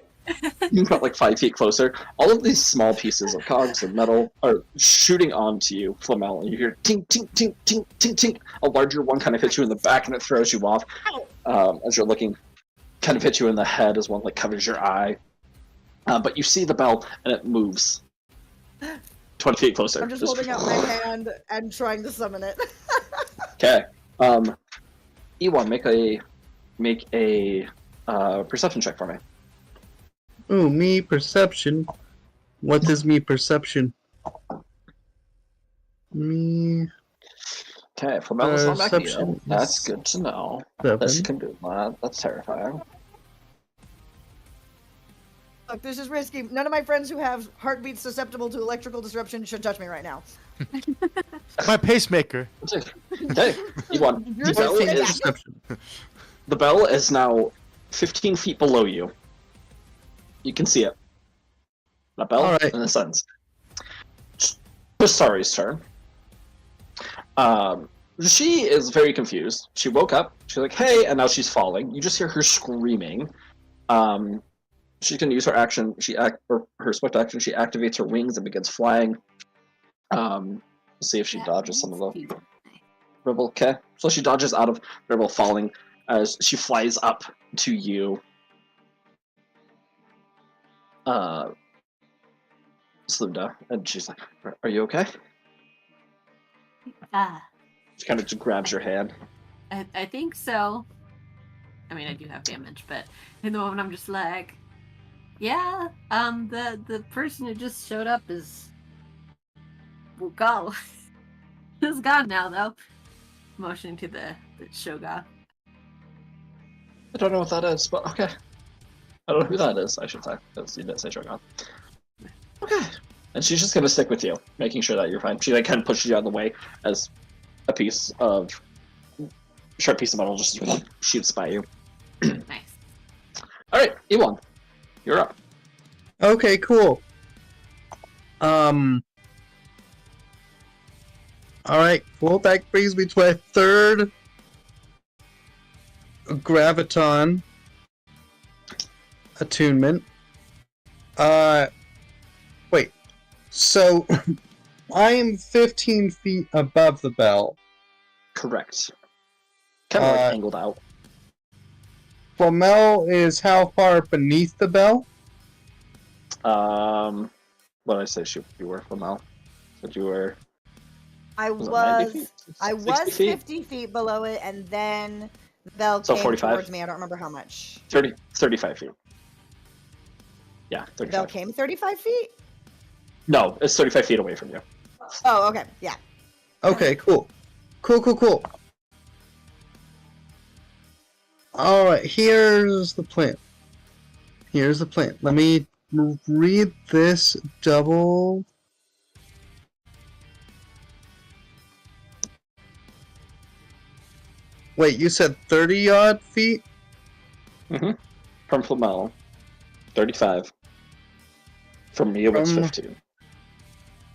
Speaker 3: You got like 5 feet closer. All of these small pieces of cogs and metal are shooting onto you, Flamel, and you hear tink, tink, tink, tink, tink, tink. A larger one kind of hits you in the back and it throws you off. As you're looking, kind of hits you in the head as one like covers your eye. But you see the bell and it moves 20 feet closer.
Speaker 7: I'm just holding out my hand and trying to summon it.
Speaker 3: Okay. E1, make a perception check for me.
Speaker 6: Ooh, me perception. What is me perception? Me
Speaker 3: Okay, Flamel is not back yet.
Speaker 6: Perception
Speaker 3: That's
Speaker 6: is
Speaker 3: good to know. That she
Speaker 6: 7.
Speaker 3: can do that. That's terrifying.
Speaker 7: Look, this is risky. None of my friends who have heartbeats susceptible to electrical disruption should touch me right now.
Speaker 5: My pacemaker.
Speaker 3: Okay, E1.
Speaker 7: You're
Speaker 3: The bell,
Speaker 7: just-
Speaker 3: is,
Speaker 6: Perception.
Speaker 3: the bell is now 15 feet below you. You can see it. The bell
Speaker 6: Alright.
Speaker 3: in the sense. Sorry's turn. She is very confused. She woke up. She's like, "Hey," and now she's falling. You just hear her screaming. She's gonna use her action. Or her swift action. She activates her wings and begins flying. See if she dodges some of the Ribble. Okay, so she dodges out of Ribble falling as she flies up to you. Slunda, and she's like, "Are you okay?" She kind of just grabs your hand.
Speaker 2: I think so. I mean, I do have damage, but in the moment, I'm just like, yeah. The person who just showed up is will go. It's gone now, though. Motioning to the Shogun.
Speaker 3: I don't know what that is, but okay. I don't know who that is, I should say, because you didn't say Shogun. Okay. And she's just gonna stick with you, making sure that you're fine. She like kind of pushes you out of the way as a sharp piece of metal just shoots by you.
Speaker 2: Nice.
Speaker 3: Alright, E1, you're up.
Speaker 6: Okay, cool. Alright, well, that brings me to my third graviton attunement. Wait. So, I am 15 feet above the bell.
Speaker 3: Correct. Kind of like
Speaker 6: Uh,
Speaker 3: angled out.
Speaker 6: Flamel is how far beneath the bell?
Speaker 3: What did I say you were, Flamel? Said you were...
Speaker 7: I
Speaker 3: Was it 90 feet?
Speaker 7: I
Speaker 3: 60
Speaker 7: was
Speaker 3: feet?
Speaker 7: 50 feet below it, and then the bell
Speaker 3: So
Speaker 7: came
Speaker 3: 45?
Speaker 7: towards me. I don't remember how much.
Speaker 3: 35 feet. Yeah,
Speaker 7: The bell
Speaker 3: 35.
Speaker 7: came 35 feet?
Speaker 3: No, it's 35 feet away from you.
Speaker 7: Oh, okay. Yeah.
Speaker 6: Okay, cool. Cool. Alright, here's the plan. Let me read this double. Wait, you said 30 odd feet?
Speaker 3: From Flamel, 35. From me, it's
Speaker 6: From-
Speaker 3: 15.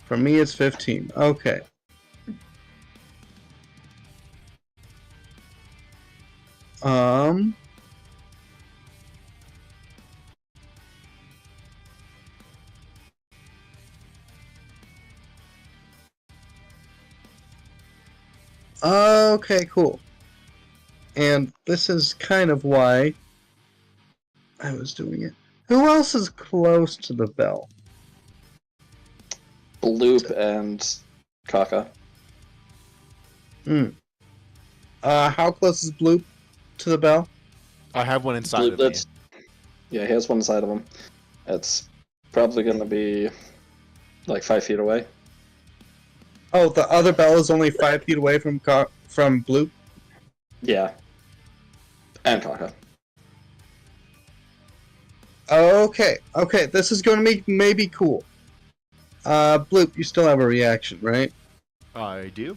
Speaker 6: For me, it's 15. Okay. Um. Okay, cool. And this is kind of why I was doing it. Who else is close to the bell?
Speaker 3: Bloop and Kaka.
Speaker 6: How close is Bloop to the bell?
Speaker 5: I have one inside
Speaker 3: Bloop,
Speaker 5: of me.
Speaker 3: that's, yeah, he has one side of him. It's probably going to be like 5 feet away.
Speaker 6: Oh, the other bell is only 5 feet away from Bloop.
Speaker 3: Yeah. And Kaka.
Speaker 6: Okay, this is going to make maybe cool. Bloop, you still have a reaction, right?
Speaker 5: I do.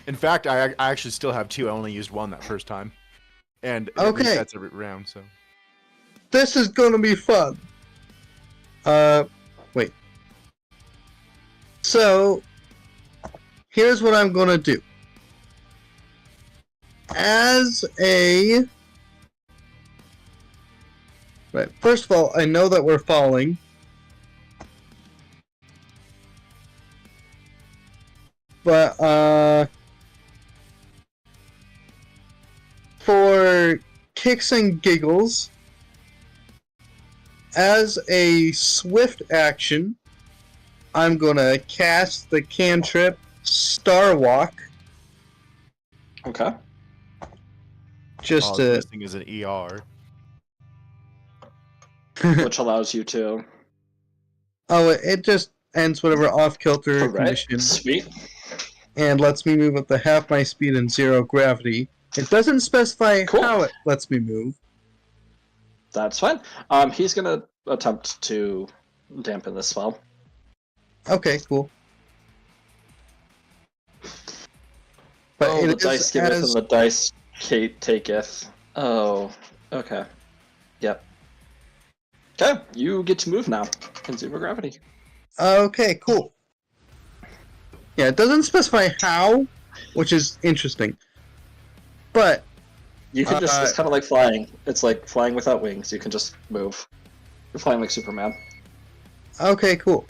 Speaker 5: In fact, I actually still have 2. I only used 1 that first time. And it
Speaker 6: Okay.
Speaker 5: resets every round, so.
Speaker 6: This is going to be fun. Wait. So, here's what I'm going to do. Right, first of all, I know that we're falling. But, for kicks and giggles, as a swift action, I'm gonna cast the cantrip Star Walk.
Speaker 3: Okay.
Speaker 6: Just
Speaker 5: This thing is an ER.
Speaker 3: Which allows you to.
Speaker 6: Oh, it just ends whatever off-kilter
Speaker 3: Alright.
Speaker 6: condition
Speaker 3: Sweet.
Speaker 6: and lets me move up to half my speed and 0 gravity. It doesn't specify
Speaker 3: Cool.
Speaker 6: how it lets me move.
Speaker 3: That's fine. He's going to attempt to dampen this spell.
Speaker 6: Okay, cool. But
Speaker 3: Oh, the
Speaker 6: it
Speaker 3: dice
Speaker 6: is
Speaker 3: giveth
Speaker 6: as...
Speaker 3: and the dice taketh. Oh, okay. Yep. Okay, you get to move now in 0 gravity.
Speaker 6: Okay, cool. Yeah, it doesn't specify how, which is interesting. But
Speaker 3: You can just, it's kind of like flying. It's like flying without wings. You can just move. You're flying like Superman.
Speaker 6: okay, cool.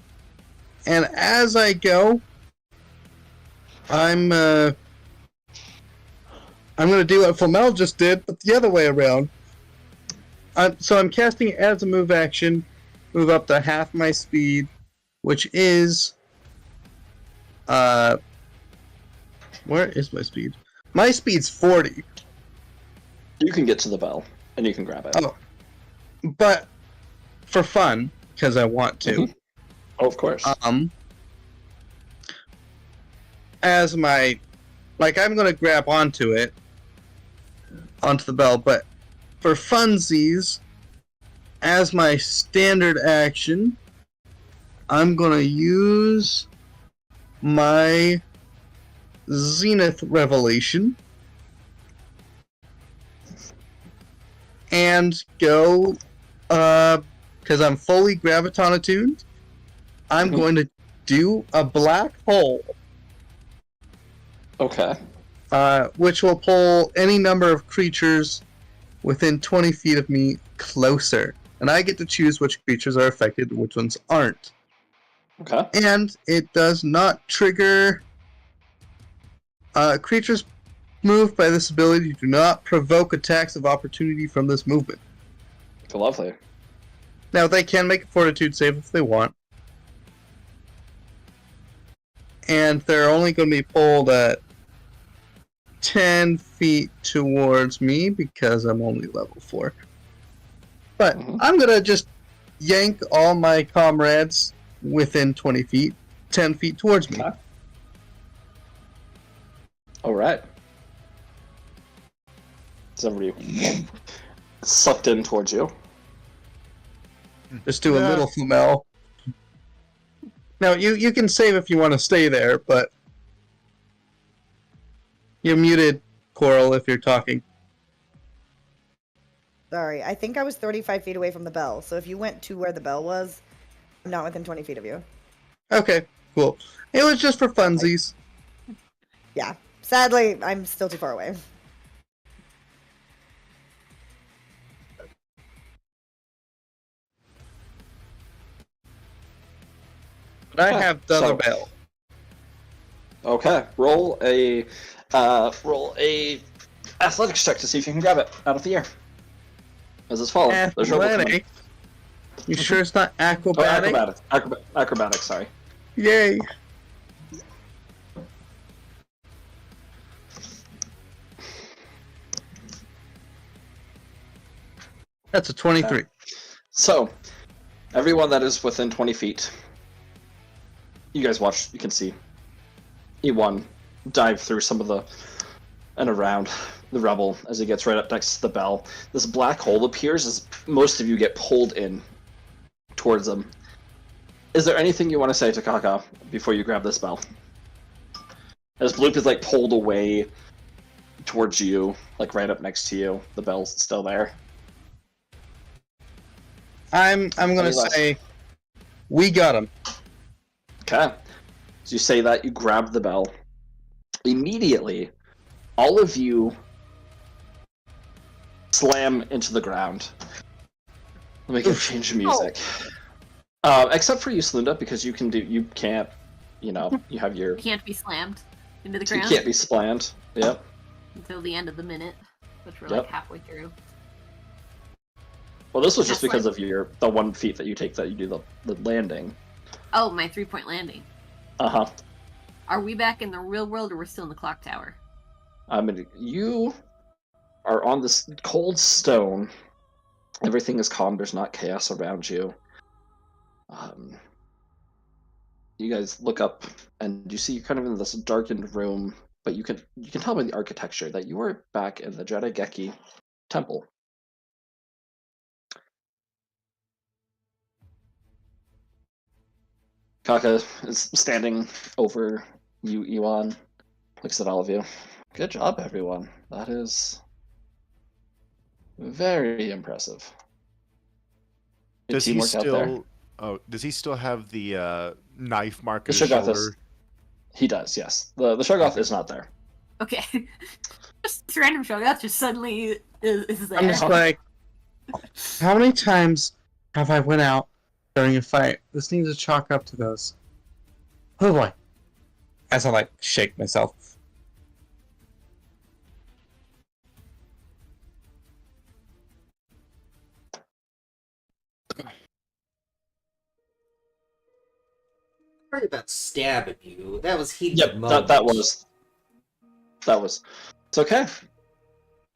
Speaker 6: And as I go, I'm gonna do what Flamel just did, but the other way around. So I'm casting it as a move action, move up to half my speed, which is where is my speed? My speed's 40.
Speaker 3: You can get to the bell, and you can grab it.
Speaker 6: Oh. But for fun, because I want to.
Speaker 3: Mhm. Oh, of course.
Speaker 6: As my, like, I'm gonna grab onto the bell, but for funsies, as my standard action, I'm gonna use my Zenith Revelation and go, because I'm fully graviton attuned, I'm
Speaker 3: Mhm.
Speaker 6: going to do a black hole,
Speaker 3: Okay.
Speaker 6: which will pull any number of creatures within 20 feet of me closer. And I get to choose which creatures are affected and which ones aren't.
Speaker 3: Okay.
Speaker 6: And it does not trigger... creatures moved by this ability do not provoke attacks of opportunity from this movement.
Speaker 3: Lovely.
Speaker 6: Now, they can make a fortitude save if they want. And they're only going to be pulled at 10 feet towards me because I'm only level 4. But
Speaker 3: Mhm.
Speaker 6: I'm going to just yank all my comrades within 20 feet, 10 feet towards me.
Speaker 3: Okay. All right. Somebody sucked in towards you.
Speaker 6: Just do a
Speaker 5: Yeah.
Speaker 6: little Flamel. Now, you can save if you want to stay there, but you're muted Coral, if you're talking.
Speaker 7: Sorry, I think I was 35 feet away from the bell. So if you went to where the bell was, I'm not within 20 feet of you.
Speaker 6: Okay, cool. It was just for funsies.
Speaker 7: Yeah. Sadly, I'm still too far away.
Speaker 6: But I have the other
Speaker 3: So-
Speaker 6: bell.
Speaker 3: Okay, roll a athletics check to see if you can grab it out of the air. As it's falling. There's no
Speaker 6: Athletic. You sure it's not
Speaker 3: Oh,
Speaker 6: acrobatic?
Speaker 3: acrobatics, sorry.
Speaker 6: Yay. That's a 23.
Speaker 3: So, everyone that is within 20 feet, you guys watch, you can see E1 dive through some of the, and around the rubble as he gets right up next to the bell. This black hole appears as most of you get pulled in towards them. Is there anything you want to say to Kaka before you grab this bell? As Bloop is like pulled away towards you, like right up next to you, the bell's still there.
Speaker 6: I'm gonna
Speaker 3: Any less?
Speaker 6: say we got him.
Speaker 3: Okay. So you say that, you grab the bell. Immediately, all of you slam into the ground. Let me get a change of music. Except for you, Slunda, because you can't, you have your,
Speaker 2: You can't be slammed into the
Speaker 3: you
Speaker 2: ground
Speaker 3: can't be slammed. Yep.
Speaker 2: until the end of the minute, which we're
Speaker 3: Yep.
Speaker 2: like halfway through.
Speaker 3: Well, this was just
Speaker 2: That's
Speaker 3: because
Speaker 2: like-
Speaker 3: of the 1 feet that you take that you do the landing.
Speaker 2: Oh, my 3-point landing.
Speaker 3: Uh-huh.
Speaker 2: Are we back in the real world or we're still in the clock tower?
Speaker 3: I mean, you are on this cold stone. Everything is calm. There's not chaos around you. You guys look up and you see you're kind of in this darkened room, but you can tell by the architecture that you are back in the Jedageki temple. Kaka is standing over you, Iwan. Looks at all of you. Good job, everyone. That is very impressive. Good
Speaker 5: Does he
Speaker 3: teamwork out there.
Speaker 5: still? Oh, does he still have the knife mark
Speaker 3: The
Speaker 5: on his
Speaker 3: Shoggoth
Speaker 5: shoulder?
Speaker 3: is. He does, yes. The Shoggoth is not there.
Speaker 2: Okay. Just this random show that just suddenly is there.
Speaker 6: I'm just like, how many times have I went out during a fight? This needs to chalk up to those. Oh boy. As I like shake myself.
Speaker 1: Sorry about stabbing you. That was heat.
Speaker 3: Yep, that was. It's okay.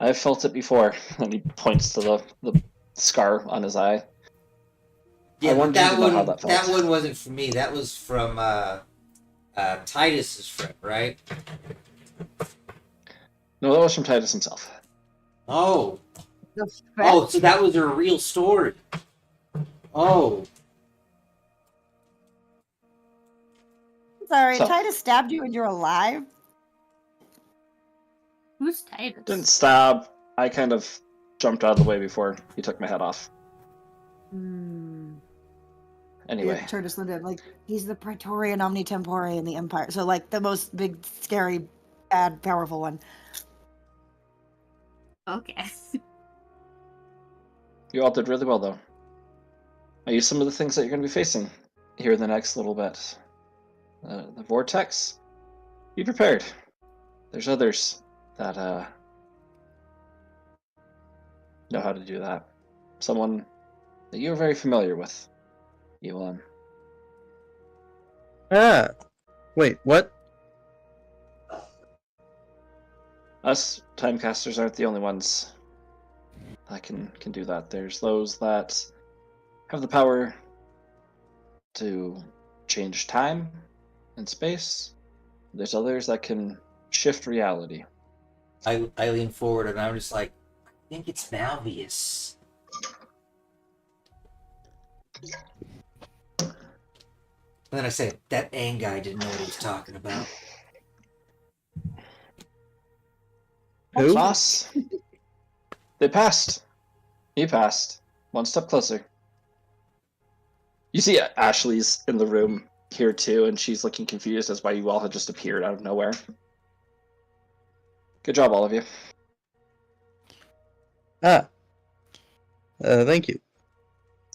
Speaker 3: I've felt it before. And he points to the scar on his eye.
Speaker 1: Yeah,
Speaker 3: I
Speaker 1: but
Speaker 3: wondered
Speaker 1: that
Speaker 3: about how
Speaker 1: one.
Speaker 3: that
Speaker 1: That
Speaker 3: felt.
Speaker 1: one wasn't for me. That was from Titus's friend, right?
Speaker 3: No, that was from Titus himself.
Speaker 1: Oh,
Speaker 4: The
Speaker 1: oh, so that was a real story. Oh,
Speaker 4: Sorry,
Speaker 3: So-
Speaker 4: Titus stabbed you and you're alive?
Speaker 2: Who's Titus?
Speaker 3: Didn't stab. I kind of jumped out of the way before he took my head off. Anyway.
Speaker 4: Yeah, Titus Linda, like, he's the Praetorian Omnitempore in the Empire. So, like, the most big, scary, bad, powerful one.
Speaker 2: Okay.
Speaker 3: You all did really well, though. I used some of the things that you're going to be facing here in the next little bit. The vortex. Be prepared. There's others that know how to do that. Someone that you're very familiar with, Elon.
Speaker 6: Ah. Wait, what?
Speaker 3: Us timecasters aren't the only ones that can do that. There's those that have the power to change time and space. There's others that can shift reality.
Speaker 1: I lean forward and I'm just like, I think it's Malvius. And then I say, that Aang guy didn't know what he was talking about.
Speaker 6: Who?
Speaker 3: Moss. They passed. You passed. One step closer. You see Ashley's in the room here too, and she's looking confused as why you all had just appeared out of nowhere. Good job, all of you.
Speaker 6: Ah. Thank you.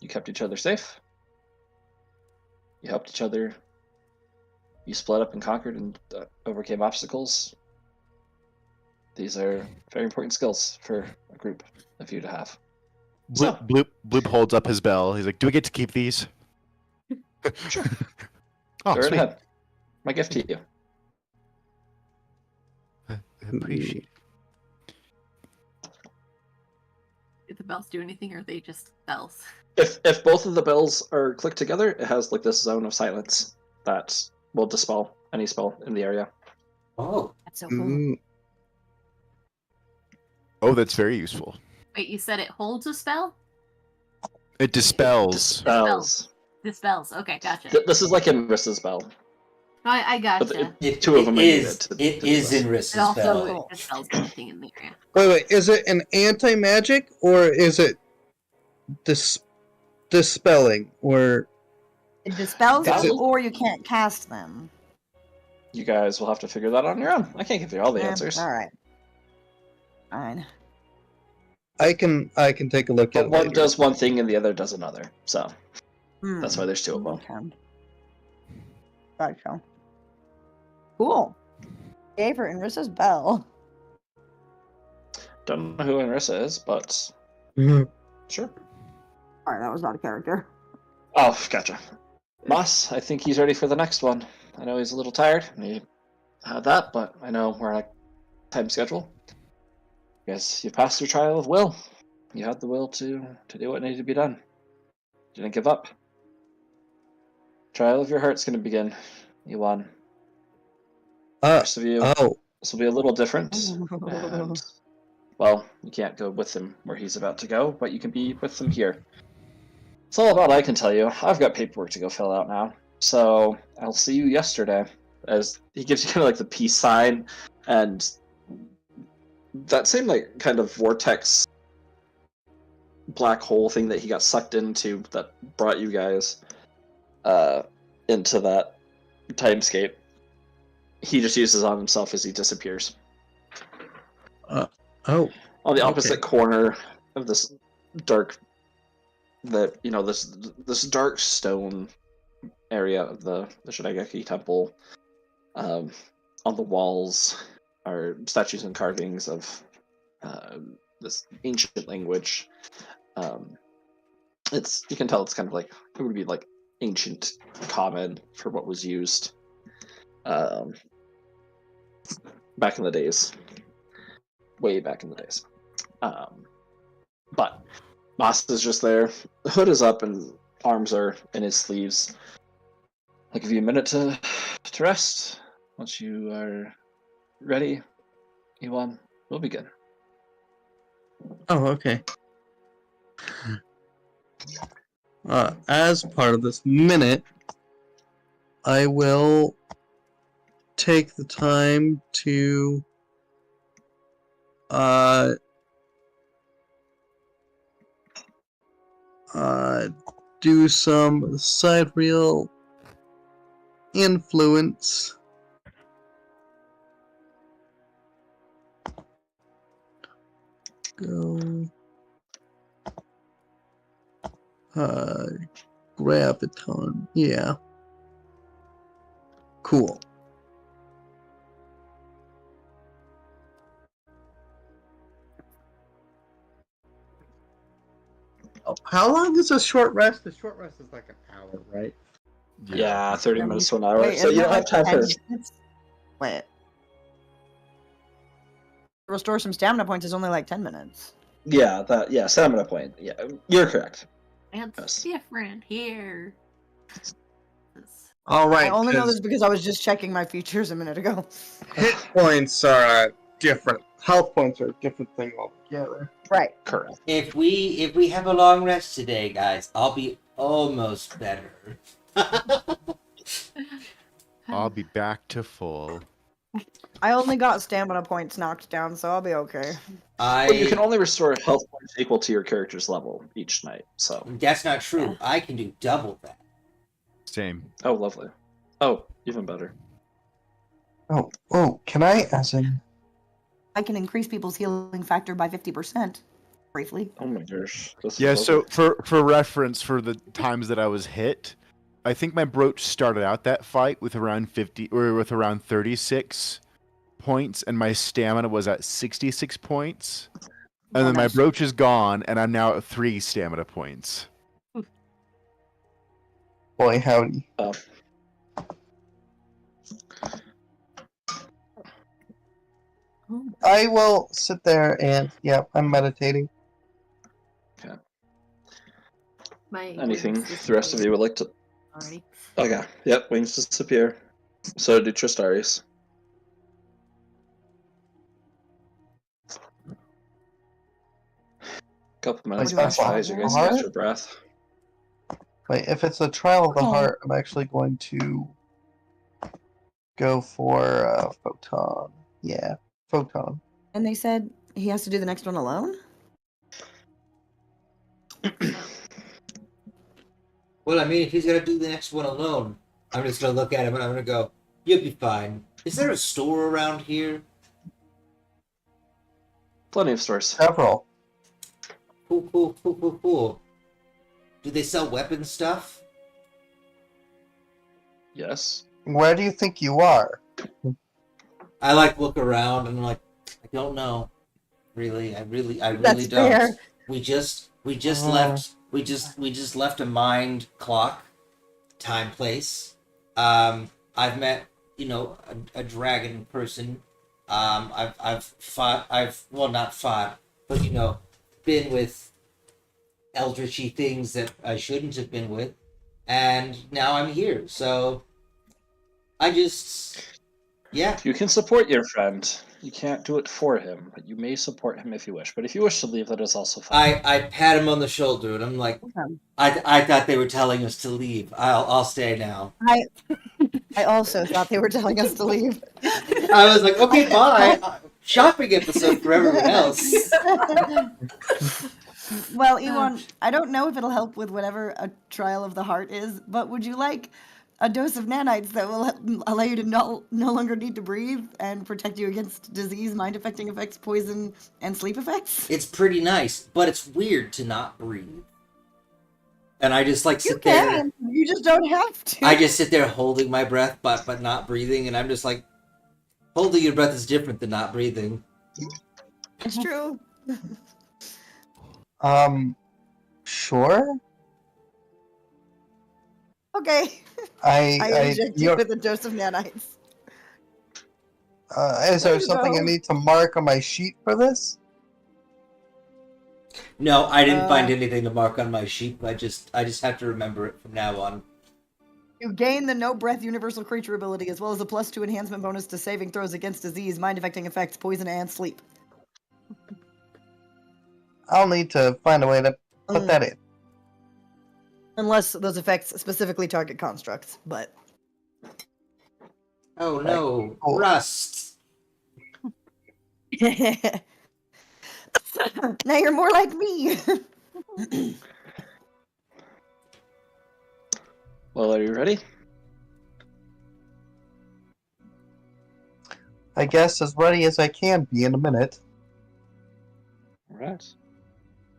Speaker 3: You kept each other safe. You helped each other. You split up and conquered and overcame obstacles. These are very important skills for a group of you to have. So-
Speaker 5: Bloop holds up his bell. He's like, "Do we get to keep these?"
Speaker 3: Sure.
Speaker 5: Oh,
Speaker 3: Go right
Speaker 5: sweet.
Speaker 3: ahead. My gift to you.
Speaker 5: I appreciate it.
Speaker 2: Did the bells do anything, or are they just bells?
Speaker 3: If both of the bells are clicked together, it has like this zone of silence that will dispel any spell in the area.
Speaker 1: Oh,
Speaker 2: That's so cool.
Speaker 6: Mm,
Speaker 5: Oh, that's very useful.
Speaker 2: Wait, you said it holds a spell?
Speaker 5: It dispels.
Speaker 3: Dispels.
Speaker 2: Dispels. Okay, gotcha.
Speaker 3: This is like in Rissa's spell.
Speaker 2: I
Speaker 3: But
Speaker 2: gotcha.
Speaker 3: Two of them are needed
Speaker 1: is.
Speaker 3: to-
Speaker 1: It
Speaker 3: to
Speaker 1: is
Speaker 3: do
Speaker 1: in
Speaker 3: this.
Speaker 2: It
Speaker 1: Rissa's
Speaker 2: also
Speaker 1: spell.
Speaker 2: dispels anything in the area.
Speaker 6: wait. Is it an anti-magic or is it dispelling or?
Speaker 7: It dispels
Speaker 3: Is it-
Speaker 7: or you can't cast them.
Speaker 3: You guys will have to figure that out on your own. I can't give you all the
Speaker 7: Eh,
Speaker 3: answers.
Speaker 7: All right. Fine.
Speaker 6: I can take a look at
Speaker 3: But
Speaker 6: it
Speaker 3: one
Speaker 6: later.
Speaker 3: does one thing and the other does another. So
Speaker 7: Hmm.
Speaker 3: that's why there's two of them.
Speaker 7: Okay. Gotcha. Cool. Gave her Inrissa's bell.
Speaker 3: Don't know who Anrissa is, but
Speaker 6: Mhm.
Speaker 3: sure.
Speaker 7: Alright, that was not a character.
Speaker 3: Oh, gotcha. Moss, I think he's ready for the next one. I know he's a little tired. He had that, but I know we're on a time schedule. Yes, you passed your trial of will. You had the will to do what needed to be done. Didn't give up. Trial of your heart's going to begin. You won. Rest of you,
Speaker 6: Oh,
Speaker 3: this will be a little different. And, well, you can't go with him where he's about to go, but you can be with him here. It's all about I can tell you. I've got paperwork to go fill out now. So I'll see you yesterday. As he gives you kind of like the peace sign, and that same like kind of vortex black hole thing that he got sucked into that brought you guys into that timescape. He just uses on himself as he disappears.
Speaker 6: oh,
Speaker 3: On the
Speaker 6: Okay.
Speaker 3: opposite corner of this dark, this dark stone area of the Shinigeki temple. On the walls are statues and carvings of this ancient language. You can tell it's kind of like it would be like ancient common for what was used back in the days, way back in the days. But Moss is just there. The hood is up and arms are in his sleeves. I'll give you a minute to rest. Once you are ready, Iwan, we'll begin.
Speaker 6: oh, okay. As part of this minute, I will take the time to do some side reel influence. Go. Graviton. Yeah. Cool. Oh, how long is a short rest? The short rest is like an hour, right?
Speaker 3: Yeah, 30 minutes to an hour.
Speaker 7: Wait,
Speaker 3: so
Speaker 7: isn't
Speaker 3: you
Speaker 7: it
Speaker 3: don't have
Speaker 7: like
Speaker 3: time
Speaker 7: 10
Speaker 3: for.
Speaker 7: minutes? Wait. Restore some stamina points is only like 10 minutes.
Speaker 3: Yeah, stamina point. Yeah, you're correct.
Speaker 2: It's
Speaker 3: Yes.
Speaker 2: different here.
Speaker 6: All right.
Speaker 7: I only know
Speaker 6: 'cause
Speaker 7: this because I was just checking my features a minute ago.
Speaker 6: hit points are different. Health points are a different thing altogether.
Speaker 7: Right.
Speaker 3: Correct.
Speaker 1: if we have a long rest today, guys, I'll be almost better.
Speaker 5: I'll be back to full.
Speaker 7: I only got stamina points knocked down, so I'll be okay.
Speaker 3: But you can
Speaker 1: I
Speaker 3: only restore health points equal to your character's level each night. So,
Speaker 1: that's not true.
Speaker 4: Yeah.
Speaker 1: I can do double that.
Speaker 5: Same.
Speaker 3: oh, lovely. Oh, even better.
Speaker 6: Oh, can I, as in,
Speaker 4: I can increase people's healing factor by 50%. Briefly.
Speaker 3: Oh my gosh. This is
Speaker 5: Yeah. So
Speaker 3: lovely.
Speaker 5: for reference, for the times that I was hit, I think my brooch started out that fight with around 50 or with around 36 points, and my stamina was at 66 points. And
Speaker 4: Oh,
Speaker 5: then my
Speaker 4: nice.
Speaker 5: brooch is gone, and I'm now at 3 stamina points.
Speaker 6: boy howdy. I will sit there and, yeah, I'm meditating.
Speaker 2: My
Speaker 3: Anything
Speaker 2: wings
Speaker 3: the rest of you would like to?
Speaker 2: already.
Speaker 3: Okay. Yep. Wings disappear. So do Tristaris. Couple minutes
Speaker 6: Like,
Speaker 3: pass
Speaker 6: that's
Speaker 3: by as you guys
Speaker 6: hard?
Speaker 3: catch your breath.
Speaker 6: Wait, if it's a trial of the
Speaker 4: Oh.
Speaker 6: heart, I'm actually going to go for photon. Yeah, photon.
Speaker 7: And they said he has to do the next one alone?
Speaker 1: Well, I mean, if he's gonna do the next one alone, I'm just gonna look at him and I'm gonna go, "You'll be fine." Is there a store around here?
Speaker 3: Plenty of stores.
Speaker 6: Several.
Speaker 1: Cool. Do they sell weapon stuff?
Speaker 3: Yes.
Speaker 6: Where do you think you are?
Speaker 1: I like look around and I'm like, I don't know. Really, I really
Speaker 7: That's
Speaker 1: don't.
Speaker 7: fair.
Speaker 1: We just
Speaker 6: Oh.
Speaker 1: left we just left a mind clock, time place. I've met, a dragon person. I've not fought, but been with eldritchy things that I shouldn't have been with, and now I'm here. So I just, yeah.
Speaker 3: You can support your friend. You can't do it for him, but you may support him if you wish. But if you wish to leave, that is also fine.
Speaker 1: I pat him on the shoulder and I'm like,
Speaker 4: Okay.
Speaker 1: I thought they were telling us to leave. I'll stay now.
Speaker 7: I also thought they were telling us to leave.
Speaker 1: I was like, okay, bye. Shopping episode for everyone else.
Speaker 7: Well, Ewan, I don't know if it'll help with whatever a trial of the heart is, but would you like a dose of nanites that will allow you to no longer need to breathe and protect you against disease, mind-affecting effects, poison, and sleep effects?
Speaker 1: It's pretty nice, but it's weird to not breathe. And I just
Speaker 7: You
Speaker 1: sit there.
Speaker 7: can. You just don't have to.
Speaker 1: I just sit there holding my breath, but not breathing, and I'm just like, holding your breath is different than not breathing.
Speaker 7: It's true.
Speaker 6: Sure.
Speaker 7: Okay.
Speaker 6: I
Speaker 7: inject you
Speaker 6: you're,
Speaker 7: with a dose of nanites.
Speaker 6: is
Speaker 7: There
Speaker 6: there
Speaker 7: you
Speaker 6: something I
Speaker 7: go.
Speaker 6: need to mark on my sheet for this?
Speaker 1: No, I didn't find
Speaker 7: Uh,
Speaker 1: anything to mark on my sheet. I just have to remember it from now on.
Speaker 7: You gain the no breath universal creature ability as well as a +2 enhancement bonus to saving throws against disease, mind affecting effects, poison, and sleep.
Speaker 6: I'll need to find a way to put
Speaker 7: Mm.
Speaker 6: that in.
Speaker 7: Unless those effects specifically target constructs, but
Speaker 1: Oh no,
Speaker 6: Cool.
Speaker 1: rust.
Speaker 7: now you're more like me.
Speaker 3: Well, are you ready?
Speaker 6: I guess as ready as I can be in a minute.
Speaker 3: All right.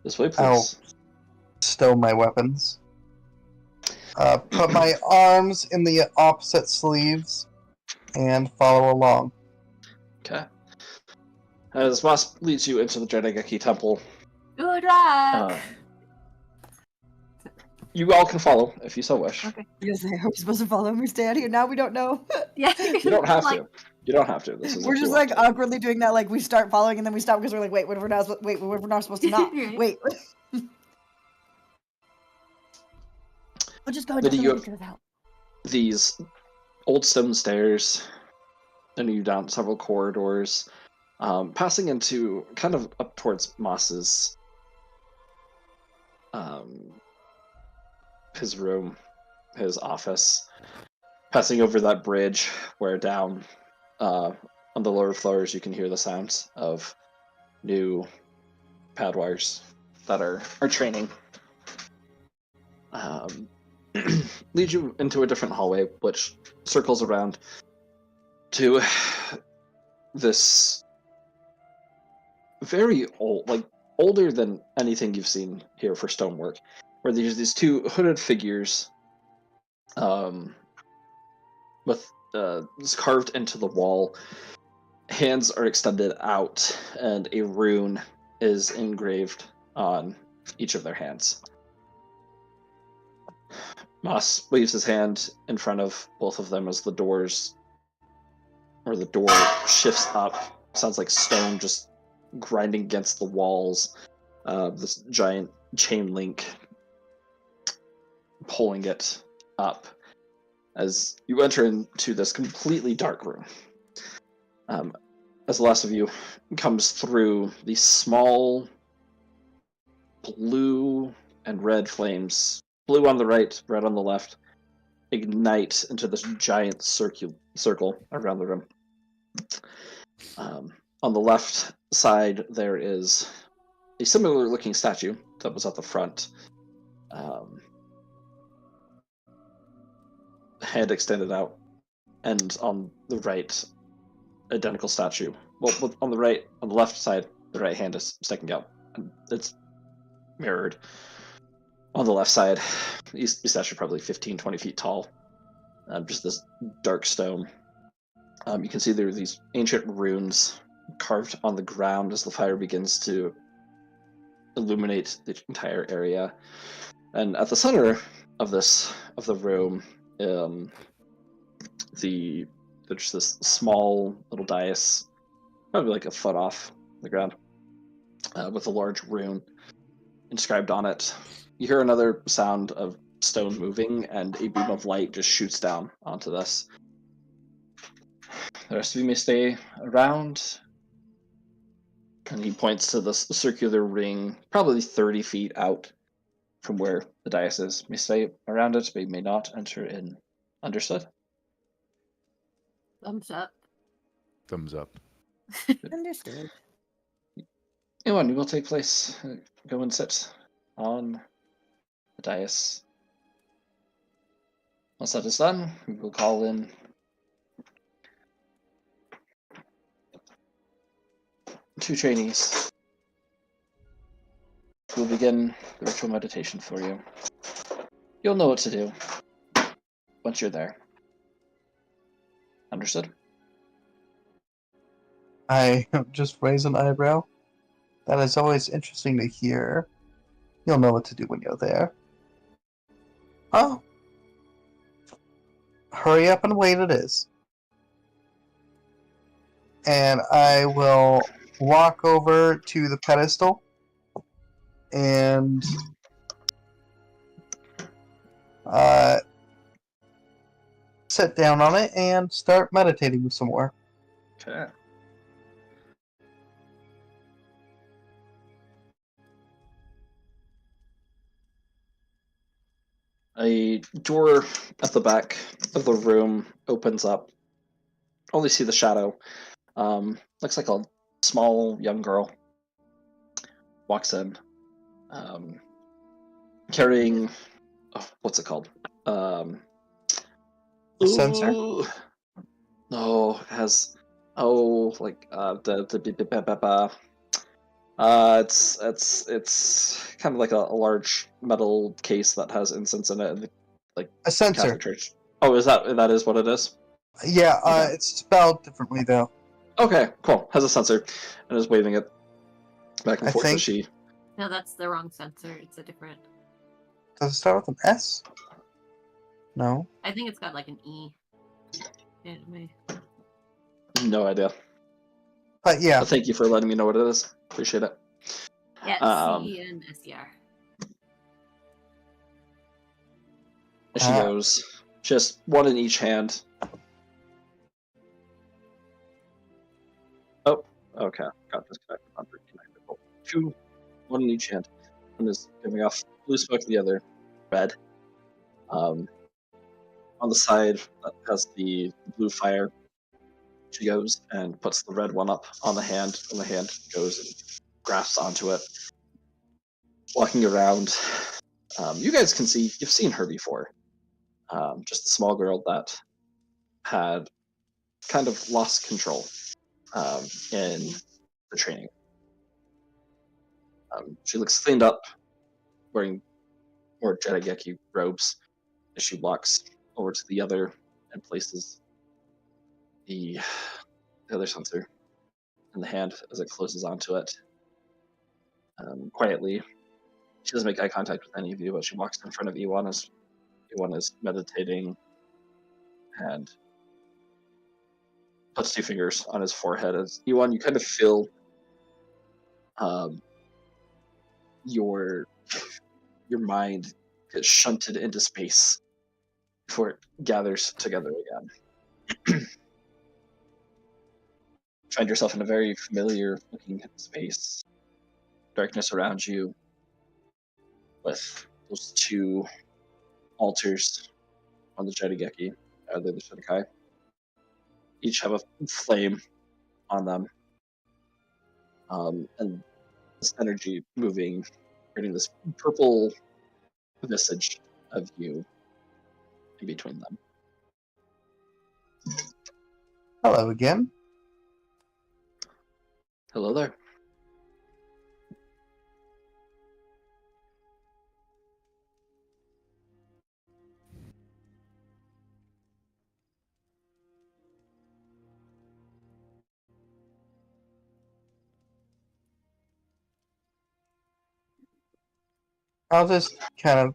Speaker 3: This way, please.
Speaker 6: Ow. Stow my weapons. Put my arms in the opposite sleeves and follow along.
Speaker 3: Okay. As Moss leads you into the Jadageki Temple,
Speaker 2: Good luck.
Speaker 3: you all can follow if you so wish.
Speaker 2: Okay.
Speaker 7: Yes, are we supposed to follow him or stay out here? Now we don't know.
Speaker 2: Yeah.
Speaker 3: You don't have to. You don't have to. This is
Speaker 7: We're
Speaker 3: up to
Speaker 7: just
Speaker 3: you.
Speaker 7: like awkwardly doing that. Like we start following and then we stop because we're like, wait, what if we're not? Wait, what if we're not supposed to not?
Speaker 2: Right.
Speaker 7: Wait. We'll just go and
Speaker 3: Lydia,
Speaker 7: tell
Speaker 3: you
Speaker 7: them
Speaker 3: have-
Speaker 7: to get out.
Speaker 3: These old stone stairs, and you down several corridors, passing into kind of up towards Moss's his room, his office, passing over that bridge where down on the lower floors, you can hear the sounds of new Padwars that are training. Lead you into a different hallway, which circles around to this very old, like older than anything you've seen here for stonework, where there's these two hooded figures, with carved into the wall. Hands are extended out, and a rune is engraved on each of their hands. Moss waves his hand in front of both of them as the door shifts up. Sounds like stone just grinding against the walls. This giant chain link pulling it up as you enter into this completely dark room. As the last of you comes through, these small blue and red flames, blue on the right, red on the left, ignite into this giant circle around the room. On the left side, there is a similar looking statue that was at the front. Head extended out, and on the right, identical statue. Well, on the left side, the right hand is sticking out, and it's mirrored. On the left side, the statue probably 15, 20 feet tall, just this dark stone. You can see there are these ancient runes carved on the ground as the fire begins to illuminate the entire area. And at the center of the room, there's this small little dais, probably like a foot off the ground, with a large rune inscribed on it. You hear another sound of stone moving, and a beam of light just shoots down onto this. The rest of you may stay around. And he points to this circular ring, probably 30 feet out from where the dais is. May stay around it, but you may not enter in. Understood?
Speaker 2: Thumbs up.
Speaker 5: Thumbs up.
Speaker 4: Understood.
Speaker 3: Anyone will take place. Go and sit on the dais. Once that is done, we will call in two trainees. We'll begin the ritual meditation for you. You'll know what to do once you're there. Understood?
Speaker 6: I just raise an eyebrow. That is always interesting to hear. You'll know what to do when you're there. Oh. Hurry up and wait it is. And I will walk over to the pedestal and sit down on it and start meditating some more.
Speaker 3: Okay. A door at the back of the room opens up. Only see the shadow. Looks like a small young girl walks in, carrying what's it called?
Speaker 6: A sensor?
Speaker 3: Ooh, no, it has it's kind of like a large metal case that has incense in it, and
Speaker 6: A sensor.
Speaker 3: Catholic Church. Oh, that is what it is?
Speaker 6: Yeah,
Speaker 3: Okay.
Speaker 6: it's spelled differently though.
Speaker 3: Okay, cool. Has a sensor and is waving it back and
Speaker 6: I
Speaker 3: forth
Speaker 6: think-
Speaker 3: as she.
Speaker 2: No, that's the wrong sensor. It's a different.
Speaker 6: Does it start with an S? No.
Speaker 2: I think it's got like an E. Anyway.
Speaker 3: No idea.
Speaker 6: But yeah,
Speaker 3: But thank you for letting me know what it is. Appreciate it.
Speaker 2: Yeah, it's
Speaker 3: Um,
Speaker 2: C and SER.
Speaker 3: And she goes, just one in each hand. Oh, okay. Got disconnected. I'm reconnected. Oh, two, one in each hand. One is giving off blue smoke, the other red. On the side that has the blue fire, She goes and puts the red one up on the hand, and the hand goes and grasps onto it. Walking around, you guys can see, you've seen her before. Just a small girl that had kind of lost control in the training. She looks cleaned up, wearing more Jedageki robes as she walks over to the other and places the other sensor in the hand as it closes onto it. Quietly, she doesn't make eye contact with any of you, but she walks in front of Iwan as Iwan is meditating and puts 2 fingers on his forehead. As Iwan, you kind of feel your mind gets shunted into space before it gathers together again. Find yourself in a very familiar looking space. Darkness around you, with those 2 altars on the Jedageki, they're the Shidokai. Each have a flame on them, and this energy moving, creating this purple visage of you in between them.
Speaker 6: Hello again.
Speaker 3: Hello there.
Speaker 6: I'll just kind of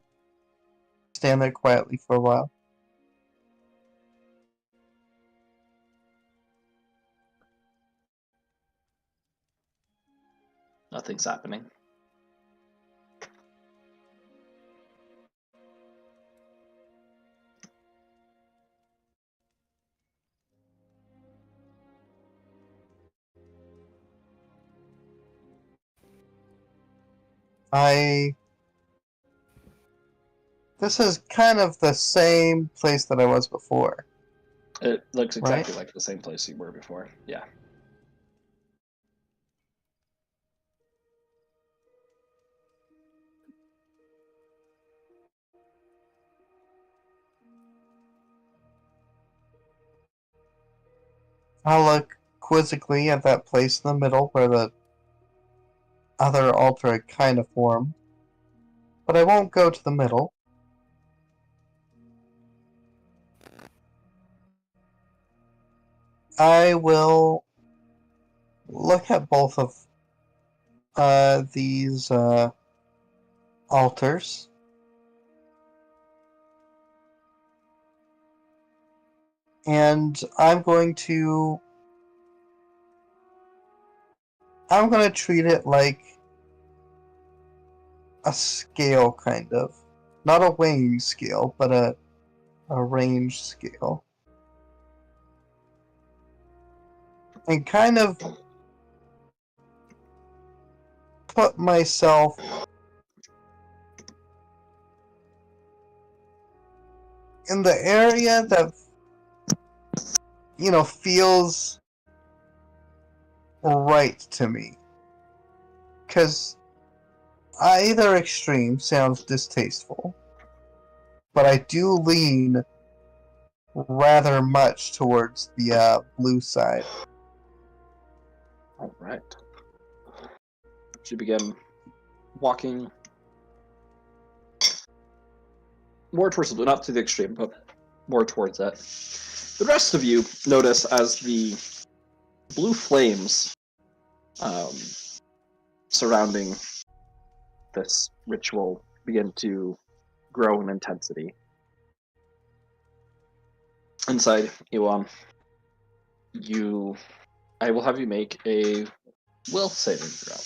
Speaker 6: stand there quietly for a while.
Speaker 3: Nothing's happening.
Speaker 6: This is kind of the same place that I was before.
Speaker 3: It looks exactly
Speaker 6: Right.
Speaker 3: like the same place you were before. Yeah.
Speaker 6: I'll look quizzically at that place in the middle where the other altar had kind of formed. But I won't go to the middle. I will look at both of these altars. And I'm going to treat it like a scale, kind of. Not a weighing scale, but a range scale. And kind of put myself in the area that, feels right to me. Because either extreme sounds distasteful, but I do lean rather much towards the blue side.
Speaker 3: All right. You begin walking more towards the blue, not to the extreme, but more towards it. The rest of you notice as the blue flames surrounding this ritual begin to grow in intensity. Inside, Iwan, I will have you make a will saving throw.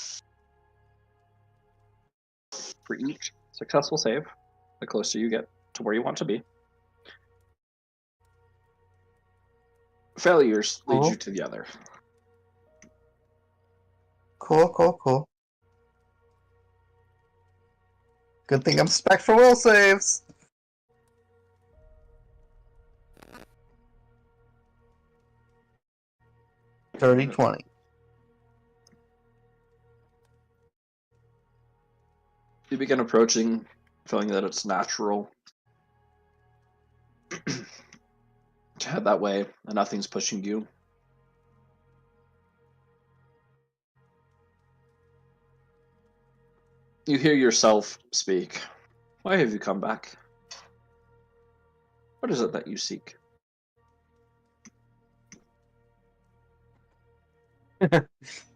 Speaker 3: For each successful save, the closer you get to where you want to be. Failures lead you to the other.
Speaker 6: Cool. Good thing I'm spec for will saves. 30, 20.
Speaker 3: You begin approaching, feeling that it's natural to head that way, and nothing's pushing you. You hear yourself speak. Why have you come back? What is it that you seek?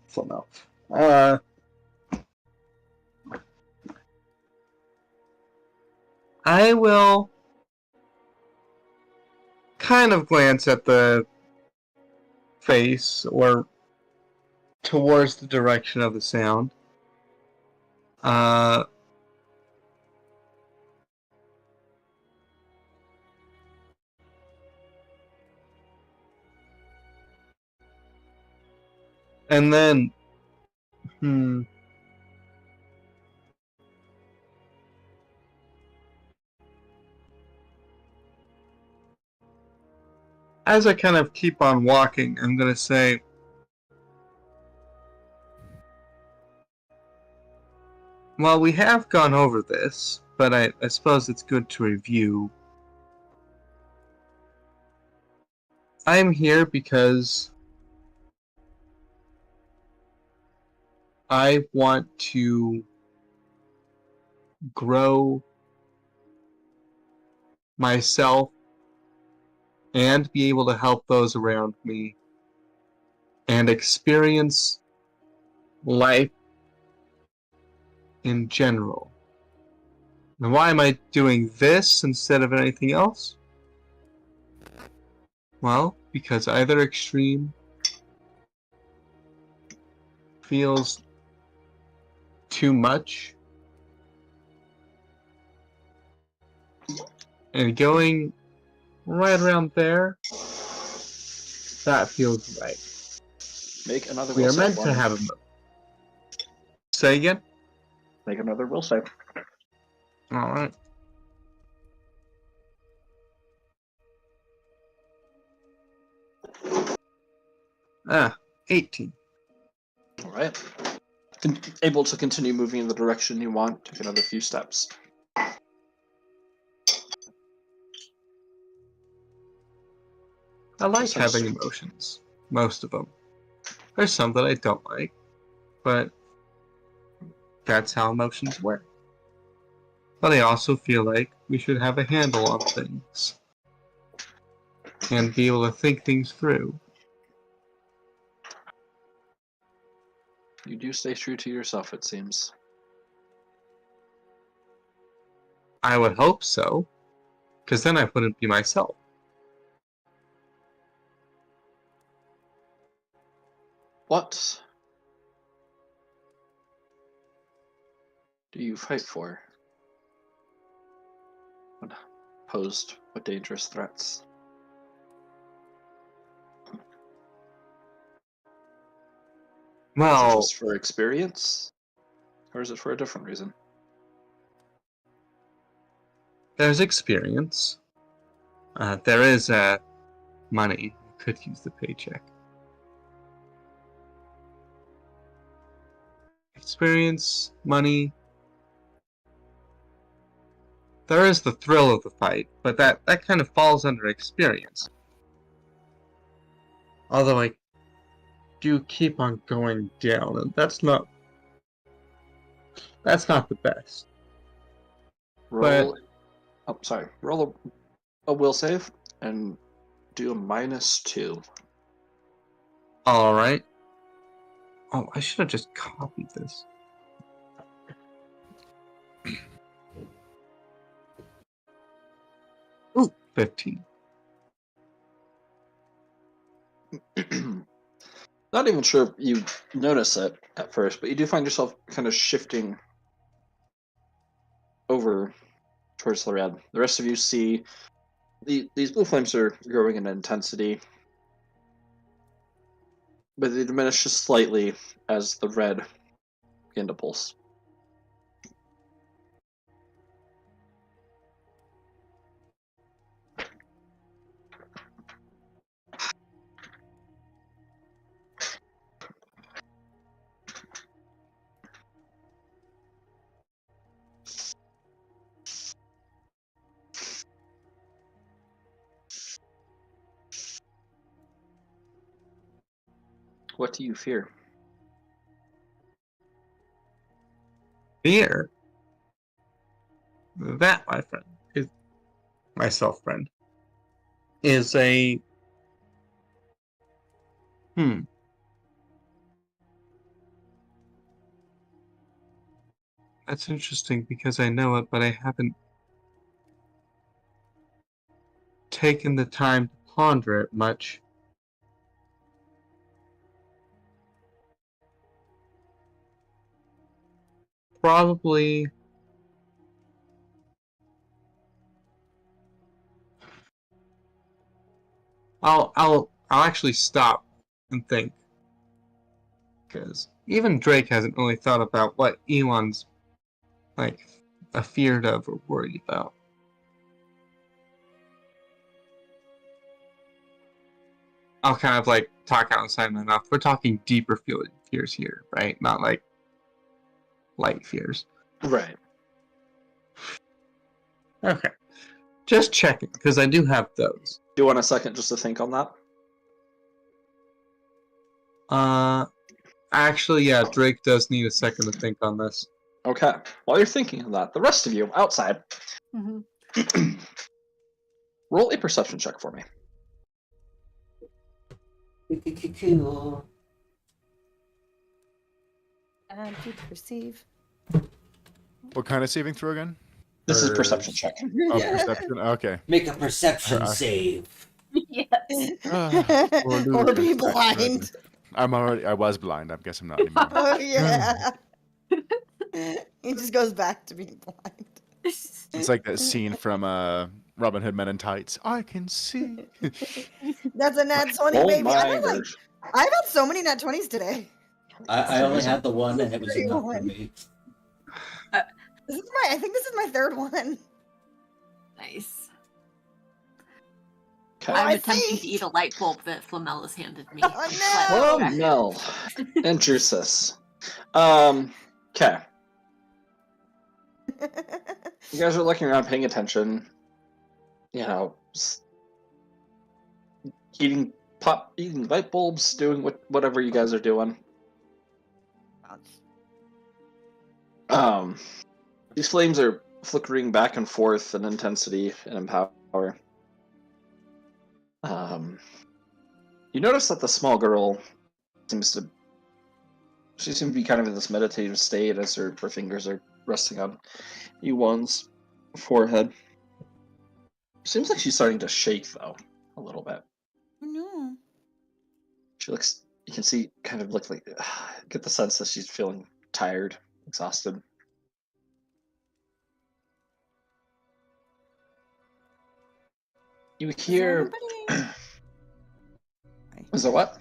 Speaker 6: So no. I will kind of glance at the face or towards the direction of the sound. And then, as I kind of keep on walking, I'm going to say, well, we have gone over this, but I suppose it's good to review. I'm here because I want to grow myself and be able to help those around me and experience life in general. And why am I doing this instead of anything else? Well, because either extreme feels too much, and going right around there, that feels right.
Speaker 3: Make another
Speaker 6: We
Speaker 3: will
Speaker 6: are
Speaker 3: save.
Speaker 6: meant to have a... Say again?
Speaker 3: Make another will save.
Speaker 6: Alright. 18.
Speaker 3: Alright. Able to continue moving in the direction you want. Take another few steps.
Speaker 6: I like
Speaker 3: Sounds-
Speaker 6: having emotions. Most of them. There's some that I don't like, but that's how emotions work. But I also feel like we should have a handle on things and be able to think things through.
Speaker 3: You do stay true to yourself, it seems.
Speaker 6: I would hope so, because then I wouldn't be myself.
Speaker 3: What do you fight for? When posed with dangerous threats? Is it
Speaker 6: Well,
Speaker 3: just for experience? Or is it for a different reason?
Speaker 6: there's experience. There is money. I could use the paycheck. Experience, money. There is the thrill of the fight, but that kind of falls under experience. Although I do keep on going down, and that's not the best.
Speaker 3: Roll. Oh, sorry. Roll a will save and do a -2.
Speaker 6: Alright. Oh, I should have just copied this. Ooh, 15.
Speaker 3: Not even sure if you notice it at first, but you do find yourself kind of shifting over towards the red. The rest of you see these blue flames are growing in intensity, but they diminish just slightly as the red begin to pulse. What do you fear?
Speaker 6: Fear. That, my friend, is myself, friend, is a That's interesting because I know it, but I haven't taken the time to ponder it much. Probably I'll actually stop and think. Because even Drake hasn't really thought about what Elon's like afeared of or worried about. I'll kind of like talk outside my mouth. We're talking deeper fears here, right? Not like light fears.
Speaker 3: Right.
Speaker 6: Okay. Just checking, because I do have those.
Speaker 3: Do you want a second just to think on that?
Speaker 6: Actually, yeah, Drake does need a second to think on this.
Speaker 3: Okay. While you're thinking of that, the rest of you outside, roll a perception check for me.
Speaker 1: Cool.
Speaker 7: And to perceive.
Speaker 5: What kind of saving throw again?
Speaker 3: This is perception check.
Speaker 5: Oh,
Speaker 7: Yeah.
Speaker 5: perception. Okay.
Speaker 1: Make a perception
Speaker 5: Uh,
Speaker 1: save.
Speaker 2: Yes.
Speaker 7: Or be blind.
Speaker 5: I was blind. I guess I'm not anymore.
Speaker 7: Oh yeah. He just goes back to being blind.
Speaker 5: It's like that scene from Robin Hood Men in Tights. I can see.
Speaker 7: That's a nat 20,
Speaker 3: Oh
Speaker 7: baby.
Speaker 3: my
Speaker 7: I've had so many nat 20s today.
Speaker 1: I only had the one, and it was enough for
Speaker 7: Everyone.
Speaker 1: me.
Speaker 7: I think this is my third one.
Speaker 2: Nice.
Speaker 3: Okay.
Speaker 2: I'm
Speaker 7: I
Speaker 2: attempting to
Speaker 7: see.
Speaker 2: eat a light bulb that Flamella's handed me.
Speaker 7: Oh, no.
Speaker 2: But-
Speaker 3: Mel and Drusus. Okay. You guys are looking around, paying attention. You know, eating light bulbs, doing whatever you guys are doing. These flames are flickering back and forth in intensity and in power. You notice that the small girl seems to be kind of in this meditative state as her fingers are resting on Yuwon's forehead. Seems like she's starting to shake though, a little bit.
Speaker 7: No.
Speaker 3: She looks, you can see, kind of look like, get the sense that she's feeling tired, exhausted. You hear, is that what?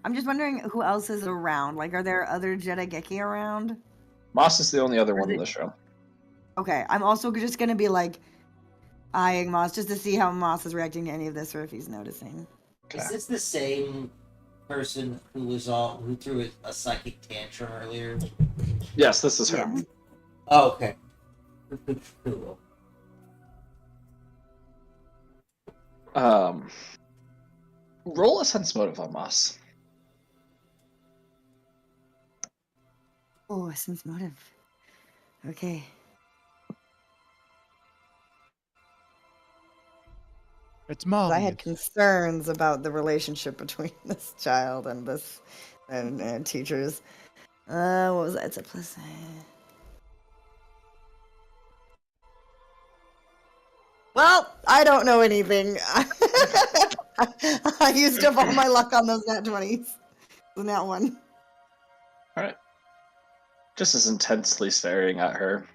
Speaker 7: I'm just wondering who else is around. Like, are there other Jedageki around?
Speaker 3: Moss is the only other one in this room.
Speaker 7: Okay, I'm also just gonna be like eyeing Moss just to see how Moss is reacting to any of this or if he's noticing.
Speaker 1: Is this the same person who threw a psychic tantrum earlier?
Speaker 3: Yes, this is her.
Speaker 7: Yeah.
Speaker 1: Oh, okay. Cool.
Speaker 3: Roll a sense motive on Moss.
Speaker 7: Oh, a sense motive. Okay.
Speaker 5: It's Molly.
Speaker 7: I had concerns about the relationship between this child and this and teachers. What was that? It's a plus. Well, I don't know anything. I used up all my luck on those nat 20s. On that one.
Speaker 3: Alright. Just as intensely staring at her,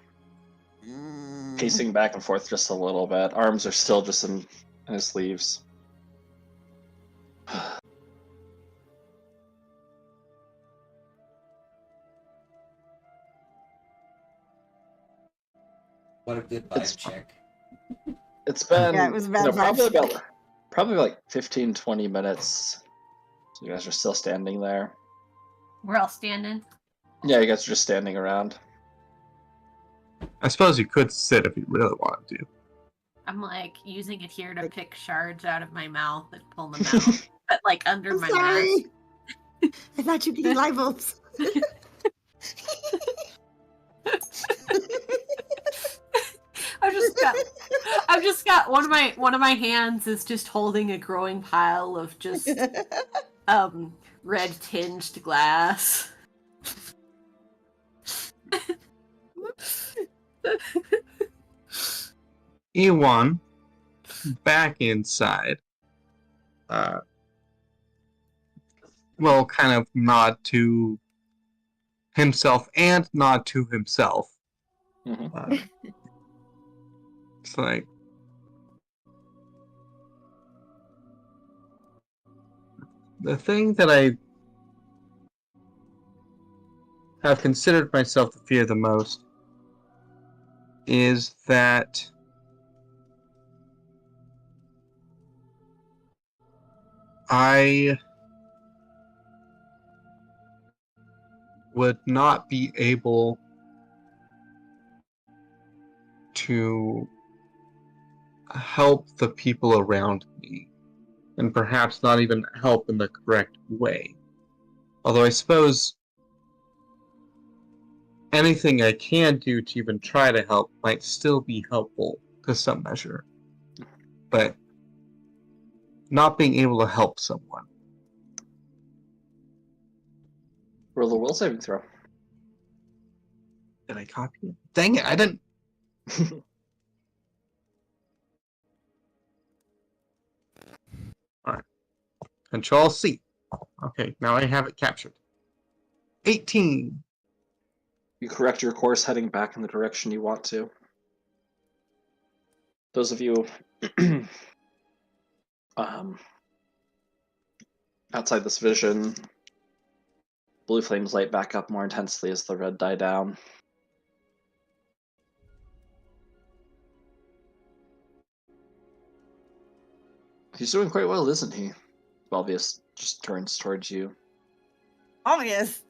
Speaker 3: pacing back and forth just a little bit. Arms are still just in his sleeves.
Speaker 1: What a good
Speaker 3: It's-
Speaker 1: vibe check.
Speaker 3: It's been
Speaker 7: Yeah, it was a bad
Speaker 3: probably like 15, 20 minutes. So you guys are still standing there.
Speaker 2: We're all standing.
Speaker 3: Yeah, you guys are just standing around.
Speaker 6: I suppose you could sit if you really wanted to.
Speaker 2: I'm like using it here to pick shards out of my mouth and pull them out, but like under
Speaker 7: I'm
Speaker 2: my
Speaker 7: sorry.
Speaker 2: mask.
Speaker 7: I thought you gave light bulbs.
Speaker 2: I've just got one of my hands is just holding a growing pile of just red tinged glass.
Speaker 6: E1 back inside. Will kind of nod to himself and nod to himself.
Speaker 3: Mhm.
Speaker 6: It's like, the thing that I have considered myself to fear the most is that I would not be able to help the people around me, and perhaps not even help in the correct way. Although I suppose anything I can do to even try to help might still be helpful to some measure. But not being able to help someone.
Speaker 3: Roll a will saving throw.
Speaker 6: Did I copy it? Dang it, I didn't. Alright. Control C. Okay, now I have it captured. 18.
Speaker 3: You correct your course heading back in the direction you want to. Those of you outside this vision, blue flames light back up more intensely as the red die down. He's doing quite well, isn't he? Malvius just turns towards you.
Speaker 7: Obvious.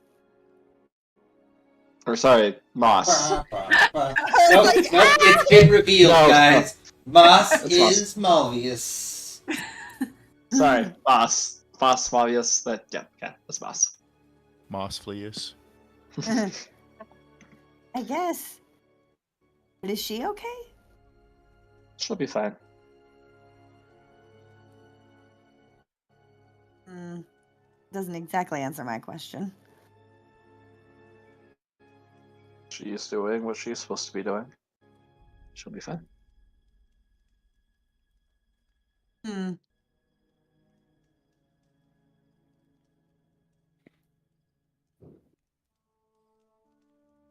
Speaker 3: Or sorry, Moss.
Speaker 1: Nope, it's been revealed,
Speaker 3: No,
Speaker 1: guys. Moss
Speaker 3: It's Moss.
Speaker 1: is Malvius.
Speaker 3: Sorry, Moss. Moss, Malvius. Yeah, that's Moss.
Speaker 5: Moss Fleus.
Speaker 7: I guess. But is she okay?
Speaker 3: She'll be fine.
Speaker 7: Doesn't exactly answer my question.
Speaker 3: She's doing what she's supposed to be doing. She'll be fine.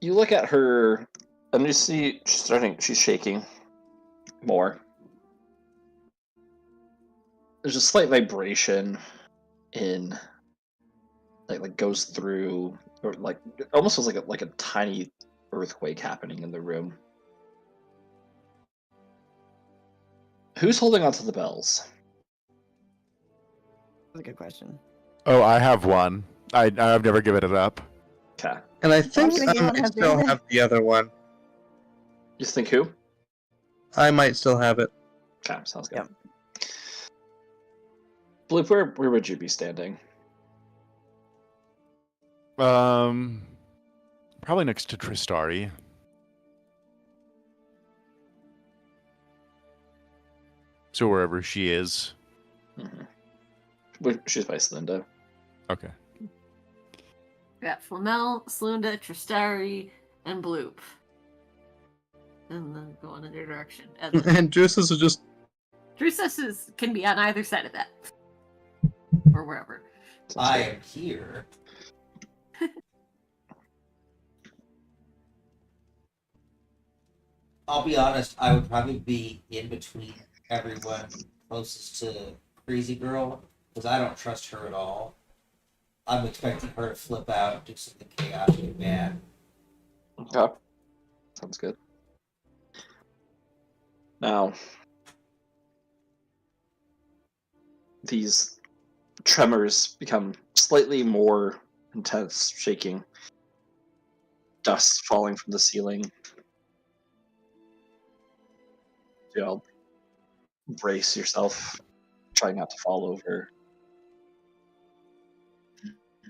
Speaker 3: You look at her, and you see she's shaking more. There's a slight vibration in, like goes through, or like it almost feels like a tiny earthquake happening in the room. Who's holding onto the bells?
Speaker 7: That's a good question.
Speaker 5: Oh, I have one. I've never given it up.
Speaker 3: Okay.
Speaker 6: And I think
Speaker 7: gonna give
Speaker 6: I
Speaker 7: one
Speaker 6: might
Speaker 7: have the
Speaker 6: still
Speaker 7: other.
Speaker 6: have the other one.
Speaker 3: You think who?
Speaker 6: I might still have it.
Speaker 3: Okay, sounds good.
Speaker 7: Yep.
Speaker 3: Bloop, where would you be standing?
Speaker 5: Probably next to Tristari. So wherever she is.
Speaker 3: Mm-hmm. She's by Slinda.
Speaker 5: Okay.
Speaker 2: We got Flamel, Slunda, Tristari, and Bloop. And then go in another direction.
Speaker 6: And Drusus is just.
Speaker 2: Drusus can be on either side of that. Or wherever.
Speaker 1: I am here. I'll be honest, I would probably be in between everyone closest to Crazy Girl, because I don't trust her at all. I'm expecting her to flip out and do something chaotic and bad.
Speaker 3: Okay. Sounds good. Now, these tremors become slightly more intense, shaking. Dust falling from the ceiling. You'll brace yourself, try not to fall over.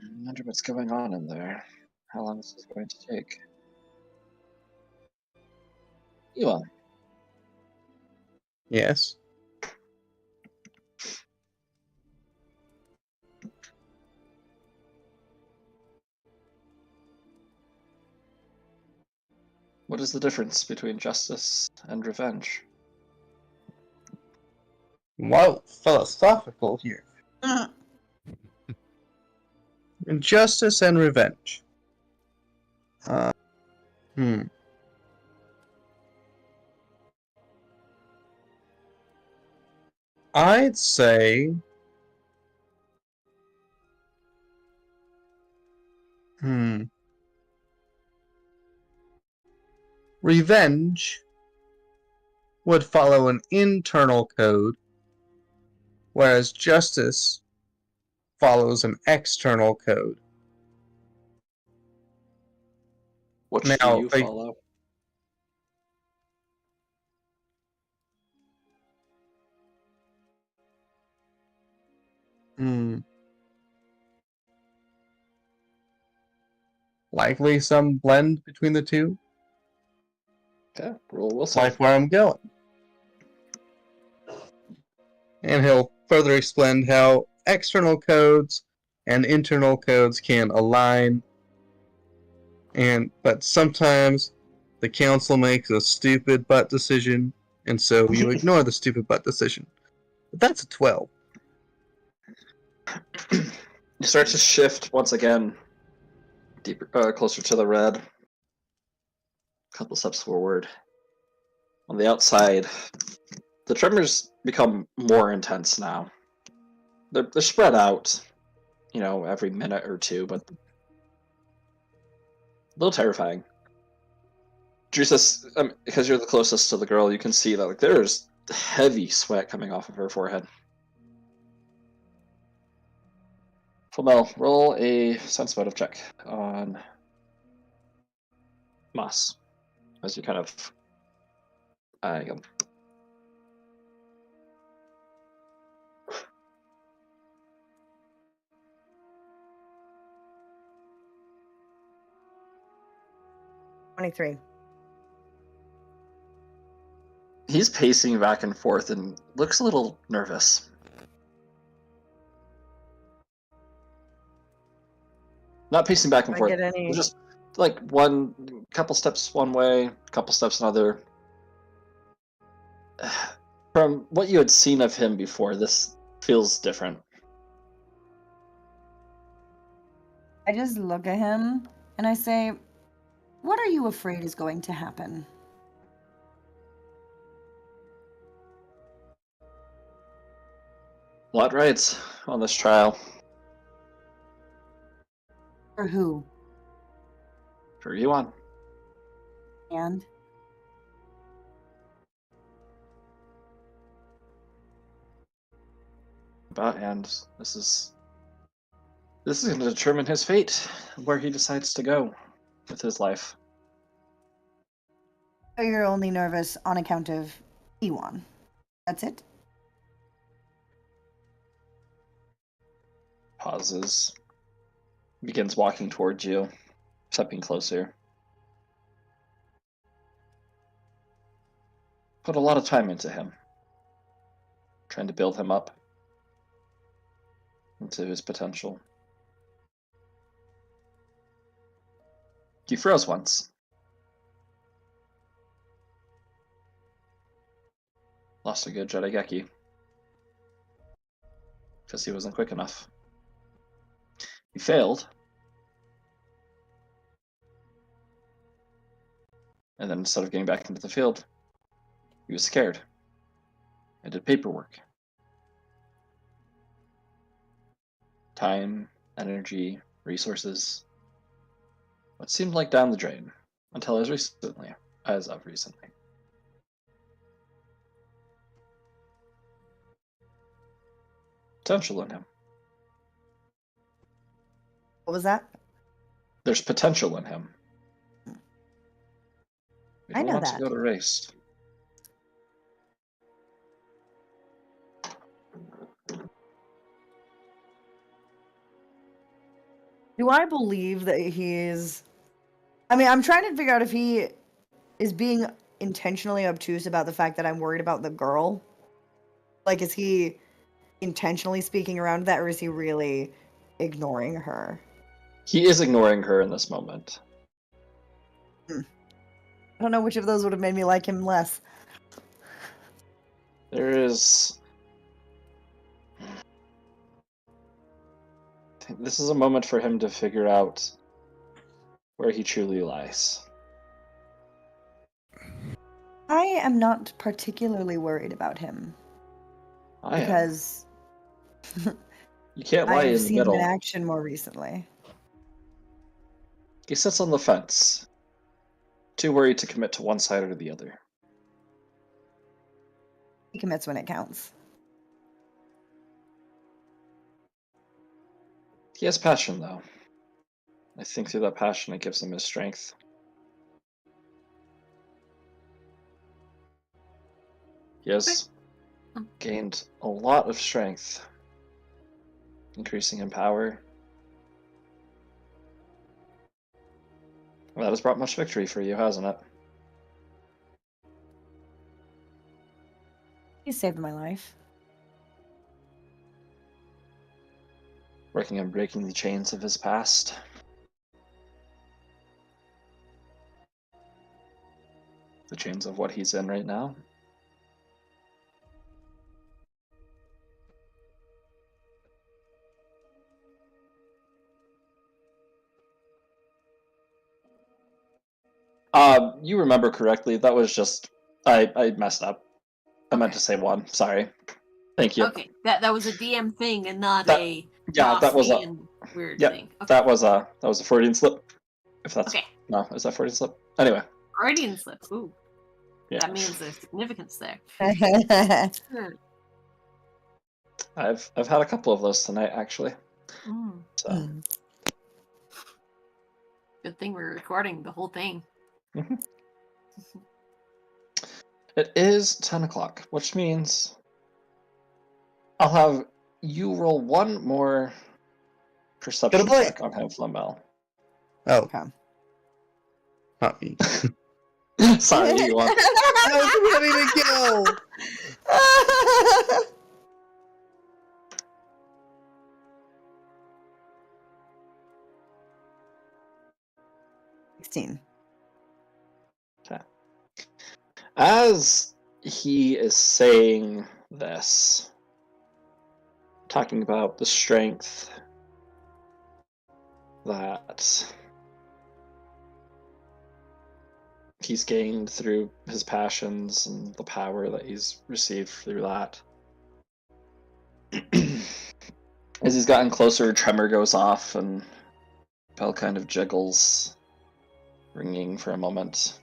Speaker 3: I wonder what's going on in there. How long is this going to take? Well,
Speaker 6: Yes.
Speaker 3: what is the difference between justice and revenge?
Speaker 6: Well, philosophical here. Justice and revenge. Uh, hmm. I'd say. Hmm. Revenge would follow an internal code, whereas justice follows an external code.
Speaker 3: Which do
Speaker 6: Now,
Speaker 3: you follow?
Speaker 6: Likely some blend between the two.
Speaker 3: Okay, we'll
Speaker 6: It's
Speaker 3: see.
Speaker 6: like where I'm going. And he'll further explain how external codes and internal codes can align, but sometimes the council makes a stupid butt decision, and so you ignore the stupid butt decision. But that's a 12.
Speaker 3: You start to shift once again, deeper, closer to the red. A couple steps forward. On the outside, the tremors become more intense now. They're spread out, every minute or two, but a little terrifying. Drusus, because you're the closest to the girl, you can see that there's heavy sweat coming off of her forehead. Flamel, roll a sense motive check on Moss as you kind of eye him.
Speaker 4: $23.
Speaker 3: He's pacing back and forth and looks a little nervous. Not pacing back and
Speaker 4: I
Speaker 3: forth.
Speaker 4: get any-
Speaker 3: Just like one couple steps one way, couple steps another. From what you had seen of him before, this feels different.
Speaker 7: I just look at him and I say, "What are you afraid is going to happen?"
Speaker 3: Lot rights on this trial
Speaker 7: For who?
Speaker 3: for you on.
Speaker 7: And
Speaker 3: And this is going to determine his fate, where he decides to go with his life.
Speaker 7: so you're only nervous on account of Ewan. That's it?
Speaker 3: Pauses, begins walking towards you, stepping closer. Put a lot of time into him, trying to build him up into his potential. He froze once. Lost a good Jedegeki because he wasn't quick enough. He failed. And then instead of getting back into the field, he was scared. I did paperwork. Time, energy, resources. What seemed like down the drain until as of recently. Potential in him.
Speaker 7: What was that?
Speaker 3: There's potential in him. We
Speaker 7: I
Speaker 3: don't
Speaker 7: know
Speaker 3: want
Speaker 7: that.
Speaker 3: to go to race.
Speaker 7: Do I believe that he's? I mean, I'm trying to figure out if he is being intentionally obtuse about the fact that I'm worried about the girl. Like, is he intentionally speaking around that, or is he really ignoring her?
Speaker 3: He is ignoring her in this moment.
Speaker 7: I don't know which of those would have made me like him less.
Speaker 3: There is. This is a moment for him to figure out where he truly lies.
Speaker 7: I am not particularly worried about him
Speaker 3: I am.
Speaker 7: because
Speaker 3: You can't lie
Speaker 7: I've
Speaker 3: in the
Speaker 7: seen him
Speaker 3: middle.
Speaker 7: in action more recently.
Speaker 3: He sits on the fence, too worried to commit to one side or the other.
Speaker 7: He commits when it counts.
Speaker 3: He has passion, though. I think through that passion, it gives him his strength. He has gained a lot of strength, increasing in power. Well, that has brought much victory for you, hasn't it?
Speaker 7: He saved my life.
Speaker 3: Working on breaking the chains of his past. The chains of what he's in right now. You remember correctly. That was just I messed up. I meant
Speaker 2: Okay.
Speaker 3: to say 1. Sorry. Thank you.
Speaker 2: Okay, that was a DM thing and not
Speaker 3: That-
Speaker 2: a
Speaker 3: Yeah, that was a
Speaker 2: Gaussian weird
Speaker 3: yep,
Speaker 2: thing. Okay.
Speaker 3: that was a Freudian slip. If that's
Speaker 2: Okay.
Speaker 3: no, is that Freudian slip? Anyway,
Speaker 2: Freudian slip. Ooh,
Speaker 3: yeah.
Speaker 2: that means there's significance there. Hmm.
Speaker 3: I've had a couple of those tonight actually.
Speaker 2: Mm.
Speaker 3: So
Speaker 2: Good thing we're recording the whole thing.
Speaker 3: it is 10 o'clock, which means I'll have you roll one more perception
Speaker 6: Good boy.
Speaker 3: check on him, Flamel.
Speaker 6: Oh,
Speaker 7: Okay.
Speaker 6: not me.
Speaker 3: Sorry, you want.
Speaker 6: I was ready to go.
Speaker 7: 16.
Speaker 3: As he is saying this, talking about the strength that he's gained through his passions and the power that he's received through that. As he's gotten closer, tremor goes off and bell kind of jiggles, ringing for a moment.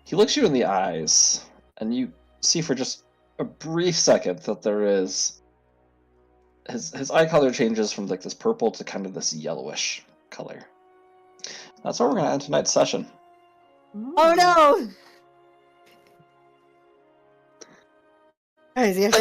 Speaker 3: He looks you in the eyes, and you see for just a brief second that there is his eye color changes from like this purple to kind of this yellowish color. That's where we're gonna end tonight's session.
Speaker 7: Oh no! Guys, he actually